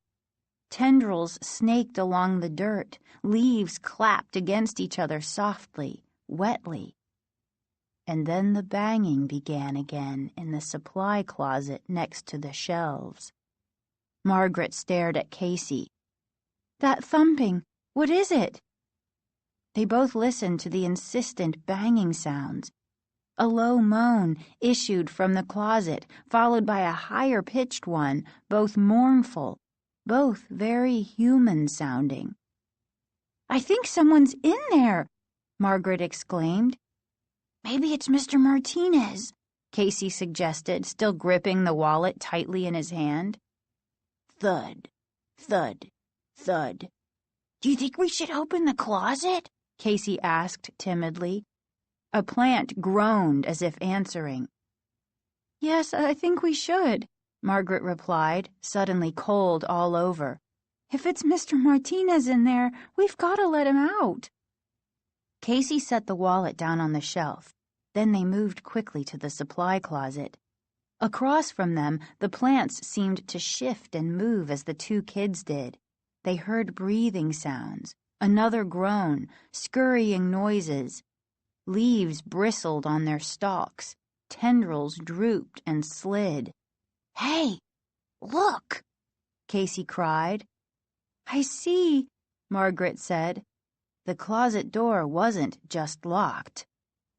Tendrils snaked along the dirt. Leaves clapped against each other softly, wetly. And then the banging began again in the supply closet next to the shelves. Margaret stared at Casey. "That thumping, what is it?" They both listened to the insistent banging sounds. A low moan issued from the closet, followed by a higher-pitched one, both mournful, both very human-sounding. "I think someone's in there," Margaret exclaimed. "Maybe it's Mr. Martinez," Casey suggested, still gripping the wallet tightly in his hand. Thud, thud, thud. "Do you think we should open the closet?" Casey asked timidly. A plant groaned as if answering. "Yes, I think we should," Margaret replied, suddenly cold all over. "If it's Mr. Martinez in there, we've got to let him out." Casey set the wallet down on the shelf. Then they moved quickly to the supply closet. Across from them, the plants seemed to shift and move as the two kids did. They heard breathing sounds, another groan, scurrying noises. Leaves bristled on their stalks. Tendrils drooped and slid. "Hey, look!" Casey cried. "I see," Margaret said. The closet door wasn't just locked.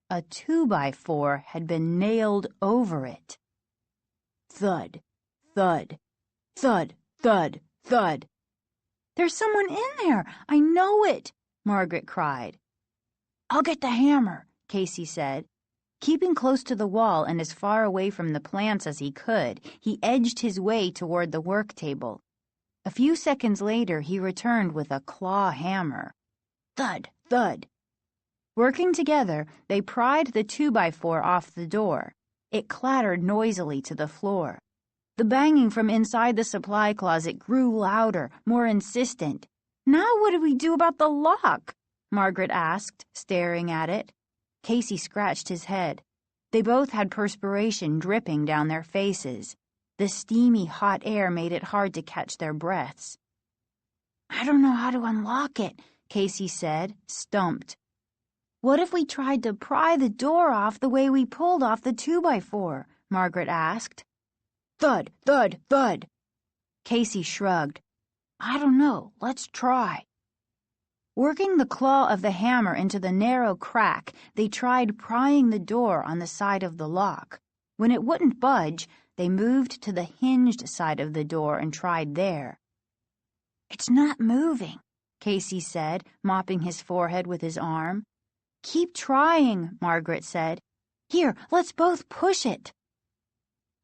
A 2x4 had been nailed over it. Thud, thud, thud, thud, thud. "There's someone in there! I know it!" Margaret cried. "I'll get the hammer," Casey said. Keeping close to the wall and as far away from the plants as he could, he edged his way toward the work table. A few seconds later, he returned with a claw hammer. Thud, thud. Working together, they pried the 2x4 off the door. It clattered noisily to the floor. The banging from inside the supply closet grew louder, more insistent. "Now what do we do about the lock?" Margaret asked, staring at it. Casey scratched his head. They both had perspiration dripping down their faces. The steamy, hot air made it hard to catch their breaths. "I don't know how to unlock it," Casey said, stumped. "What if we tried to pry the door off the way we pulled off the 2x4? Margaret asked. Thud, thud, thud. Casey shrugged. "I don't know. Let's try." Working the claw of the hammer into the narrow crack, they tried prying the door on the side of the lock. When it wouldn't budge, they moved to the hinged side of the door and tried there. "It's not moving," Casey said, mopping his forehead with his arm. "Keep trying," Margaret said. "Here, let's both push it."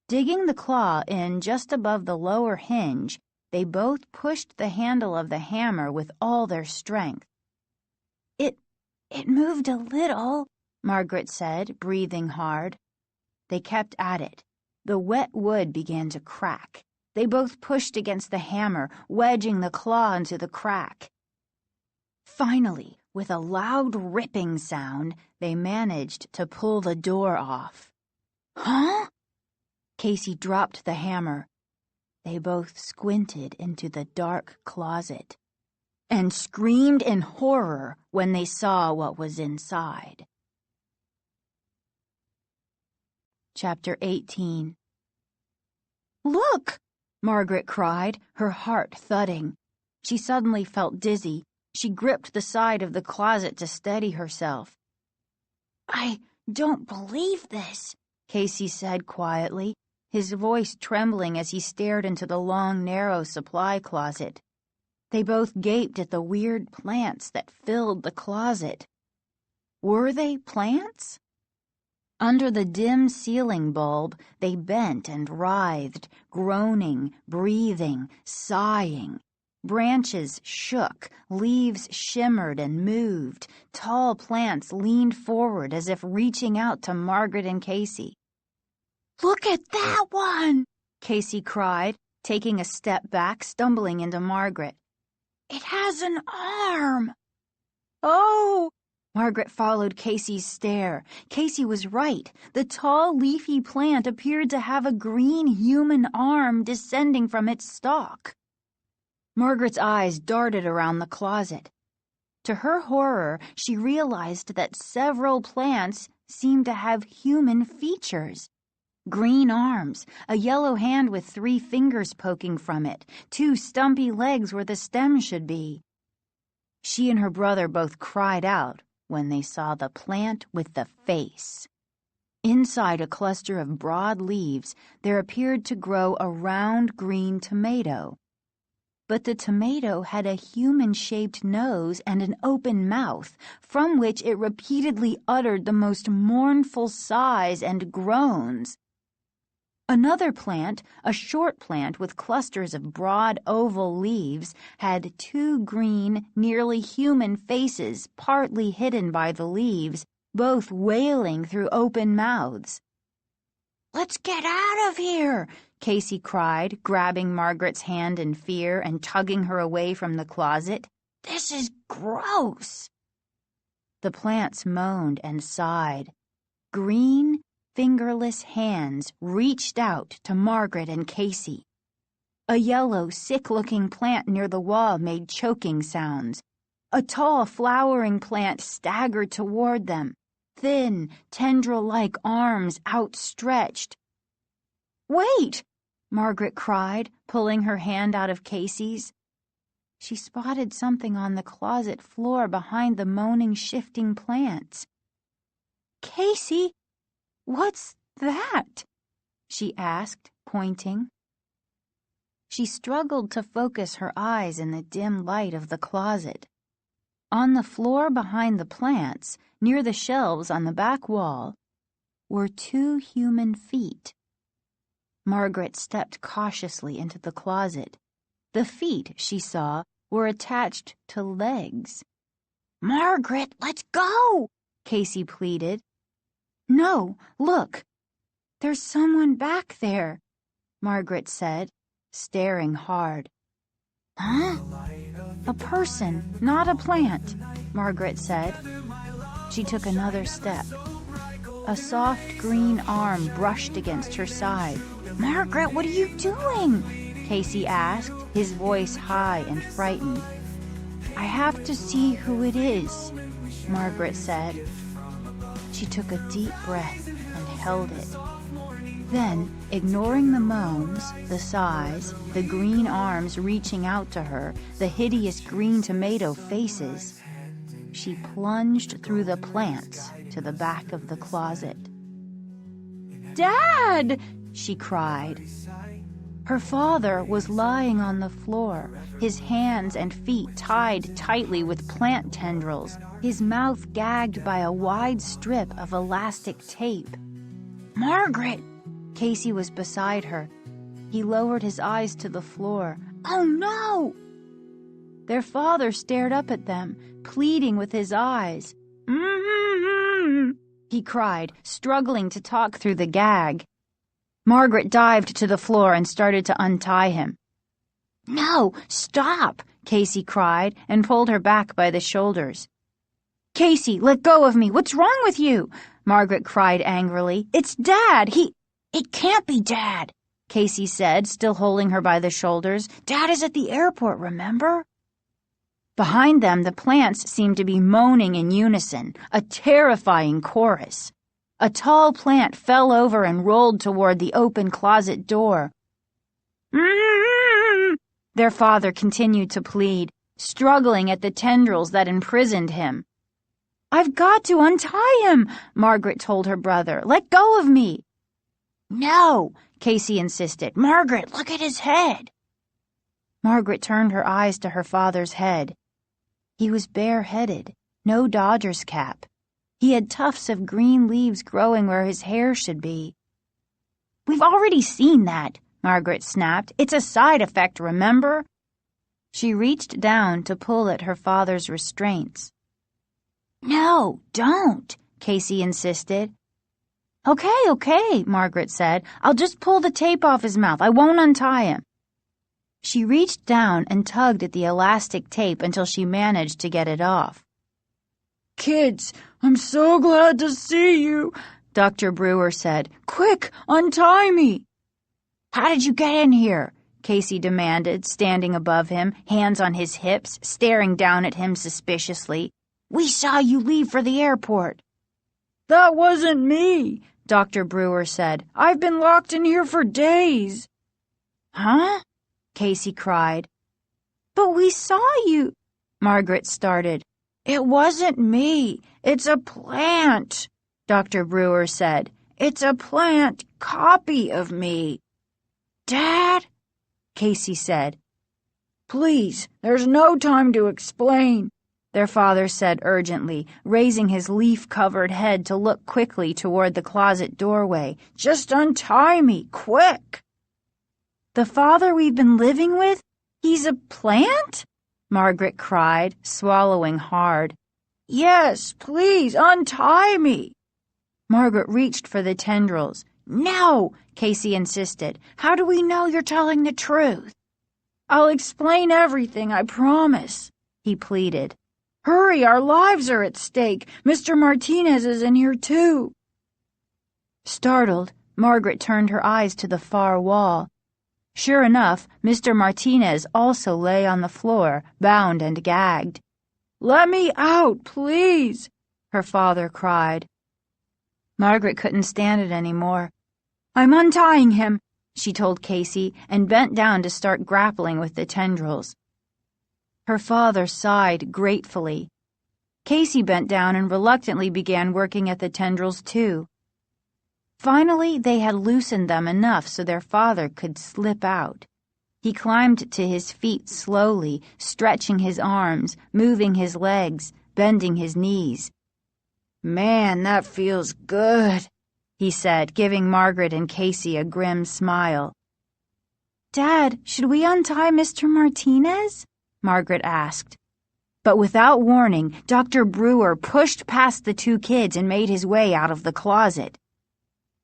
Digging the claw in just above the lower hinge, they both pushed the handle of the hammer with all their strength. It moved a little," Margaret said, breathing hard. They kept at it. The wet wood began to crack. They both pushed against the hammer, wedging the claw into the crack. Finally, with a loud ripping sound, they managed to pull the door off. "Huh?" Casey dropped the hammer. They both squinted into the dark closet and screamed in horror when they saw what was inside. Chapter 18. "Look!" Margaret cried, her heart thudding. She suddenly felt dizzy. She gripped the side of the closet to steady herself. "I don't believe this," Casey said quietly, his voice trembling as he stared into the long, narrow supply closet. They both gaped at the weird plants that filled the closet. Were they plants? Under the dim ceiling bulb, they bent and writhed, groaning, breathing, sighing. Branches shook, leaves shimmered and moved. Tall plants leaned forward as if reaching out to Margaret and Casey. "Look at that one!" Casey cried, taking a step back, stumbling into Margaret. "It has an arm!" "Oh!" Margaret followed Casey's stare. Casey was right. The tall, leafy plant appeared to have a green human arm descending from its stalk. Margaret's eyes darted around the closet. To her horror, she realized that several plants seemed to have human features. Green arms, a yellow hand with 3 fingers poking from it, 2 stumpy legs where the stem should be. She and her brother both cried out when they saw the plant with the face. Inside a cluster of broad leaves, there appeared to grow a round green tomato. But the tomato had a human-shaped nose and an open mouth, from which it repeatedly uttered the most mournful sighs and groans. Another plant, a short plant with clusters of broad oval leaves, had 2 green, nearly human faces partly hidden by the leaves, both wailing through open mouths. "Let's get out of here!" Casey cried, grabbing Margaret's hand in fear and tugging her away from the closet. "This is gross!" The plants moaned and sighed. Green, fingerless hands reached out to Margaret and Casey. A yellow, sick-looking plant near the wall made choking sounds. A tall, flowering plant staggered toward them, thin, tendril-like arms outstretched. "Wait!" Margaret cried, pulling her hand out of Casey's. She spotted something on the closet floor behind the moaning, shifting plants. "Casey! What's that?" she asked, pointing. She struggled to focus her eyes in the dim light of the closet. On the floor behind the plants, near the shelves on the back wall, were 2 human feet. Margaret stepped cautiously into the closet. The feet, she saw, were attached to legs. "Margaret, let's go!" Casey pleaded. "No, look. There's someone back there," Margaret said, staring hard. "Huh? A person, not a plant," Margaret said. She took another step. A soft green arm brushed against her side. "Margaret, what are you doing?" Casey asked, his voice high and frightened. "I have to see who it is," Margaret said. She took a deep breath and held it. Then, ignoring the moans, the sighs, the green arms reaching out to her, the hideous green tomato faces, she plunged through the plants to the back of the closet. "Dad!" she cried. Her father was lying on the floor, his hands and feet tied tightly with plant tendrils, his mouth gagged by a wide strip of elastic tape. "Margaret!" Casey was beside her. He lowered his eyes to the floor. "Oh, no!" Their father stared up at them, pleading with his eyes. "Mm-hmm," he cried, struggling to talk through the gag. Margaret dived to the floor and started to untie him. "No, stop!" Casey cried and pulled her back by the shoulders. "Casey, let go of me! What's wrong with you?" Margaret cried angrily. "It's Dad! It can't be Dad!" Casey said, still holding her by the shoulders. "Dad is at the airport, remember?" Behind them, the plants seemed to be moaning in unison, a terrifying chorus. A tall plant fell over and rolled toward the open closet door. "Mm-hmm," their father continued to plead, struggling at the tendrils that imprisoned him. "I've got to untie him," Margaret told her brother. "Let go of me." "No," Casey insisted. "Margaret, look at his head." Margaret turned her eyes to her father's head. He was bareheaded, no Dodger's cap. He had tufts of green leaves growing where his hair should be. "We've already seen that," Margaret snapped. "It's a side effect, remember?" She reached down to pull at her father's restraints. "No, don't," Casey insisted. Okay, Margaret said. "I'll just pull the tape off his mouth. I won't untie him." She reached down and tugged at the elastic tape until she managed to get it off. "Kids, I'm so glad to see you," Dr. Brewer said. "Quick, untie me." "How did you get in here?" Casey demanded, standing above him, hands on his hips, staring down at him suspiciously. "We saw you leave for the airport." "That wasn't me," Dr. Brewer said. "I've been locked in here for days." "Huh?" Casey cried. "But we saw you," Margaret started. "It wasn't me. It's a plant," Dr. Brewer said. "It's a plant copy of me." "Dad?" Casey said. "Please, there's no time to explain," their father said urgently, raising his leaf-covered head to look quickly toward the closet doorway. "Just untie me, quick." "The father we've been living with? He's a plant?" Margaret cried, swallowing hard. "Yes, please, untie me." Margaret reached for the tendrils. "No," Casey insisted. "How do we know you're telling the truth?" "I'll explain everything, I promise," he pleaded. "Hurry, our lives are at stake. Mr. Martinez is in here too." Startled, Margaret turned her eyes to the far wall. Sure enough, Mr. Martinez also lay on the floor, bound and gagged. "Let me out, please," her father cried. Margaret couldn't stand it anymore. "I'm untying him," she told Casey, and bent down to start grappling with the tendrils. Her father sighed gratefully. Casey bent down and reluctantly began working at the tendrils too. Finally, they had loosened them enough so their father could slip out. He climbed to his feet slowly, stretching his arms, moving his legs, bending his knees. "Man, that feels good," he said, giving Margaret and Casey a grim smile. Dad, should we untie Mr. Martinez? Margaret asked. But without warning, Dr. Brewer pushed past the two kids and made his way out of the closet.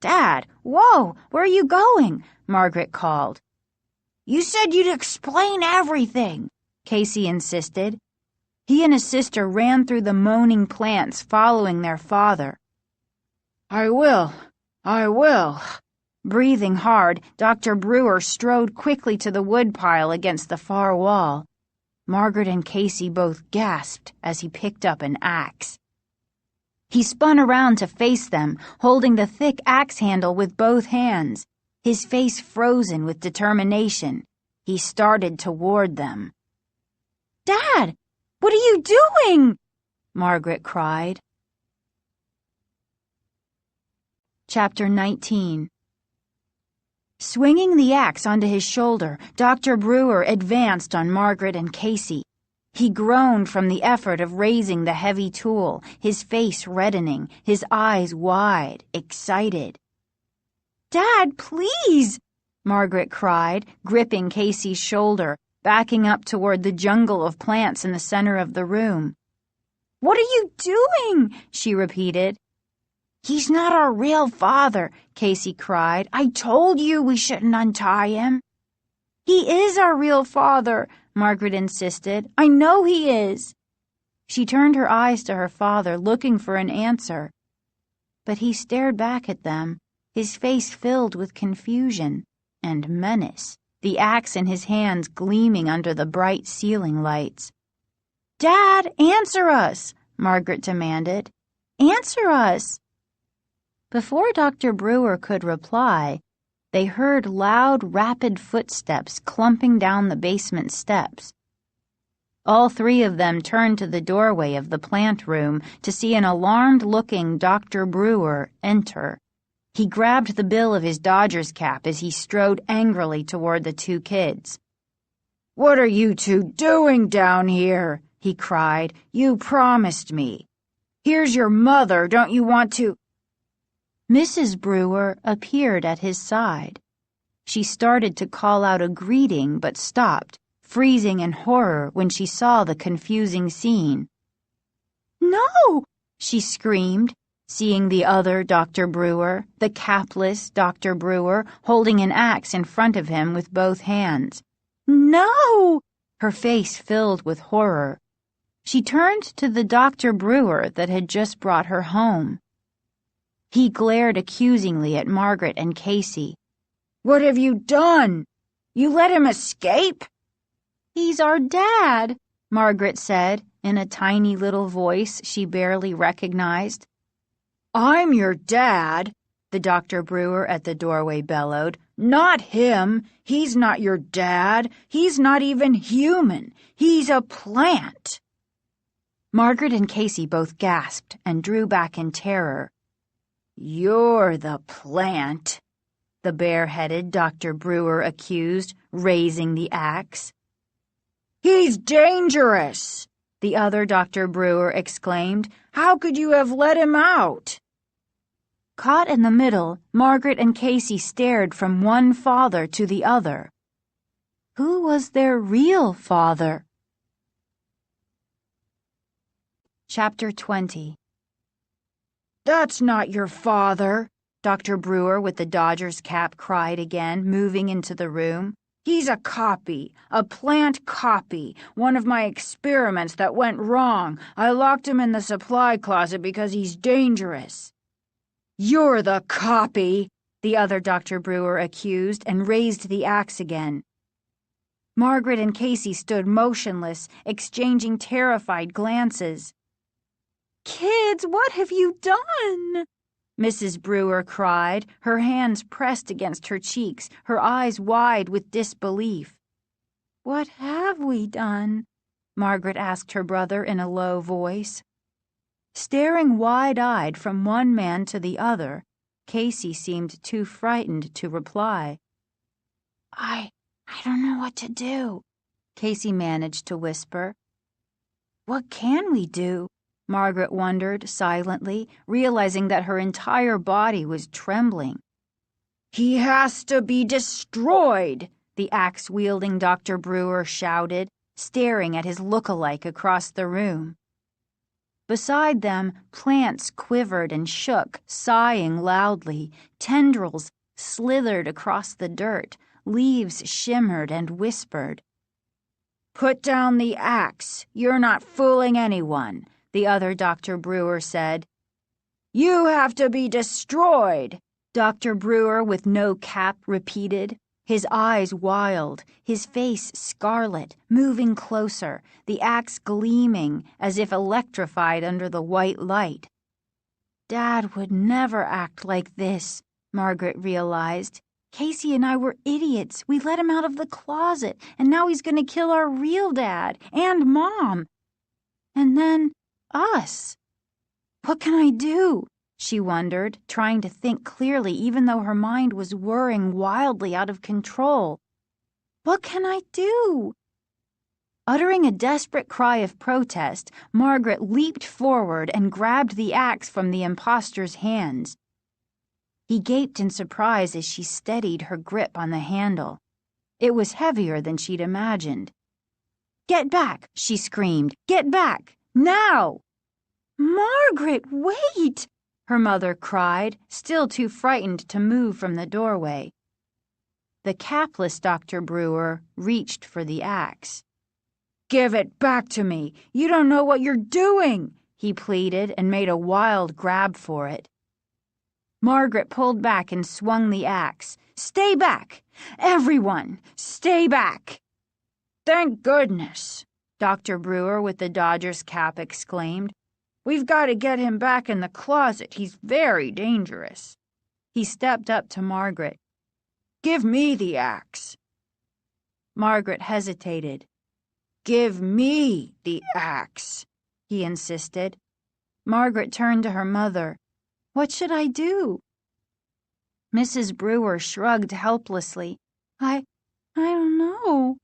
Dad, whoa, where are you going? Margaret called. You said you'd explain everything, Casey insisted. He and his sister ran through the moaning plants, following their father. I will. Breathing hard, Dr. Brewer strode quickly to the woodpile against the far wall. Margaret and Casey both gasped as he picked up an axe. He spun around to face them, holding the thick axe handle with both hands, his face frozen with determination. He started toward them. Dad, what are you doing? Margaret cried. Chapter 19. Swinging the axe onto his shoulder, Dr. Brewer advanced on Margaret and Casey. He groaned from the effort of raising the heavy tool, his face reddening, his eyes wide, excited. Dad, please! Margaret cried, gripping Casey's shoulder, backing up toward the jungle of plants in the center of the room. What are you doing? She repeated. He's not our real father, Casey cried. I told you we shouldn't untie him. He is our real father, Margaret insisted. I know he is. She turned her eyes to her father, looking for an answer. But he stared back at them, his face filled with confusion and menace, the axe in his hands gleaming under the bright ceiling lights. Dad, answer us, Margaret demanded. Answer us. Before Dr. Brewer could reply, they heard loud, rapid footsteps clumping down the basement steps. All three of them turned to the doorway of the plant room to see an alarmed-looking Dr. Brewer enter. He grabbed the bill of his Dodgers cap as he strode angrily toward the two kids. What are you two doing down here? He cried. You promised me. Here's your mother. Don't you want to... Mrs. Brewer appeared at his side. She started to call out a greeting but stopped, freezing in horror when she saw the confusing scene. No! She screamed, seeing the other Dr. Brewer, the capless Dr. Brewer, holding an axe in front of him with both hands. No! Her face filled with horror. She turned to the Dr. Brewer that had just brought her home. He glared accusingly at Margaret and Casey. What have you done? You let him escape? He's our dad, Margaret said in a tiny little voice she barely recognized. I'm your dad, the Dr. Brewer at the doorway bellowed. Not him. He's not your dad. He's not even human. He's a plant. Margaret and Casey both gasped and drew back in terror. You're the plant, the bare-headed Dr. Brewer accused, raising the axe. He's dangerous, the other Dr. Brewer exclaimed. How could you have let him out? Caught in the middle, Margaret and Casey stared from one father to the other. Who was their real father? Chapter 20. That's not your father, Dr. Brewer with the Dodgers cap cried again, moving into the room. He's a copy, a plant copy, one of my experiments that went wrong. I locked him in the supply closet because he's dangerous. You're the copy, the other Dr. Brewer accused and raised the axe again. Margaret and Casey stood motionless, exchanging terrified glances. Kids, what have you done? Mrs. Brewer cried, her hands pressed against her cheeks, her eyes wide with disbelief. What have we done? Margaret asked her brother in a low voice. Staring wide-eyed from one man to the other, Casey seemed too frightened to reply. I don't know what to do, Casey managed to whisper. What can we do? Margaret wondered silently, realizing that her entire body was trembling. He has to be destroyed, the axe-wielding Dr. Brewer shouted, staring at his look-alike across the room. Beside them, plants quivered and shook, sighing loudly. Tendrils slithered across the dirt. Leaves shimmered and whispered. "Put down the axe. You're not fooling anyone," the other Dr. Brewer said. "You have to be destroyed," Dr. Brewer with no cap repeated, his eyes wild, his face scarlet, moving closer, the axe gleaming as if electrified under the white light. Dad would never act like this, Margaret realized. Casey and I were idiots. We let him out of the closet, and now he's going to kill our real dad and Mom. And then us. What can I do? She wondered, trying to think clearly even though her mind was whirring wildly out of control. What can I do? Uttering a desperate cry of protest, Margaret leaped forward and grabbed the axe from the imposter's hands. He gaped in surprise as she steadied her grip on the handle. It was heavier than she'd imagined. "Get back!" she screamed. "Get back! Now!" "Margaret, wait!" her mother cried, still too frightened to move from the doorway. The capless Dr. Brewer reached for the axe. "Give it back to me! You don't know what you're doing!" he pleaded and made a wild grab for it. Margaret pulled back and swung the axe. "Stay back! Everyone, stay back!" "Thank goodness!" Dr. Brewer with the Dodger's cap exclaimed. "We've got to get him back in the closet. He's very dangerous." He stepped up to Margaret. "Give me the axe." Margaret hesitated. "Give me the axe," he insisted. Margaret turned to her mother. "What should I do?" Mrs. Brewer shrugged helplessly. I don't know."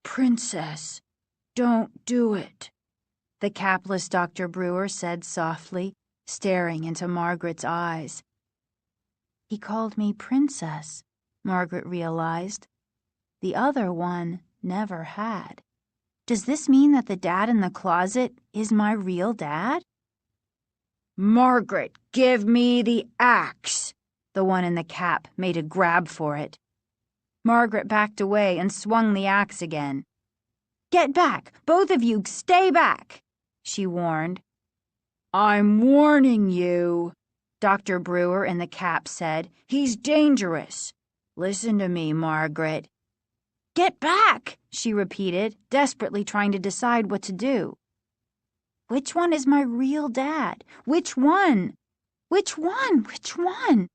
"Princess, don't do it," the capless Dr. Brewer said softly, staring into Margaret's eyes. He called me Princess, Margaret realized. The other one never had. Does this mean that the dad in the closet is my real dad? "Margaret, give me the axe!" The one in the cap made a grab for it. Margaret backed away and swung the axe again. "Get back! Both of you, stay back!" she warned. "I'm warning you," Dr. Brewer in the cap said. "He's dangerous. Listen to me, Margaret." "Get back!" she repeated, desperately trying to decide what to do. Which one is my real dad? Which one? Which one? Which one?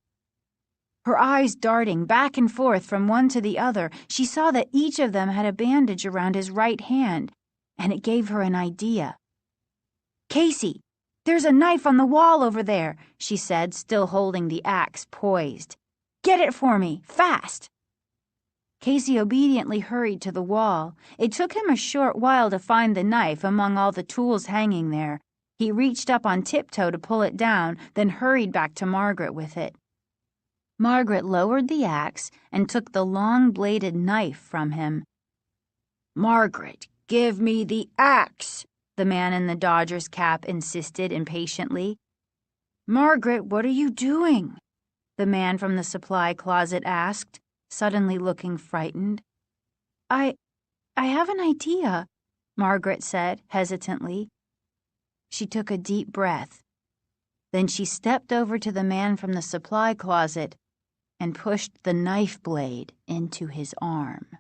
Her eyes darting back and forth from one to the other, she saw that each of them had a bandage around his right hand, and it gave her an idea. "Casey, there's a knife on the wall over there," she said, still holding the axe poised. "Get it for me, fast!" Casey obediently hurried to the wall. It took him a short while to find the knife among all the tools hanging there. He reached up on tiptoe to pull it down, then hurried back to Margaret with it. Margaret lowered the axe and took the long-bladed knife from him. "Margaret, give me the axe," the man in the Dodger's cap insisted impatiently. "Margaret, what are you doing?" the man from the supply closet asked, suddenly looking frightened. I have an idea," Margaret said hesitantly. She took a deep breath. Then she stepped over to the man from the supply closet and pushed the knife blade into his arm.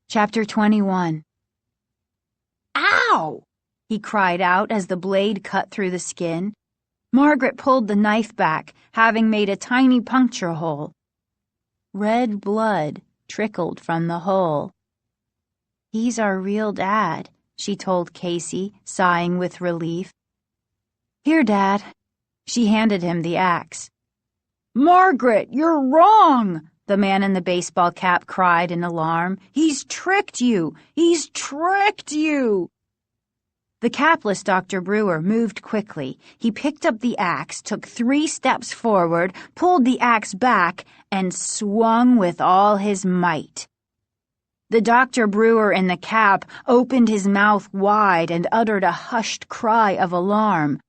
Chapter 21. "Ow!" he cried out as the blade cut through the skin. Margaret pulled the knife back, having made a tiny puncture hole. Red blood trickled from the hole. "He's our real dad," she told Casey, sighing with relief. "Here, Dad." She handed him the axe. "Margaret, you're wrong!" the man in the baseball cap cried in alarm. "He's tricked you! He's tricked you!" The capless Dr. Brewer moved quickly. He picked up the axe, took 3 steps forward, pulled the axe back, and swung with all his might. The Dr. Brewer in the cap opened his mouth wide and uttered a hushed cry of alarm.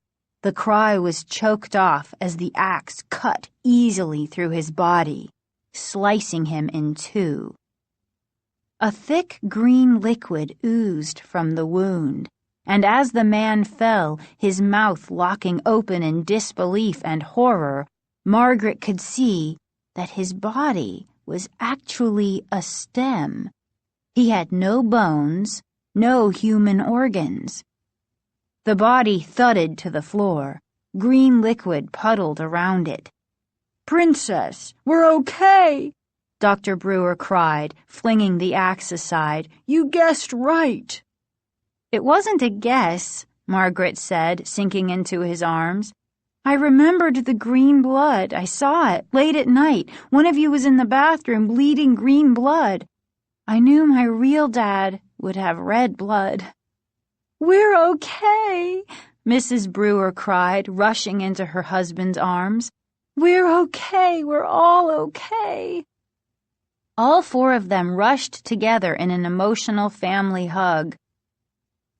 The cry was choked off as the axe cut easily through his body, slicing him in 2. A thick green liquid oozed from the wound, and as the man fell, his mouth locking open in disbelief and horror, Margaret could see that his body was actually a stem. He had no bones, no human organs. The body thudded to the floor. Green liquid puddled around it. "Princess, we're okay!" Dr. Brewer cried, flinging the axe aside. "You guessed right." "It wasn't a guess," Margaret said, sinking into his arms. "I remembered the green blood. I saw it, late at night. One of you was in the bathroom bleeding green blood. I knew my real dad would have red blood." "We're okay," Mrs. Brewer cried, rushing into her husband's arms. "We're okay. We're all okay." All 4 of them rushed together in an emotional family hug.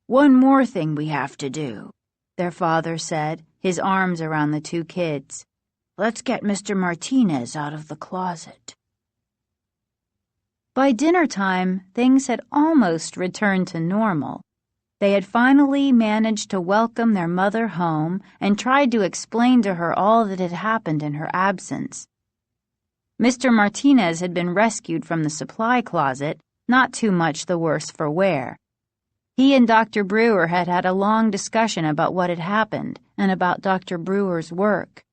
"One more thing we have to do," their father said, his arms around the 2 kids. "Let's get Mr. Martinez out of the closet." By dinner time, things had almost returned to normal. They had finally managed to welcome their mother home and tried to explain to her all that had happened in her absence. Mr. Martinez had been rescued from the supply closet, not too much the worse for wear. He and Dr. Brewer had had a long discussion about what had happened and about Dr. Brewer's work.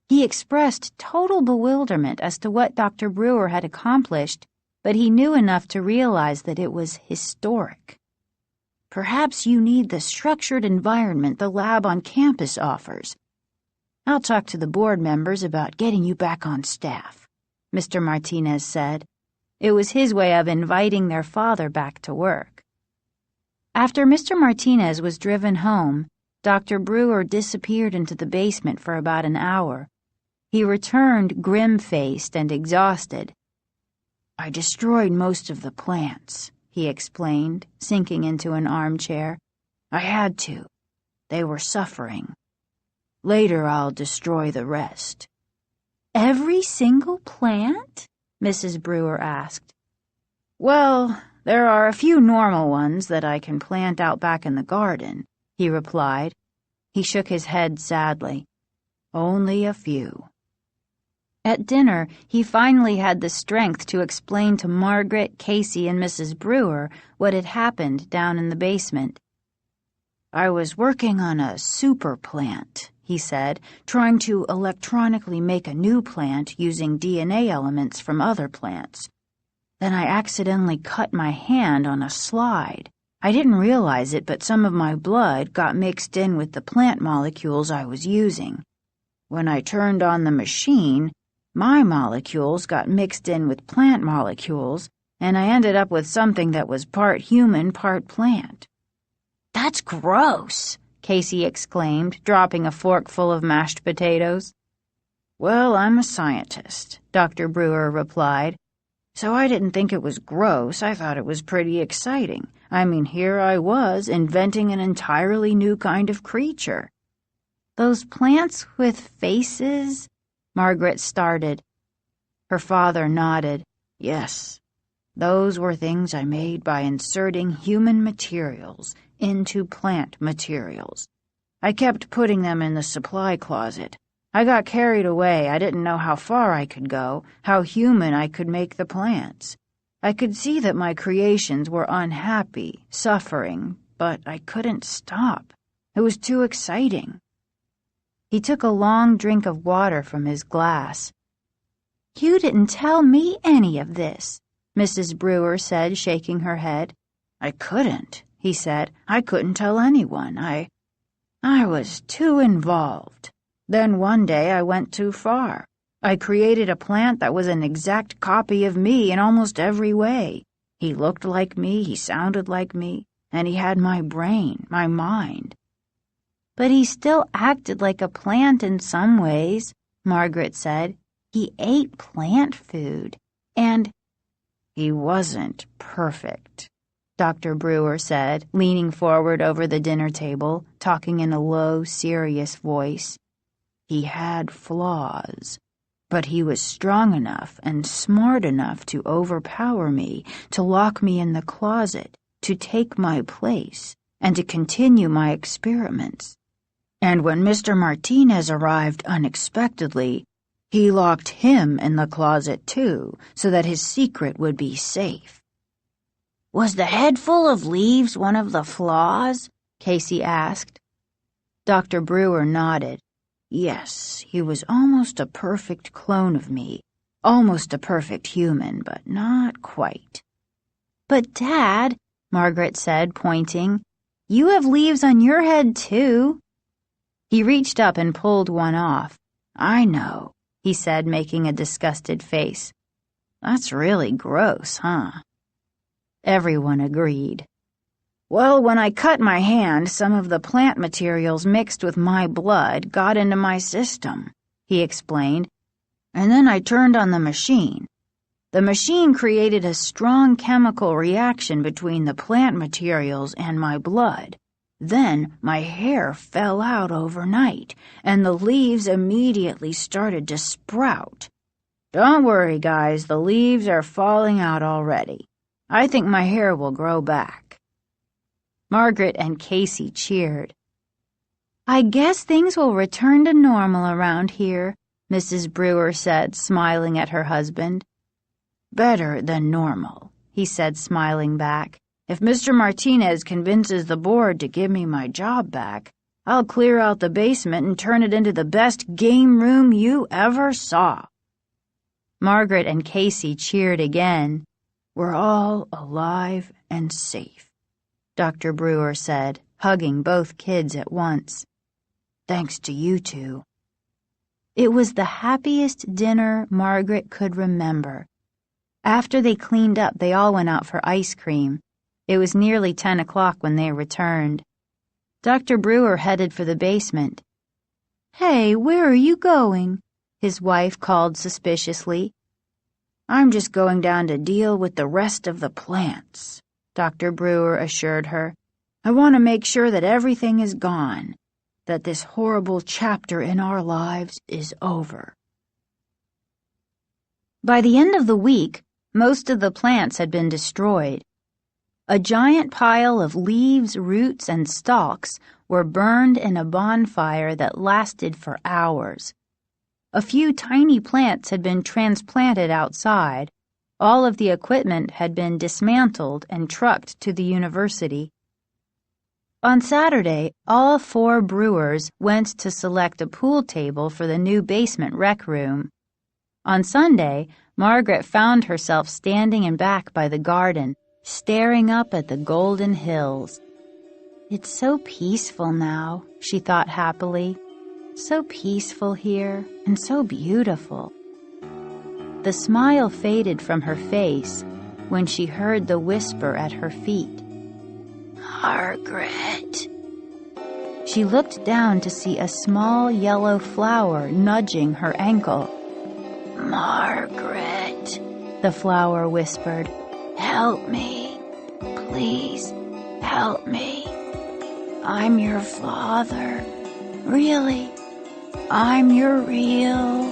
He expressed total bewilderment as to what Dr. Brewer had accomplished, but he knew enough to realize that it was historic. "Perhaps you need the structured environment the lab on campus offers. I'll talk to the board members about getting you back on staff," Mr. Martinez said. It was his way of inviting their father back to work. After Mr. Martinez was driven home, Dr. Brewer disappeared into the basement for about an hour. He returned grim-faced and exhausted. "I destroyed most of the plants," he explained, sinking into an armchair. "I had to. They were suffering. Later I'll destroy the rest." "Every single plant?" Mrs. Brewer asked. "Well, there are a few normal ones that I can plant out back in the garden," he replied. He shook his head sadly. "Only a few." At dinner, he finally had the strength to explain to Margaret, Casey, and Mrs. Brewer what had happened down in the basement. "I was working on a super plant," he said, "trying to electronically make a new plant using DNA elements from other plants. Then I accidentally cut my hand on a slide. I didn't realize it, but some of my blood got mixed in with the plant molecules I was using. When I turned on the machine, my molecules got mixed in with plant molecules, and I ended up with something that was part human, part plant." "That's gross," Casey exclaimed, dropping a fork full of mashed potatoes. "Well, I'm a scientist," Dr. Brewer replied. "So I didn't think it was gross. I thought it was pretty exciting. I mean, here I was, inventing an entirely new kind of creature." "Those plants with faces?" Margaret started. Her father nodded. "Yes, those were things I made by inserting human materials into plant materials. I kept putting them in the supply closet. I got carried away. I didn't know how far I could go, how human I could make the plants. I could see that my creations were unhappy, suffering, but I couldn't stop. It was too exciting." He took a long drink of water from his glass. "You didn't tell me any of this," Mrs. Brewer said, shaking her head. "I couldn't," he said. "I couldn't tell anyone. I was too involved. Then one day I went too far. I created a plant that was an exact copy of me in almost every way. He looked like me, he sounded like me. and he had my brain, my mind. But he still acted like a plant in some ways, Margaret said. He ate plant food, and he wasn't perfect, Dr. Brewer said, leaning forward over the dinner table, talking in a low, serious voice. He had flaws, but he was strong enough and smart enough to overpower me, to lock me in the closet, to take my place, and to continue my experiments. And when Mr. Martinez arrived unexpectedly, he locked him in the closet too, so that his secret would be safe. Was the head full of leaves one of the flaws? Casey asked. Dr. Brewer nodded. Yes, he was almost a perfect clone of me, almost a perfect human, but not quite. But, Dad, Margaret said, pointing, you have leaves on your head too. He reached up and pulled one off. I know, he said, making a disgusted face. That's really gross, huh? Everyone agreed. Well, when I cut my hand, some of the plant materials mixed with my blood got into my system, he explained, and then I turned on the machine. The machine created a strong chemical reaction between the plant materials and my blood. Then my hair fell out overnight, and the leaves immediately started to sprout. Don't worry, guys, the leaves are falling out already. I think my hair will grow back. Margaret and Casey cheered. I guess things will return to normal around here, Mrs. Brewer said, smiling at her husband. Better than normal, he said, smiling back. If Mr. Martinez convinces the board to give me my job back, I'll clear out the basement and turn it into the best game room you ever saw. Margaret and Casey cheered again. We're all alive and safe, Dr. Brewer said, hugging both kids at once. Thanks to you two. It was the happiest dinner Margaret could remember. After they cleaned up, they all went out for ice cream. It was nearly 10 o'clock when they returned. Dr. Brewer headed for the basement. Hey, where are you going? His wife called suspiciously. I'm just going down to deal with the rest of the plants, Dr. Brewer assured her. I want to make sure that everything is gone, that this horrible chapter in our lives is over. By the end of the week, most of the plants had been destroyed. A giant pile of leaves, roots, and stalks were burned in a bonfire that lasted for hours. A few tiny plants had been transplanted outside. All of the equipment had been dismantled and trucked to the university. On Saturday, all 4 brewers went to select a pool table for the new basement rec room. On Sunday, Margaret found herself standing in back by the garden, staring up at the golden hills. It's so peaceful now, she thought happily. So peaceful here, and so beautiful. The smile faded from her face when she heard the whisper at her feet. Margaret. She looked down to see a small yellow flower nudging her ankle. Margaret, the flower whispered. Help me. Please, help me. I'm your father. Really? I'm your real